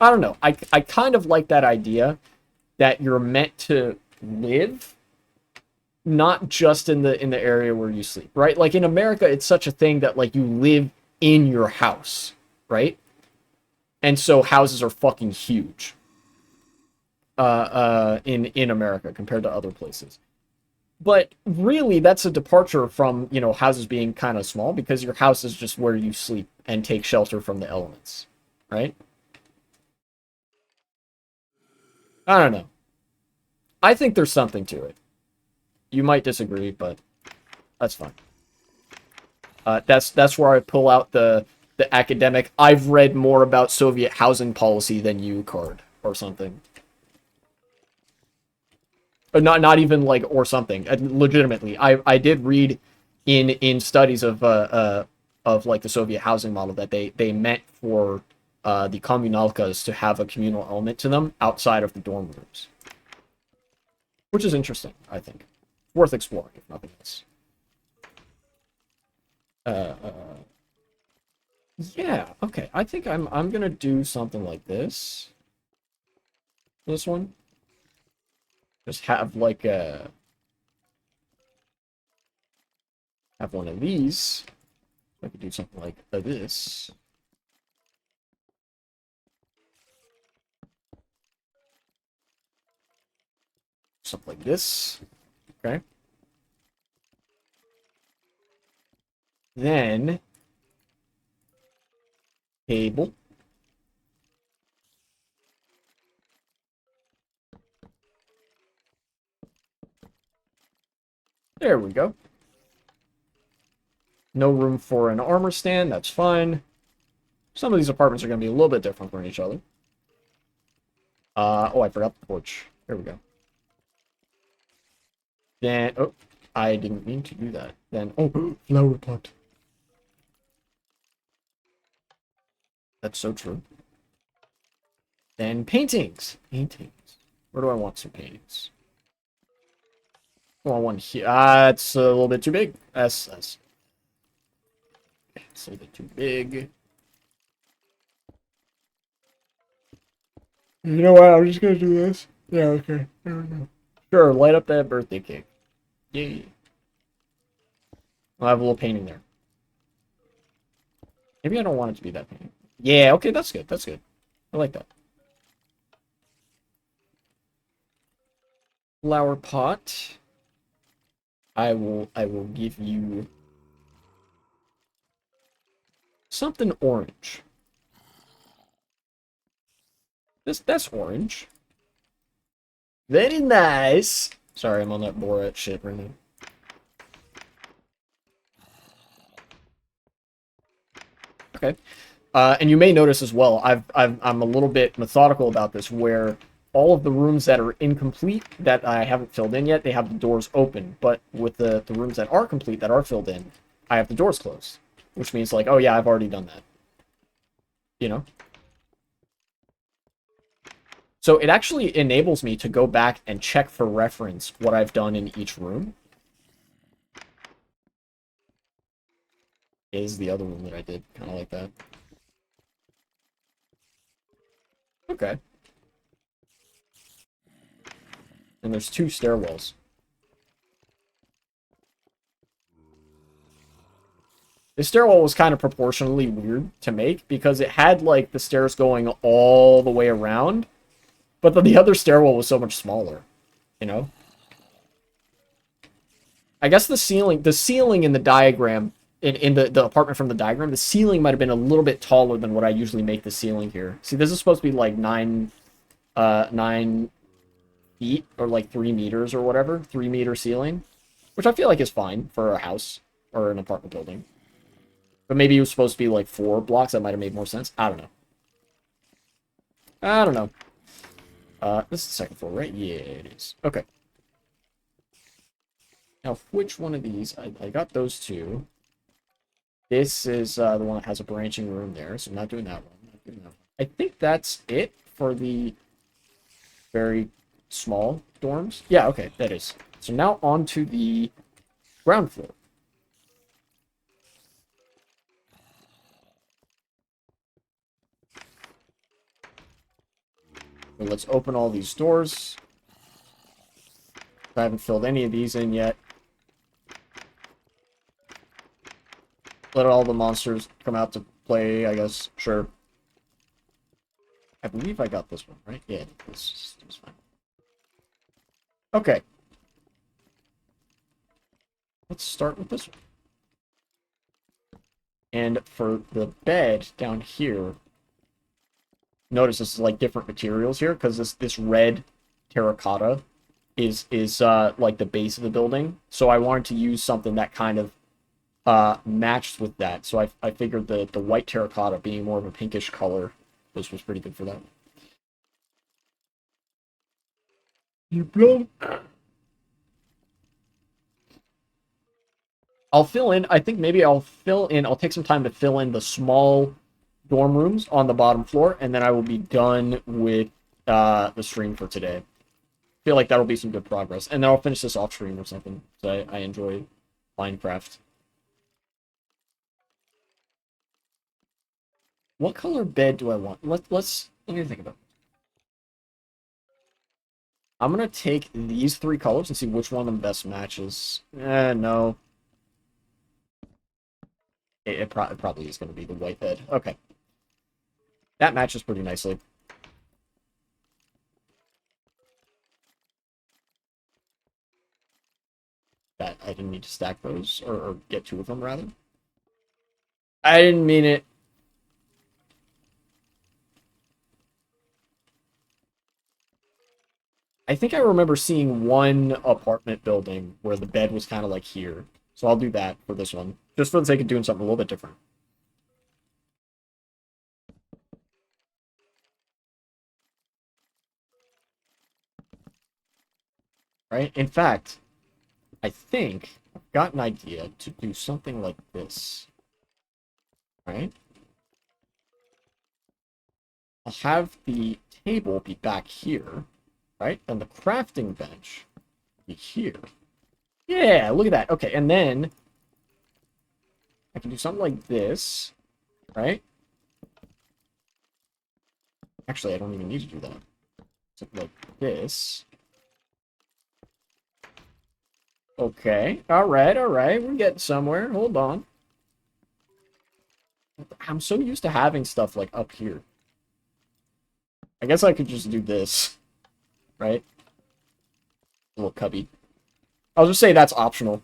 I don't know. I kind of like that idea that you're meant to live, not just in the area where you sleep, right? Like in America, it's such a thing that like you live in your house, right? And so houses are fucking huge in America compared to other places. But really, that's a departure from, you know, houses being kind of small, because your house is just where you sleep and take shelter from the elements, right? I don't know. I think there's something to it. You might disagree, but that's fine. That's where I pull out the academic. I've read more about Soviet housing policy than you card or something. Or not even like or something. Legitimately, I did read in studies of like the Soviet housing model that they meant for the communalkas to have a communal element to them outside of the dorm rooms, which is interesting. I think worth exploring if nothing else. Uh, uh, yeah. Okay. I think I'm gonna do something like this. This one. Just have like a have one of these. I could do something like this. Something like this. Okay. Then table. There we go. No room for an armor stand. That's fine. Some of these apartments are going to be a little bit different from each other. Oh, I forgot the porch. There we go. Then, oh, I didn't mean to do that. Then, oh, flower pot. That's so true. Then paintings. Paintings. Where do I want some paintings? Oh, I want here. It's a little bit too big. That's it's a little bit too big. You know what? I'm just gonna do this. Yeah, okay. Sure, light up that birthday cake. Yay. I'll have a little painting there. Maybe I don't want it to be that painting. Yeah, okay, that's good. That's good. I like that. Flower pot. I will give you something orange. That's orange. Very nice. Sorry, I'm on that Borat shit right now. Okay. And you may notice as well, I'm a little bit methodical about this, where all of the rooms that are incomplete that I haven't filled in yet, they have the doors open. But with the rooms that are complete, that are filled in, I have the doors closed. Which means like, oh yeah, I've already done that. You know? So it actually enables me to go back and check for reference what I've done in each room. Is the other room that I did, kind of like that. Okay. And there's 2 stairwells. The stairwell was kind of proportionally weird to make, because it had like the stairs going all the way around, but then the other stairwell was so much smaller, you know? I guess the ceiling in the diagram, in the apartment from the diagram, the ceiling might have been a little bit taller than what I usually make the ceiling here. See, this is supposed to be like 9 feet, or like 3 meters or whatever, 3-meter ceiling, which I feel like is fine for a house or an apartment building. But maybe it was supposed to be like 4 blocks. That might have made more sense. I don't know. I don't know. This is the second floor, right? Yeah, it is. Okay. Now, which one of these? I got those 2. This is the one that has a branching room there, so I'm not doing that one. Not doing that one. I think that's it for the very small dorms. Yeah, okay, that is. So now on to the ground floor. So let's open all these doors. I haven't filled any of these in yet. Let all the monsters come out to play, I guess. Sure. I believe I got this one, right? Yeah, this is fine. Okay. Let's start with this one. And for the bed down here, notice this is like different materials here because this red terracotta is like the base of the building. So I wanted to use something that kind of matched with that. So I figured the white terracotta being more of a pinkish color was pretty good for that. You blow. I'll fill in. I think maybe I'll fill in. I'll take some time to fill in the small dorm rooms on the bottom floor, and then I will be done with the stream for today. Feel like that'll be some good progress, and then I'll finish this off stream or something. So I enjoy Minecraft. What color bed do I want? Let me think about it. I'm gonna take these three colors and see which one of them best matches. No. It probably is gonna be the white bed. Okay. That matches pretty nicely. That I didn't need to stack those, or get two of them, rather. I didn't mean it. I think I remember seeing one apartment building where the bed was kind of like here. So I'll do that for this one. Just for the sake of doing something a little bit different. Right? In fact, I think I've got an idea to do something like this. Right? I'll have the table be back here. Right? And the crafting bench be here. Yeah, look at that. Okay, and then I can do something like this. Right? Actually, I don't even need to do that. Something like this. Okay. All right. We're getting somewhere. Hold on. I'm so used to having stuff like up here. I guess I could just do this. Right? A little cubby. I'll just say that's optional.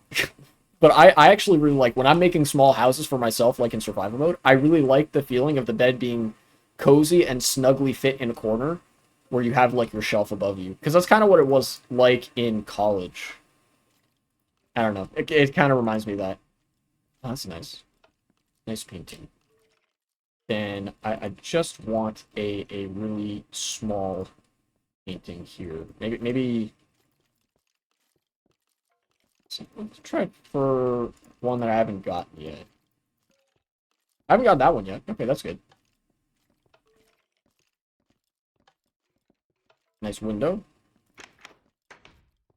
But I actually really like, when I'm making small houses for myself, like in survival mode, I really like the feeling of the bed being cozy and snugly fit in a corner where you have like your shelf above you. Because that's kind of what it was like in college. I don't know. It kind of reminds me of that. Oh, that's nice. Nice painting. Then I just want a really small painting here. Maybe let's try for one that I haven't gotten yet. I haven't got that one yet. Okay, that's good. Nice window.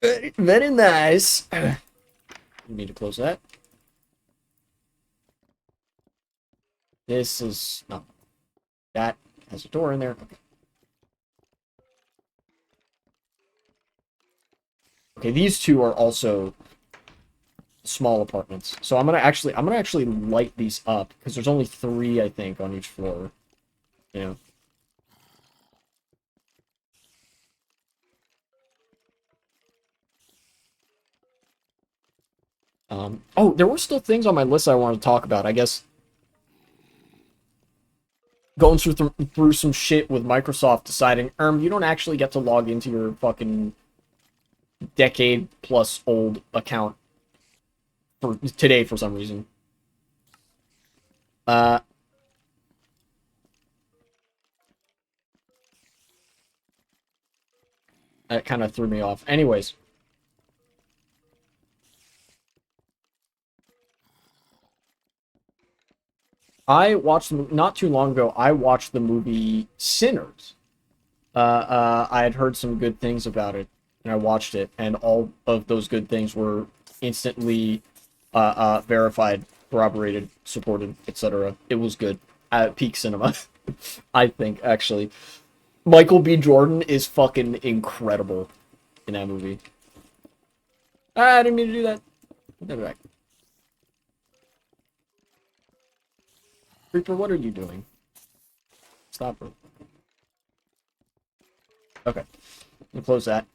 Very nice. You need to close that. This is no. That has a door in there. Okay. Okay, these two are also small apartments. So I'm gonna actually light these up because there's only 3, I think, on each floor. You know. Oh, there were still things on my list I wanted to talk about. I guess going through some shit with Microsoft deciding, you don't actually get to log into your fucking decade plus old account for today for some reason. That kind of threw me off. Anyways, I watched not too long ago. I watched the movie Sinners. I had heard some good things about it, and I watched it, and all of those good things were instantly verified, corroborated, supported, etc. It was good at peak cinema, I think. Actually, Michael B. Jordan is fucking incredible in that movie. I didn't mean to do that. Put that back. Reaper, what are you doing? Stop her. Okay, we'll close that.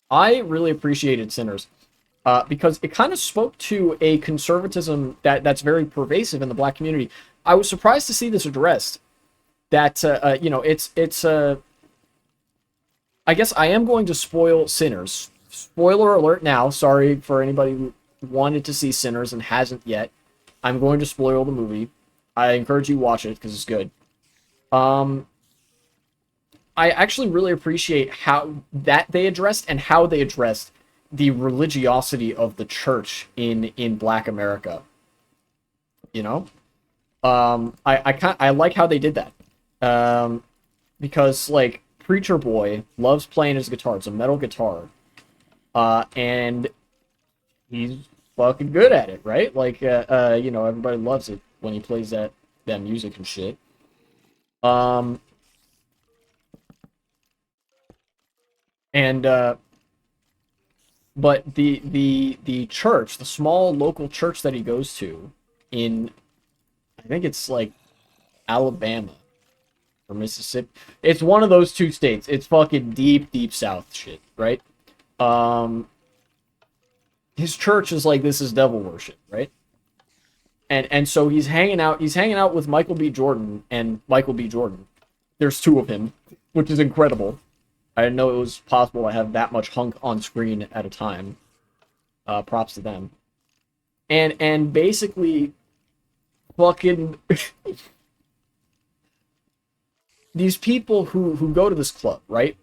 I really appreciated Sinners because it kind of spoke to a conservatism that's very pervasive in the black community. I was surprised to see this addressed. That you know, it's I guess I am going to spoil Sinners. Spoiler alert now. Sorry for anybody who wanted to see Sinners and hasn't yet. I'm going to spoil the movie. I encourage you to watch it because it's good. Um, I actually really appreciate how that they addressed and how they addressed the religiosity of the church in Black America. You know, I like how they did that. Because like Preacher Boy loves playing his guitar. It's a metal guitar, and he's fucking good at it, right? Like, you know, everybody loves it when he plays that music and shit. Um, and but the church, the small local church that he goes to in, I think it's like Alabama or Mississippi. It's one of those two states. It's fucking deep south shit, right? Um, his church is like, this is devil worship, right? And so he's hanging out with Michael B. Jordan and Michael B. Jordan. There's two of him, which is incredible. I didn't know it was possible to have that much hunk on screen at a time. Props to them. And basically fucking these people who go to this club, right?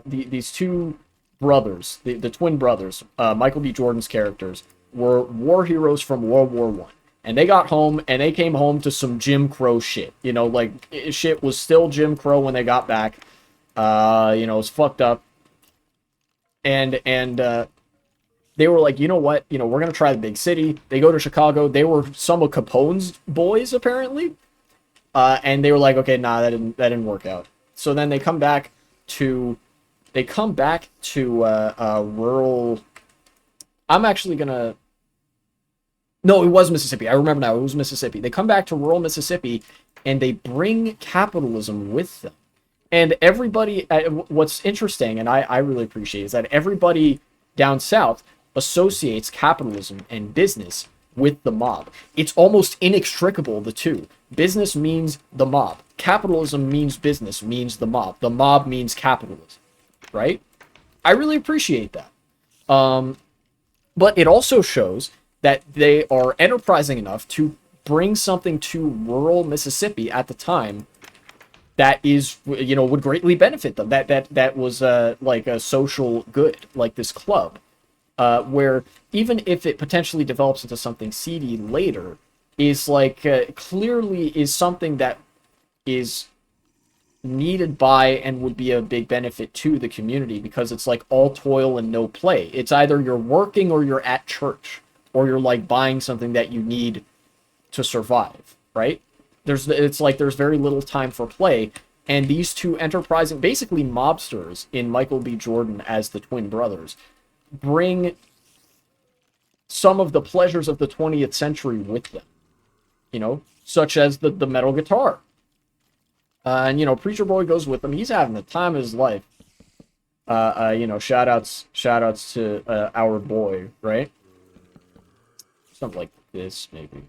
These two brothers, the twin brothers, Michael B. Jordan's characters, were war heroes from World War One. And they got home, and they came home to some Jim Crow shit. You know, like, shit was still Jim Crow when they got back. You know, it was fucked up. And they were like, you know what? You know, we're gonna try the big city. They go to Chicago. They were some of Capone's boys, apparently. And they were like, okay, nah, that didn't work out. So then they come back to rural. I'm actually gonna. No, it was Mississippi. I remember now. It was Mississippi. They come back to rural Mississippi, and they bring capitalism with them. And everybody, what's interesting, and I really appreciate, is that everybody down south associates capitalism and business with the mob. It's almost inextricable, the two. Business means the mob. Capitalism means business, means the mob. The mob means capitalism, right? I really appreciate that. But it also shows that they are enterprising enough to bring something to rural Mississippi at the time that is, you know, would greatly benefit them. That was like a social good, like this club, where even if it potentially develops into something seedy later, is like clearly is something that is needed by and would be a big benefit to the community, because it's like all toil and no play. It's either you're working or you're at church, or you're like buying something that you need to survive, right? It's like there's very little time for play, and these two enterprising, basically mobsters in Michael B. Jordan as the twin brothers, bring some of the pleasures of the 20th century with them, you know, such as the metal guitar. And, you know, Preacher Boy goes with them. He's having the time of his life. You know, shout outs to our boy, right? Something like this, maybe.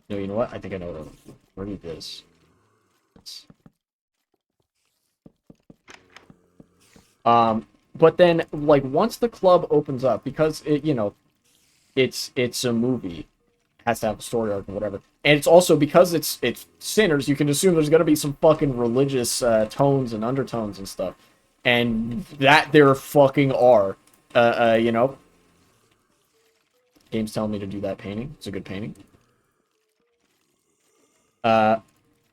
No, you know what? I think I know where to do this. But then, like, once the club opens up, because it, you know, it's a movie, it has to have a story arc and whatever, and it's also because it's Sinners, you can assume there's gonna be some fucking religious tones and undertones and stuff, and that there fucking are, you know. Game's telling me to do that painting. It's a good painting.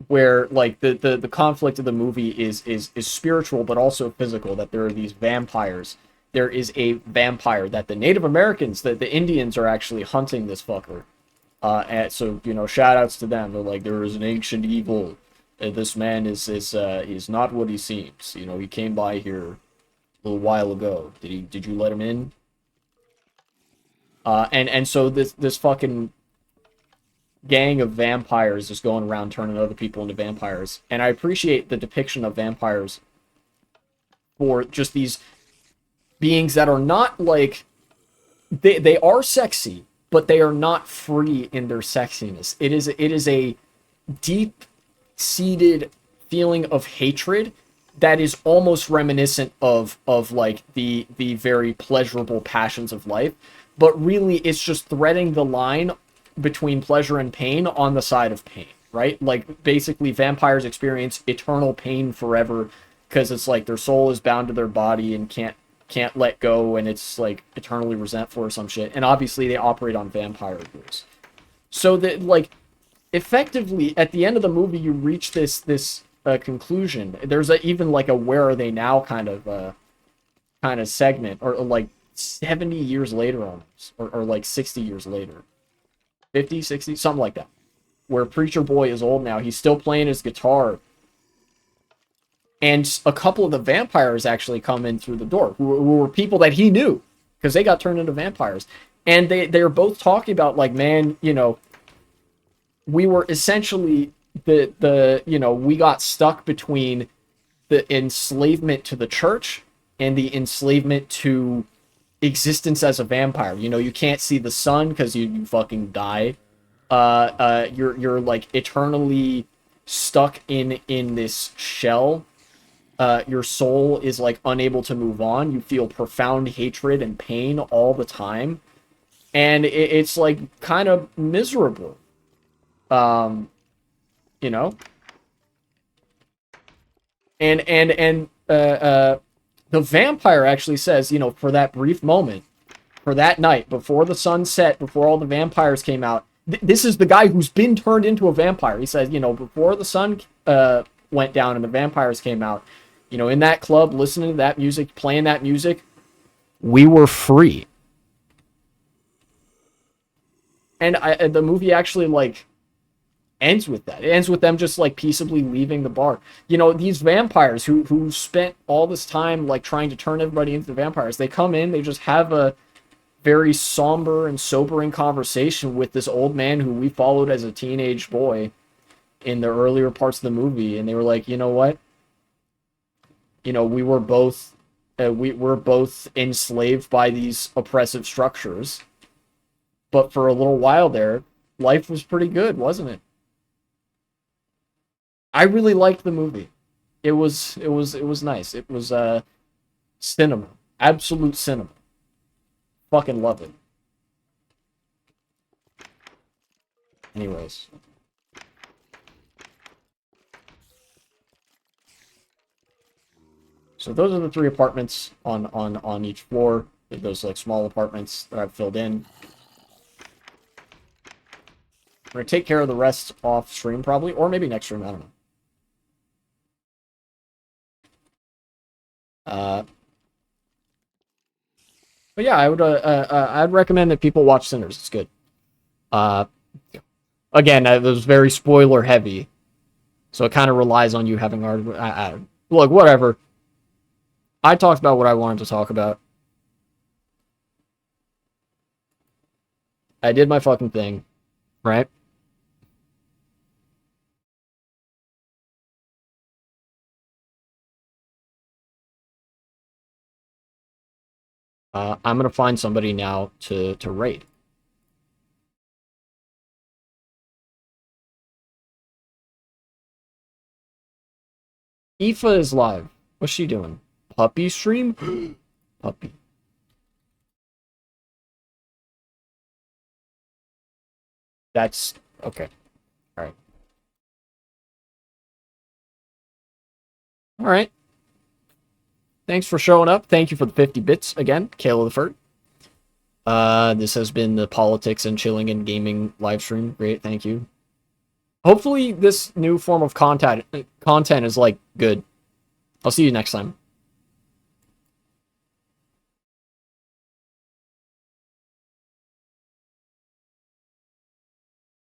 Where like the conflict of the movie is spiritual but also physical, that there are these vampires. There is a vampire that the Native Americans, that the Indians are actually hunting this fucker. And so, you know, shout outs to them. They're like, there is an ancient evil This man is not what he seems. You know, he came by here a little while ago. Did you let him in? And so this fucking gang of vampires is going around turning other people into vampires. And I appreciate the depiction of vampires for just these beings that are not like they are sexy, but they are not free in their sexiness. It is a deep seated feeling of hatred that is almost reminiscent of like the very pleasurable passions of life, but really it's just threading the line between pleasure and pain on the side of pain, right? Like basically vampires experience eternal pain forever because it's like their soul is bound to their body and can't let go, and it's like eternally resentful or some shit. And obviously they operate on vampire rules. So that like effectively at the end of the movie you reach this conclusion. There's even like a where are they now kind of segment, or like 70 years later almost, or like 60 years later, 50, 60, something like that, where Preacher Boy is old now. He's still playing his guitar, and a couple of the vampires actually come in through the door, who were people that he knew, because they got turned into vampires. And they're both talking about, like, man, you know, we were essentially we got stuck between the enslavement to the church and the enslavement to existence as a vampire. You know, you can't see the sun because you fucking die. You're like eternally stuck in this shell. Your soul is like unable to move on. You feel profound hatred and pain all the time, and it's like kind of miserable. You know, and the vampire actually says, you know, for that brief moment, for that night before the sun set, before all the vampires came out. This is the guy who's been turned into a vampire. He says, you know, before the sun went down and the vampires came out, you know, in that club, listening to that music, playing that music, we were free. And the movie actually, like, ends with that. It ends with them just, like, peaceably leaving the bar. You know, these vampires who spent all this time, like, trying to turn everybody into vampires, they come in, they just have a very somber and sobering conversation with this old man who we followed as a teenage boy in the earlier parts of the movie, and they were like, you know what? You know, we were both enslaved by these oppressive structures, but for a little while there, life was pretty good, wasn't it? I really liked the movie. It was nice. It was cinema, absolute cinema. Fucking love it. Anyways. So those are the 3 apartments on each floor. Those like small apartments that I've filled in. I'm gonna take care of the rest off stream probably, or maybe next stream, I don't know. But yeah, I'd recommend that people watch Sinners. It's good. Again, it was very spoiler heavy, so it kind of relies on you having already. Look, whatever. I talked about what I wanted to talk about. I did my fucking thing, right? I'm gonna find somebody now to raid. Aoife is live. What's she doing? Puppy stream? Puppy. That's okay. All right. All right. Thanks for showing up. Thank you for the 50 bits again, Kayla the Furt. This has been the Politics and Chilling and Gaming live stream. Great, thank you. Hopefully this new form of content is like good. I'll see you next time.